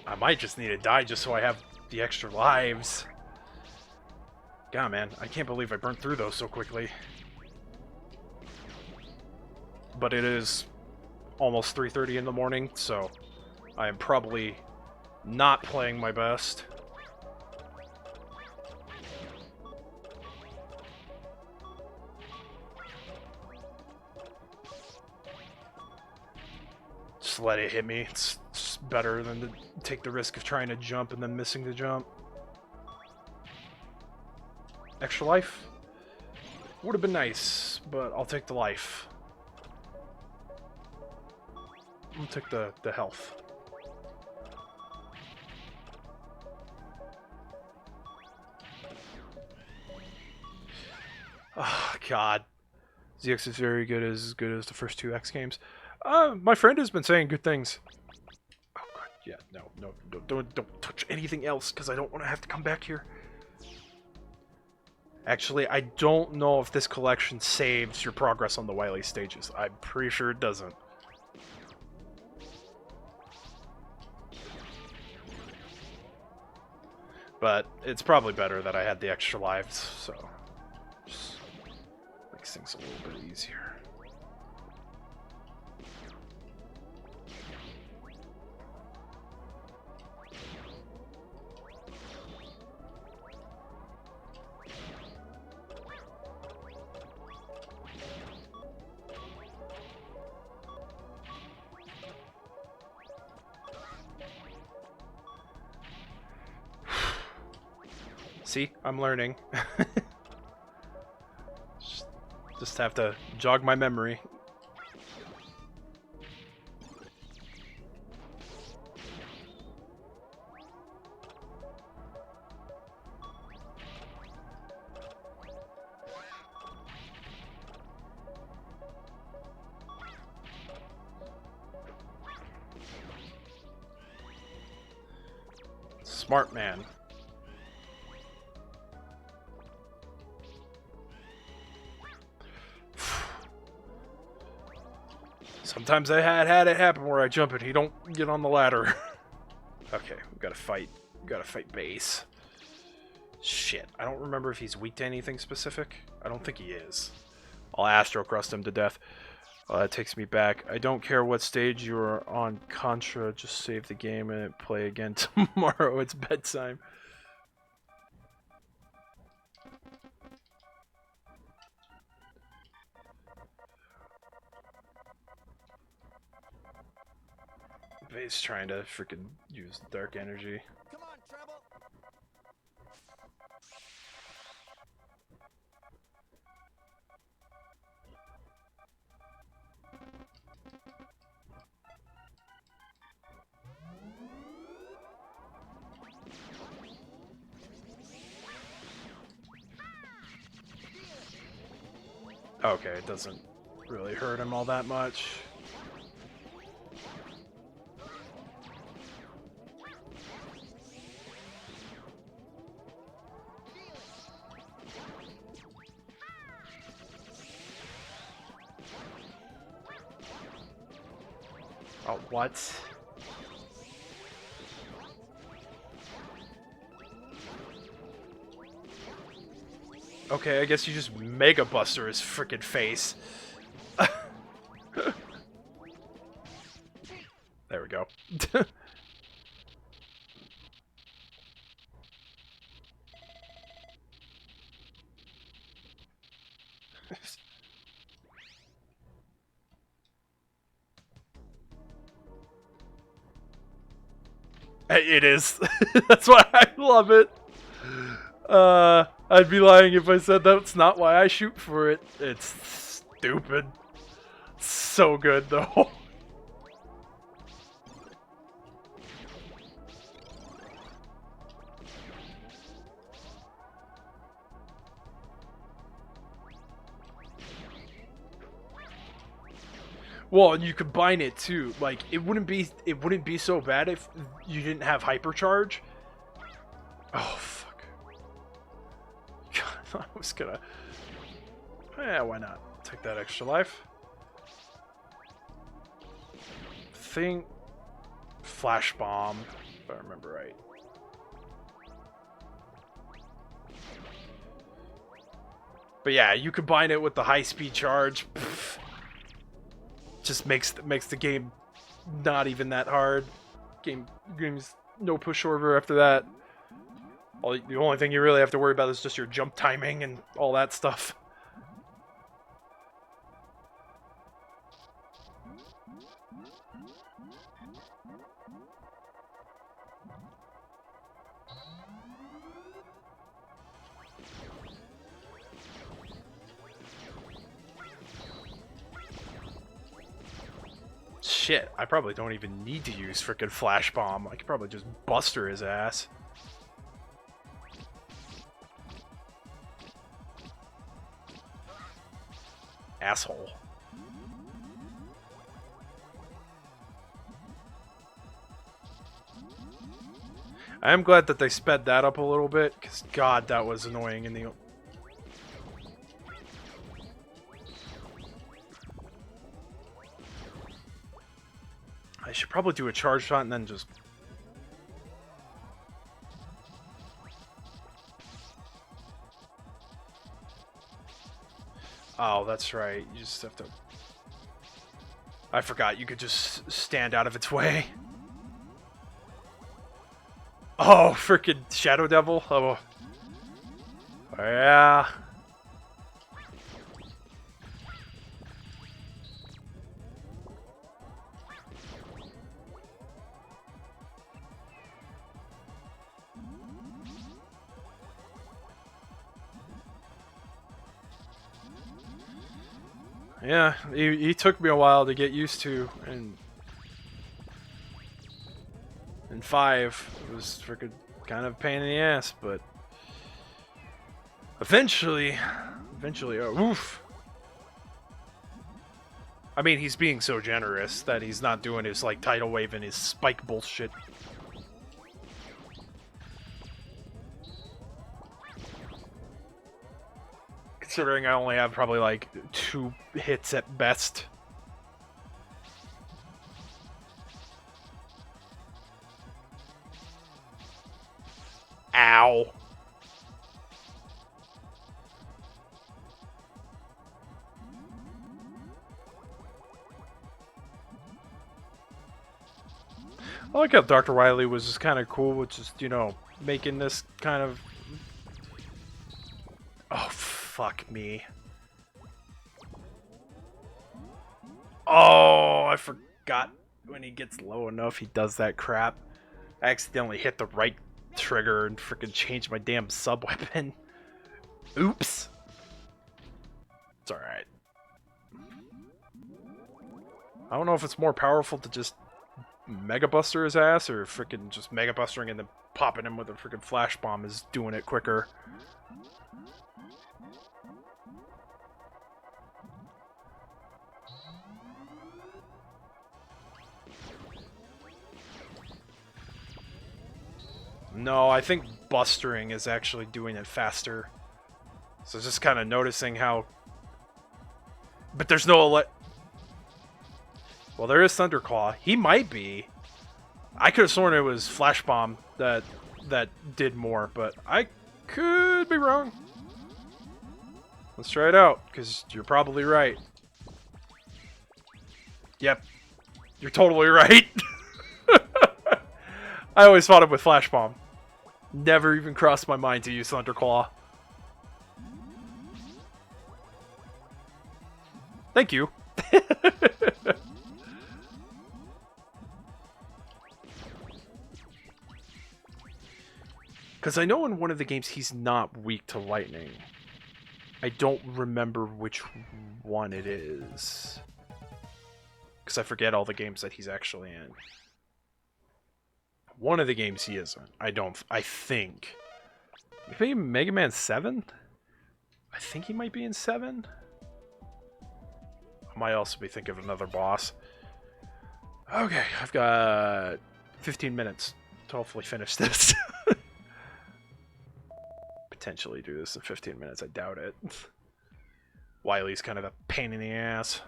A: I might just need to die just so I have the extra lives. God, man, I can't believe I burnt through those so quickly. But it is almost 3:30 in the morning, so I am probably not playing my best. just let it hit me. It's better than to take the risk of trying to jump and then missing the jump. Extra life? Would have been nice, but I'll take the life. I'll take the health. Oh, God. ZX is very good as the first two X games. My friend has been saying good things. Oh, God. Yeah, no, don't touch anything else, because I don't want to have to come back here. Actually, I don't know if this collection saves your progress on the Wily stages. I'm pretty sure it doesn't. But it's probably better that I had the extra lives, so just makes things a little bit easier. See, I'm learning. Just have to jog my memory. Smart man. Sometimes I had it happen where I jump and he don't get on the ladder. Okay, we gotta fight. We gotta fight base. Shit, I don't remember if he's weak to anything specific. I don't think he is. I'll Astro Crust him to death. That takes me back. I don't care what stage you're on Contra, just save the game and play again tomorrow. It's bedtime. He's trying to freaking use dark energy.
F: Come on, Treble.
A: Okay, it doesn't really hurt him all that much. Oh, what? Okay, I guess you just Mega Buster his frickin' face. There we go. It is. That's why I love it. I'd be lying if I said that's not why I shoot for it. It's stupid. So good, though. Well, and you combine it too. Like it wouldn't be so bad if you didn't have hypercharge. Oh fuck! God, I was gonna. Yeah, why not? Take that extra life. Think flash bomb, if I remember right. But yeah, you combine it with the high speed charge. Pff, just makes the game not even that hard. Game's no pushover after that. The only thing you really have to worry about is just your jump timing and all that stuff. shit, I probably don't even need to use frickin' Flash Bomb. I could probably just buster his ass. Asshole. I am glad that they sped that up a little bit, because god, that was annoying in the... I should probably do a charge shot and then just... Oh, that's right. You just have to... I forgot, you could just stand out of its way. Oh, freaking Shadow Devil. Oh. Yeah. Yeah, he took me a while to get used to, and in 5 it was freaking kind of a pain in the ass, but eventually, oof. I mean, he's being so generous that he's not doing his like tidal wave and his spike bullshit. Considering I only have probably like 2 hits at best. Ow. I like how Dr. Wily was just kind of cool with just, you know, making this kind of... Oh, fuck me. Oh, I forgot when he gets low enough, he does that crap. I accidentally hit the right trigger and freaking changed my damn sub-weapon. Oops. It's alright. I don't know if it's more powerful to just Mega Buster his ass or freaking just Mega Bustering and then popping him with a freaking Flash Bomb is doing it quicker. No, I think bustering is actually doing it faster. So just kind of noticing how... But there's no... Well, there is Thunderclaw. He might be. I could have sworn it was Flash Bomb that did more, but I could be wrong. Let's try it out, because you're probably right. Yep. You're totally right. I always fought him with Flash Bomb. Never even crossed my mind to use Thunderclaw. Thank you. Because I know in one of the games he's not weak to lightning. I don't remember which one it is. Because I forget all the games that he's actually in. One of the games he isn't. I think. Maybe Mega Man 7? I think he might be in 7. I might also be thinking of another boss. Okay, I've got 15 minutes to hopefully finish this. Potentially do this in 15 minutes, I doubt it. Wily's kind of a pain in the ass.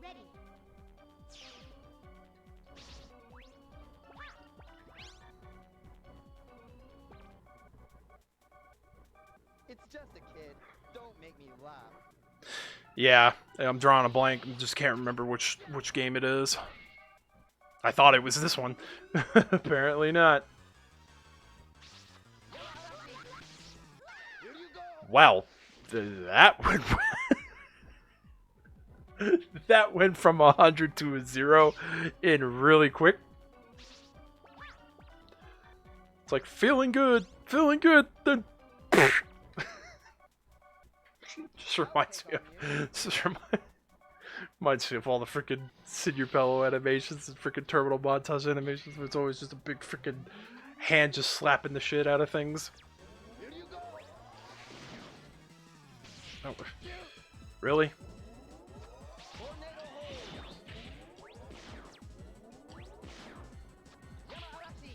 C: Ready.
H: It's just a kid. Don't make me laugh.
A: Yeah, I'm drawing a blank. Just can't remember which game it is. I thought it was this one. Apparently not. Wow, that went that went from 100 to a 0 in really quick. It's like feeling good, then just reminds me of Reminds me of all the freaking Senior Bellow animations and freaking Terminal Montage animations where it's always just a big freaking hand just slapping the shit out of things.
H: Here you go.
A: Oh, really?
H: Tornado hole. Yamaarashi.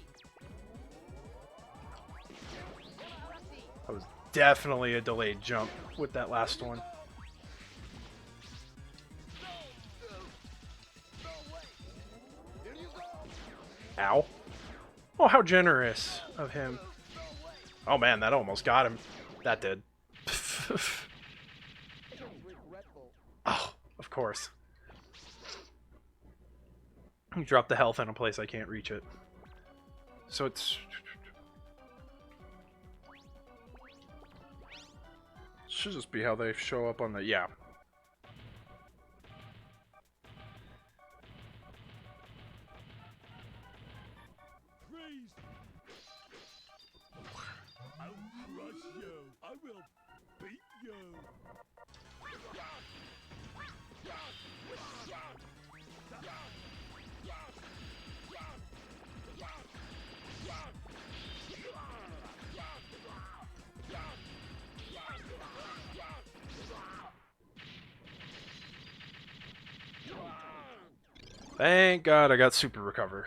H: Yamaarashi.
A: That was definitely a delayed jump with that last one.
H: No way. Here you go.
A: Ow. Oh, how generous of him. Oh man, that almost got him. That did.
H: It was regretful.
A: Oh, of course. You drop the health in a place I can't reach it. So it's... Should just be how they show up on the... Yeah.
D: Freeze! I'll crush you. I will beat you.
A: Thank God I got super recover.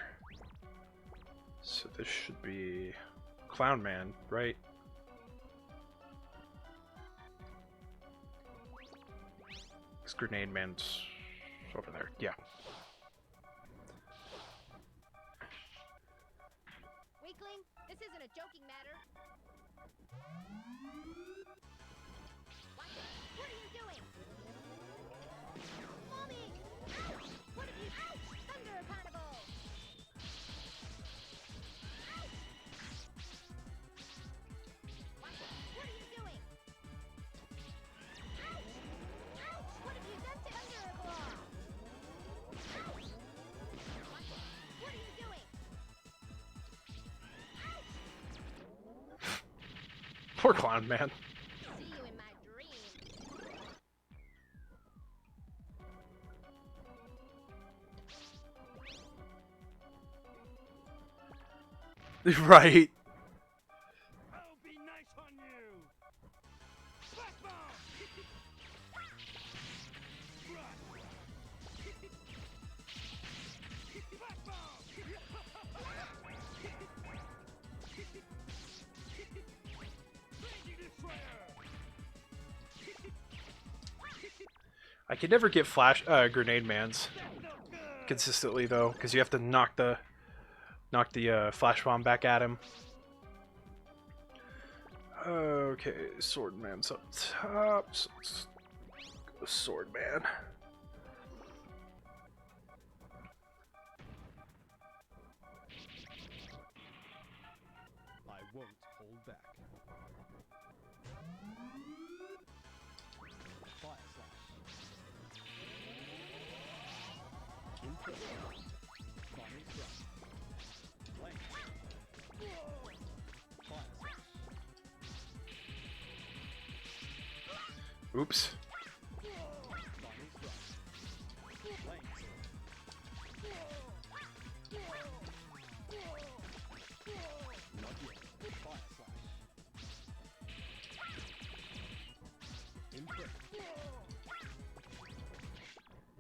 A: So this should be Clown Man, right? This Grenade Man's over there. Yeah.
C: Weakling, this isn't a joking matter. What are you doing? Mommy! Ouch! What have you... Ouch! Thunder Carnival! Ouch! What are you doing? Ouch! Ouch! What have you done to Thunderclaw? Ouch! What are you doing? Ouch!
A: Poor Clown Man.
C: See you in my dreams.
A: Right.
D: I'll be nice on you. Black bomb. Black bomb. Raging destroyer.
A: I can never get Grenade Mans consistently though, because you have to knock the flash bomb back at him. Okay, Sword Man's up top. So let's go Sword Man.
I: I won't hold back. Fire slash. Input. Bombing strike. Length. Fire slash.
A: Oops.
I: Bombing strike. Length. Not yet. Fire slash. Input.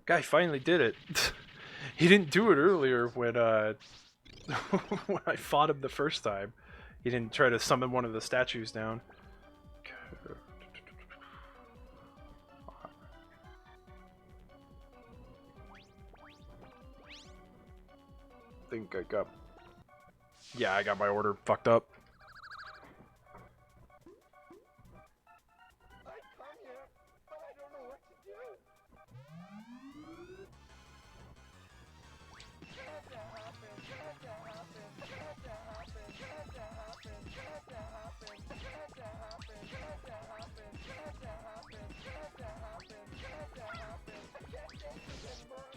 A: Guy finally did it. He didn't do it earlier when when I fought him the first time. He didn't try to summon one of the statues down. I think I got... Yeah, I got my order fucked up.
H: I come here, but I don't know what to do. Had to happen. Had to happen. Had to happen. Had to happen. Had to happen. Had to happen. Had to happen. Had to happen. Had to happen. Had to happen. I can't take this anymore.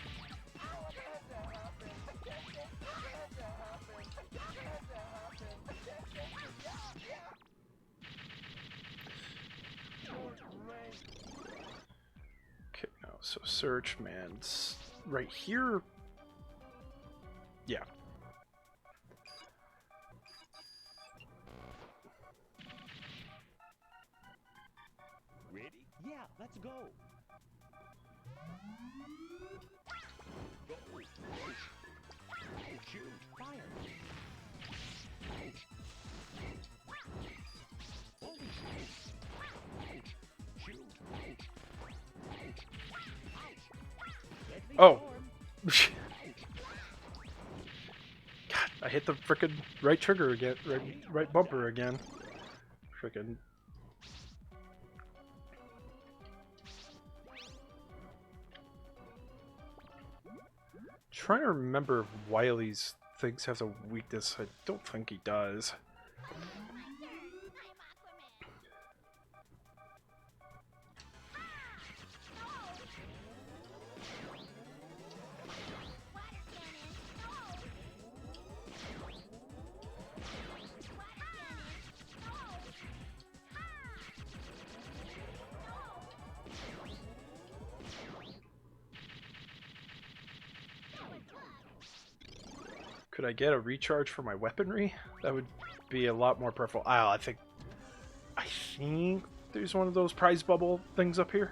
H: Ow, it had to happen. I can't take this. Had to happen. Had to happen. I can't take
A: So search, man, right here. Yeah.
G: Ready? Yeah, let's go. Go. Shoot. Fire. Holy shit. Shoot. Deadly
A: Oh.
G: storm.
A: God, I hit the frickin' right trigger again, right bumper again. Frickin'. Trying to remember if Wily's things has a weakness. I don't think he does. Could I get a recharge for my weaponry? That would be a lot more preferable. Oh, I think there's one of those prize bubble things up here.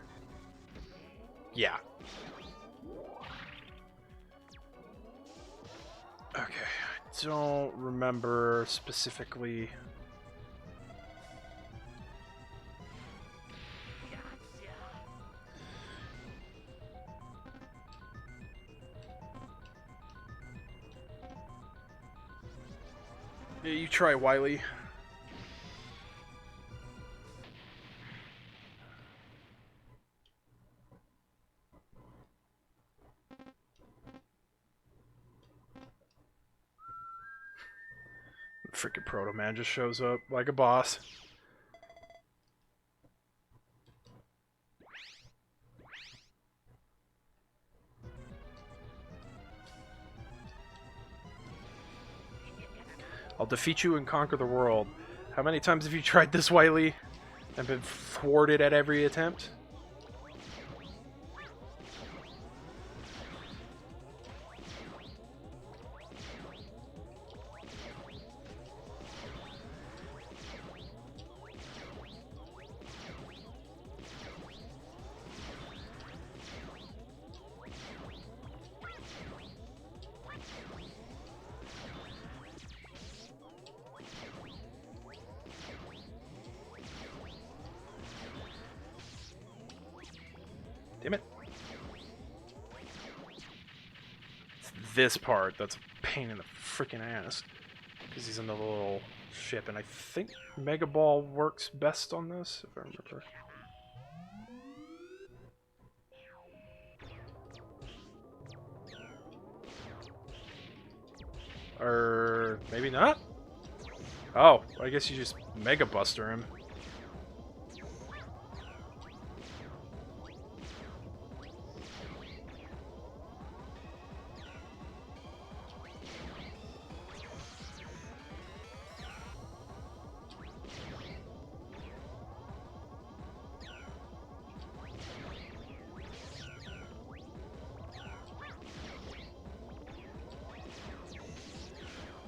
A: Yeah. Okay, I don't remember specifically. Yeah, you try, Wily. Freaking Proto Man just shows up like a boss. I'll defeat you and conquer the world. How many times have you tried this, Wily? And been thwarted at every attempt? Damn it. It's this part that's a pain in the freaking ass. Because he's in the little ship, and I think Mega Ball works best on this, if I remember. Or maybe not? Oh, I guess you just Mega Buster him.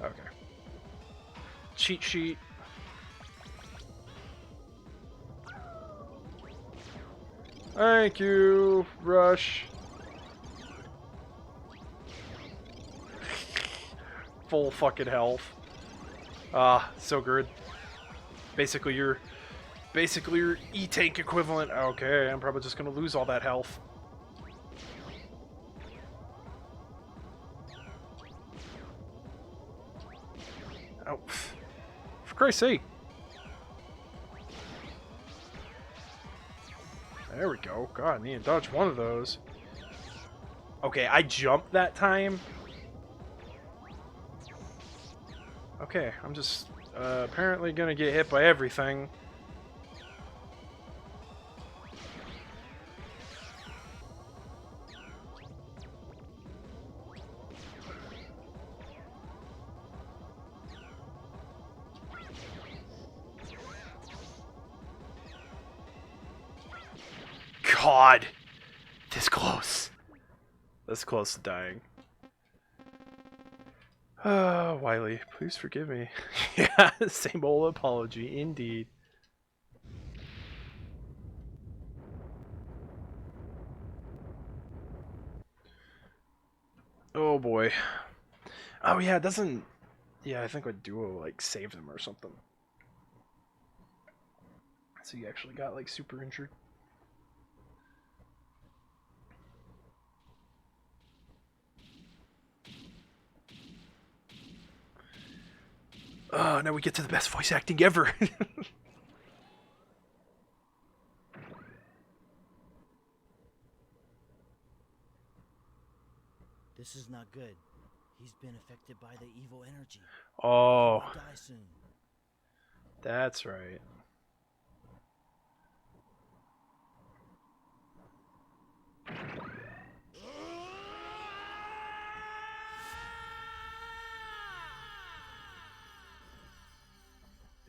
A: Okay. Cheat sheet. Thank you, Rush. Full fucking health. Ah, so good. Basically your E-Tank equivalent. Okay, I'm probably just gonna lose all that health. Oh, for Christ's sake. There we go. God, I need to dodge one of those. Okay, I jumped that time. Okay, I'm just apparently gonna get hit by everything. God, This close. This close to dying. Wiley, please forgive me. Yeah, same old apology, indeed. Oh boy. Oh yeah, it doesn't. Yeah, I think a duo like saved him or something. So he actually got like super injured. Oh, now we get to the best voice acting ever.
F: This is not good. He's been affected by the evil energy.
A: Oh,
F: He will die soon.
A: that's right.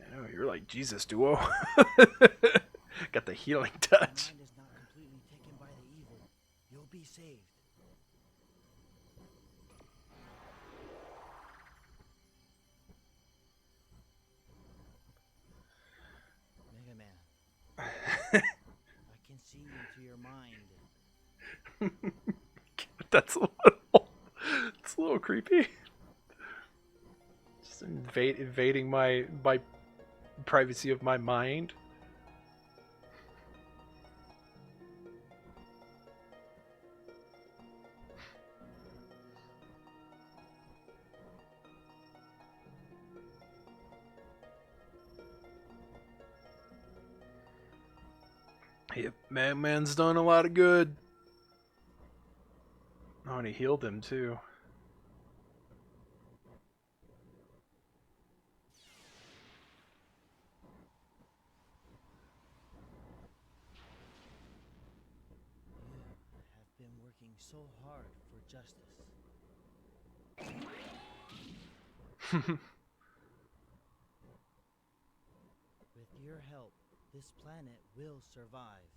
A: I know, you're like Jesus, duo. Got the healing
F: Your
A: touch.
F: mind is not completely taken by the evil. You'll be saved. Mega Man, I can see into your mind.
A: That's a little. It's a little creepy. Just invading my privacy of my mind. Yep, Man's done a lot of good. Oh, and he healed him too.
F: You have been working so hard for justice. With your help, this planet will survive.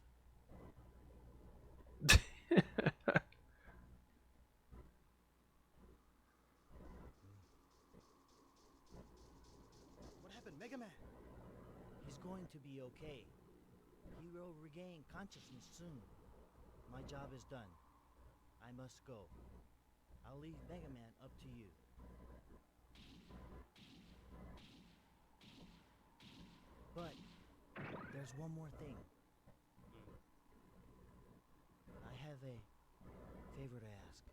E: What happened, Mega Man?
F: He's going to be okay. He will regain consciousness soon. My job is done. I must go. I'll leave Mega Man up to you. But there's one more thing. I have a favor to ask.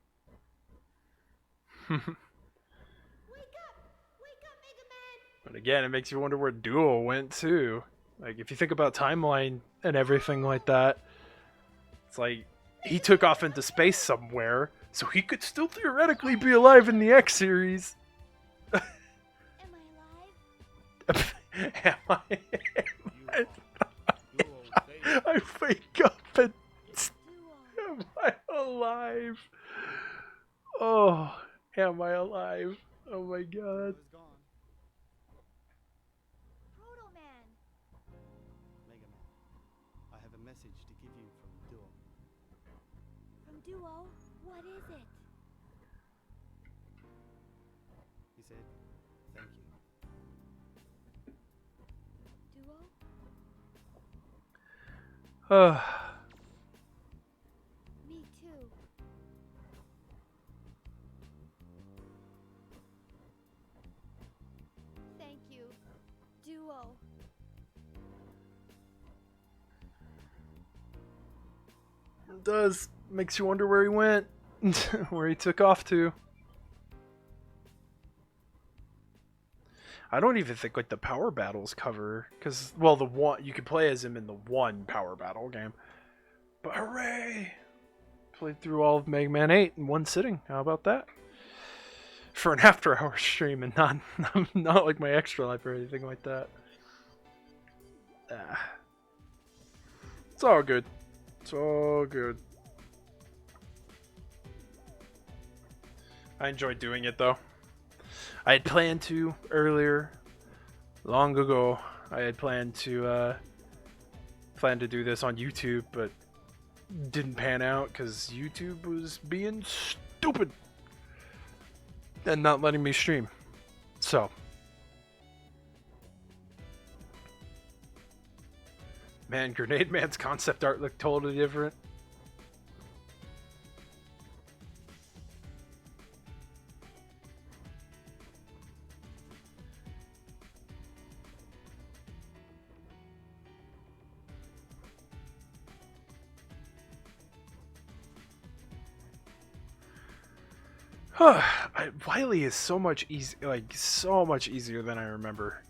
C: Wake up! Wake up, Mega Man!
A: But again, it makes you wonder where Duo went too. Like, if you think about timeline and everything like that, it's like he took off into space somewhere, so he could still theoretically be alive in the X series.
C: Am I alive?
A: Am I?
B: Duo saved.
A: I wake up and
C: Duo.
A: am I alive? Oh, am I alive? Oh my god.
E: Duo is gone.
C: Proto Man.
E: Mega Man, I have a message to give you from Duo.
C: From Duo, what is it?
E: He said, thank you.
C: Duo? Me too. Thank you, Duo.
A: It does. Makes you wonder where he went. Where he took off to. I don't even think like the power battles cover, because well, the one you could play as him in the one power battle game. But hooray! Played through all of Mega Man 8 in one sitting. How about that? For an after-hour stream and not like my extra life or anything like that. Ah. It's all good. It's all good. I enjoyed doing it though. I had planned to earlier, long ago. I had planned to do this on YouTube, but didn't pan out because YouTube was being stupid and not letting me stream. So, man, Grenade Man's concept art looked totally different. Wily is so much so much easier than I remember.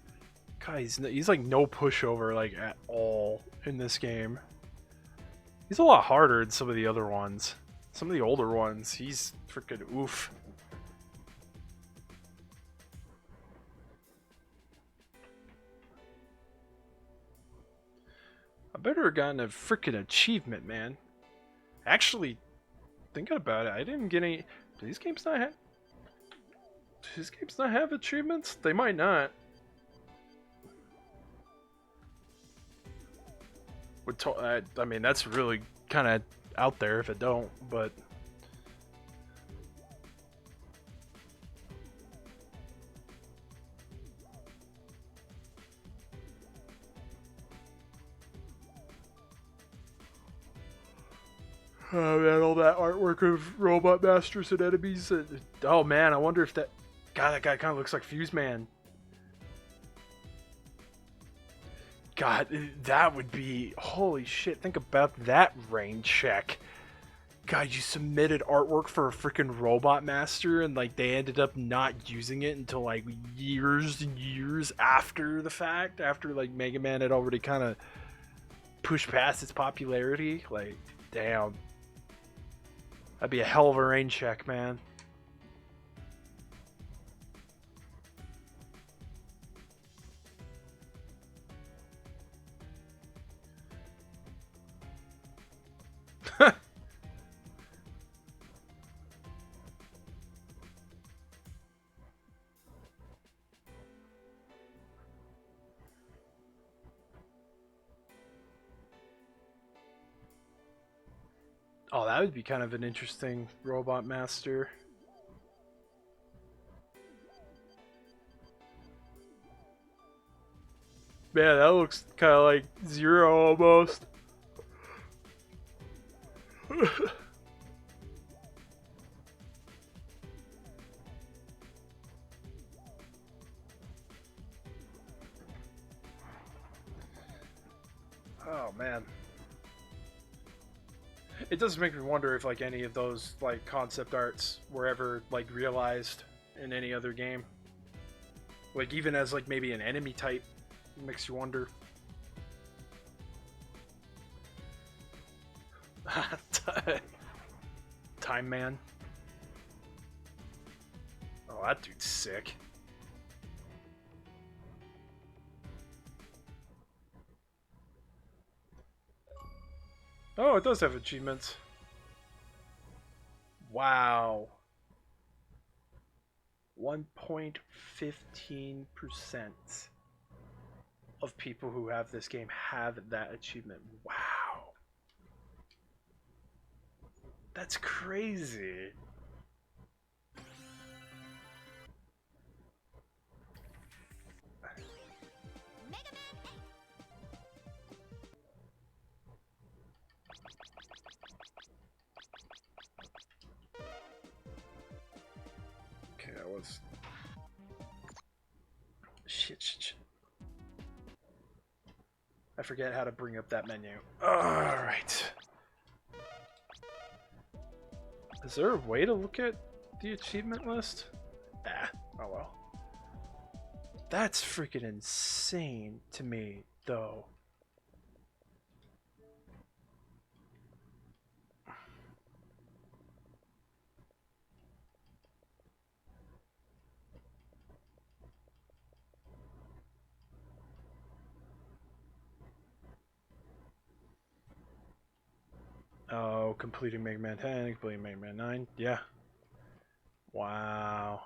A: God, he's like no pushover like at all in this game. He's a lot harder than some of the other ones. Some of the older ones, he's freaking oof. I better have gotten a freaking achievement, man. Actually, thinking about it, I didn't get any. Do these games not have? Do these games not have achievements? They might not. I mean, that's really kind of out there if it don't, but. Oh man, all that artwork of robot masters and enemies. Oh man, I wonder if that. God, that guy kind of looks like Fuse Man. God, that would be. Holy shit, think about that rain check. God, you submitted artwork for a freaking robot master and like they ended up not using it until like years and years after the fact, after like Mega Man had already kind of pushed past its popularity. Like, damn. That'd be a hell of a rain check, man. Oh, that would be kind of an interesting robot master. Man, that looks kind of like Zero almost. Oh man. It does make me wonder if like any of those like concept arts were ever like realized in any other game. Like even as like maybe an enemy type, it makes you wonder. Time Man. Oh, that dude's sick. Oh, it does have achievements. Wow. 1.15% of people who have this game have that achievement. Wow. That's crazy.
C: Mega Man 8.
A: Okay, that was... Shit. I forget how to bring up that menu. Alright. Is there a way to look at the achievement list? Ah, oh well. That's freaking insane to me, though. Oh, completing Mega Man 10, completing Mega Man 9. Yeah. Wow.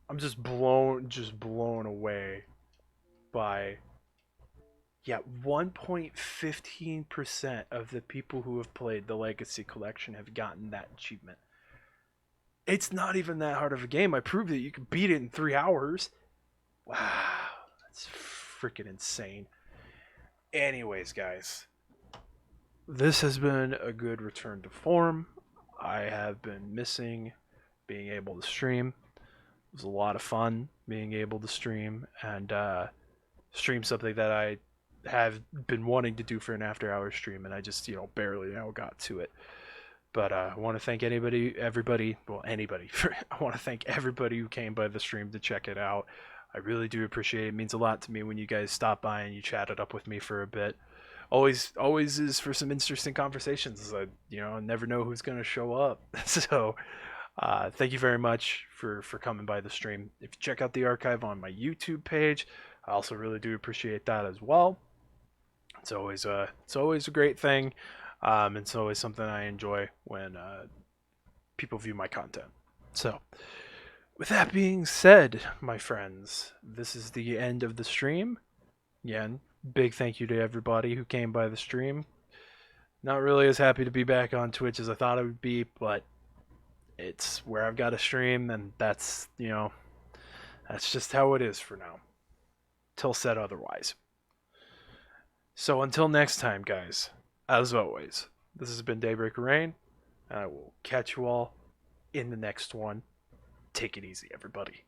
A: I'm just blown away by Yet 1.15% of the people who have played the Legacy Collection have gotten that achievement. It's not even that hard of a game. I proved that you can beat it in 3 hours. Wow, that's freaking insane. Anyways, guys, this has been a good return to form. I have been missing being able to stream. It was a lot of fun being able to stream and stream something that I have been wanting to do for an after hours stream, and I just barely got to it. But I want to thank everybody. I want to thank everybody who came by the stream to check it out. I really do appreciate it. It means a lot to me when you guys stop by and you chat it up with me for a bit. Always is for some interesting conversations. I never know who's gonna show up. So thank you very much for coming by the stream. If you check out the archive on my YouTube page, I also really do appreciate that as well. It's always a great thing. It's always something I enjoy when people view my content. So, with that being said, my friends, this is the end of the stream. Again, big thank you to everybody who came by the stream. Not really as happy to be back on Twitch as I thought I would be, but it's where I've got to stream, and that's just how it is for now. Till said otherwise. So until next time, guys, as always, this has been Daybreaker Rein, and I will catch you all in the next one. Take it easy, everybody.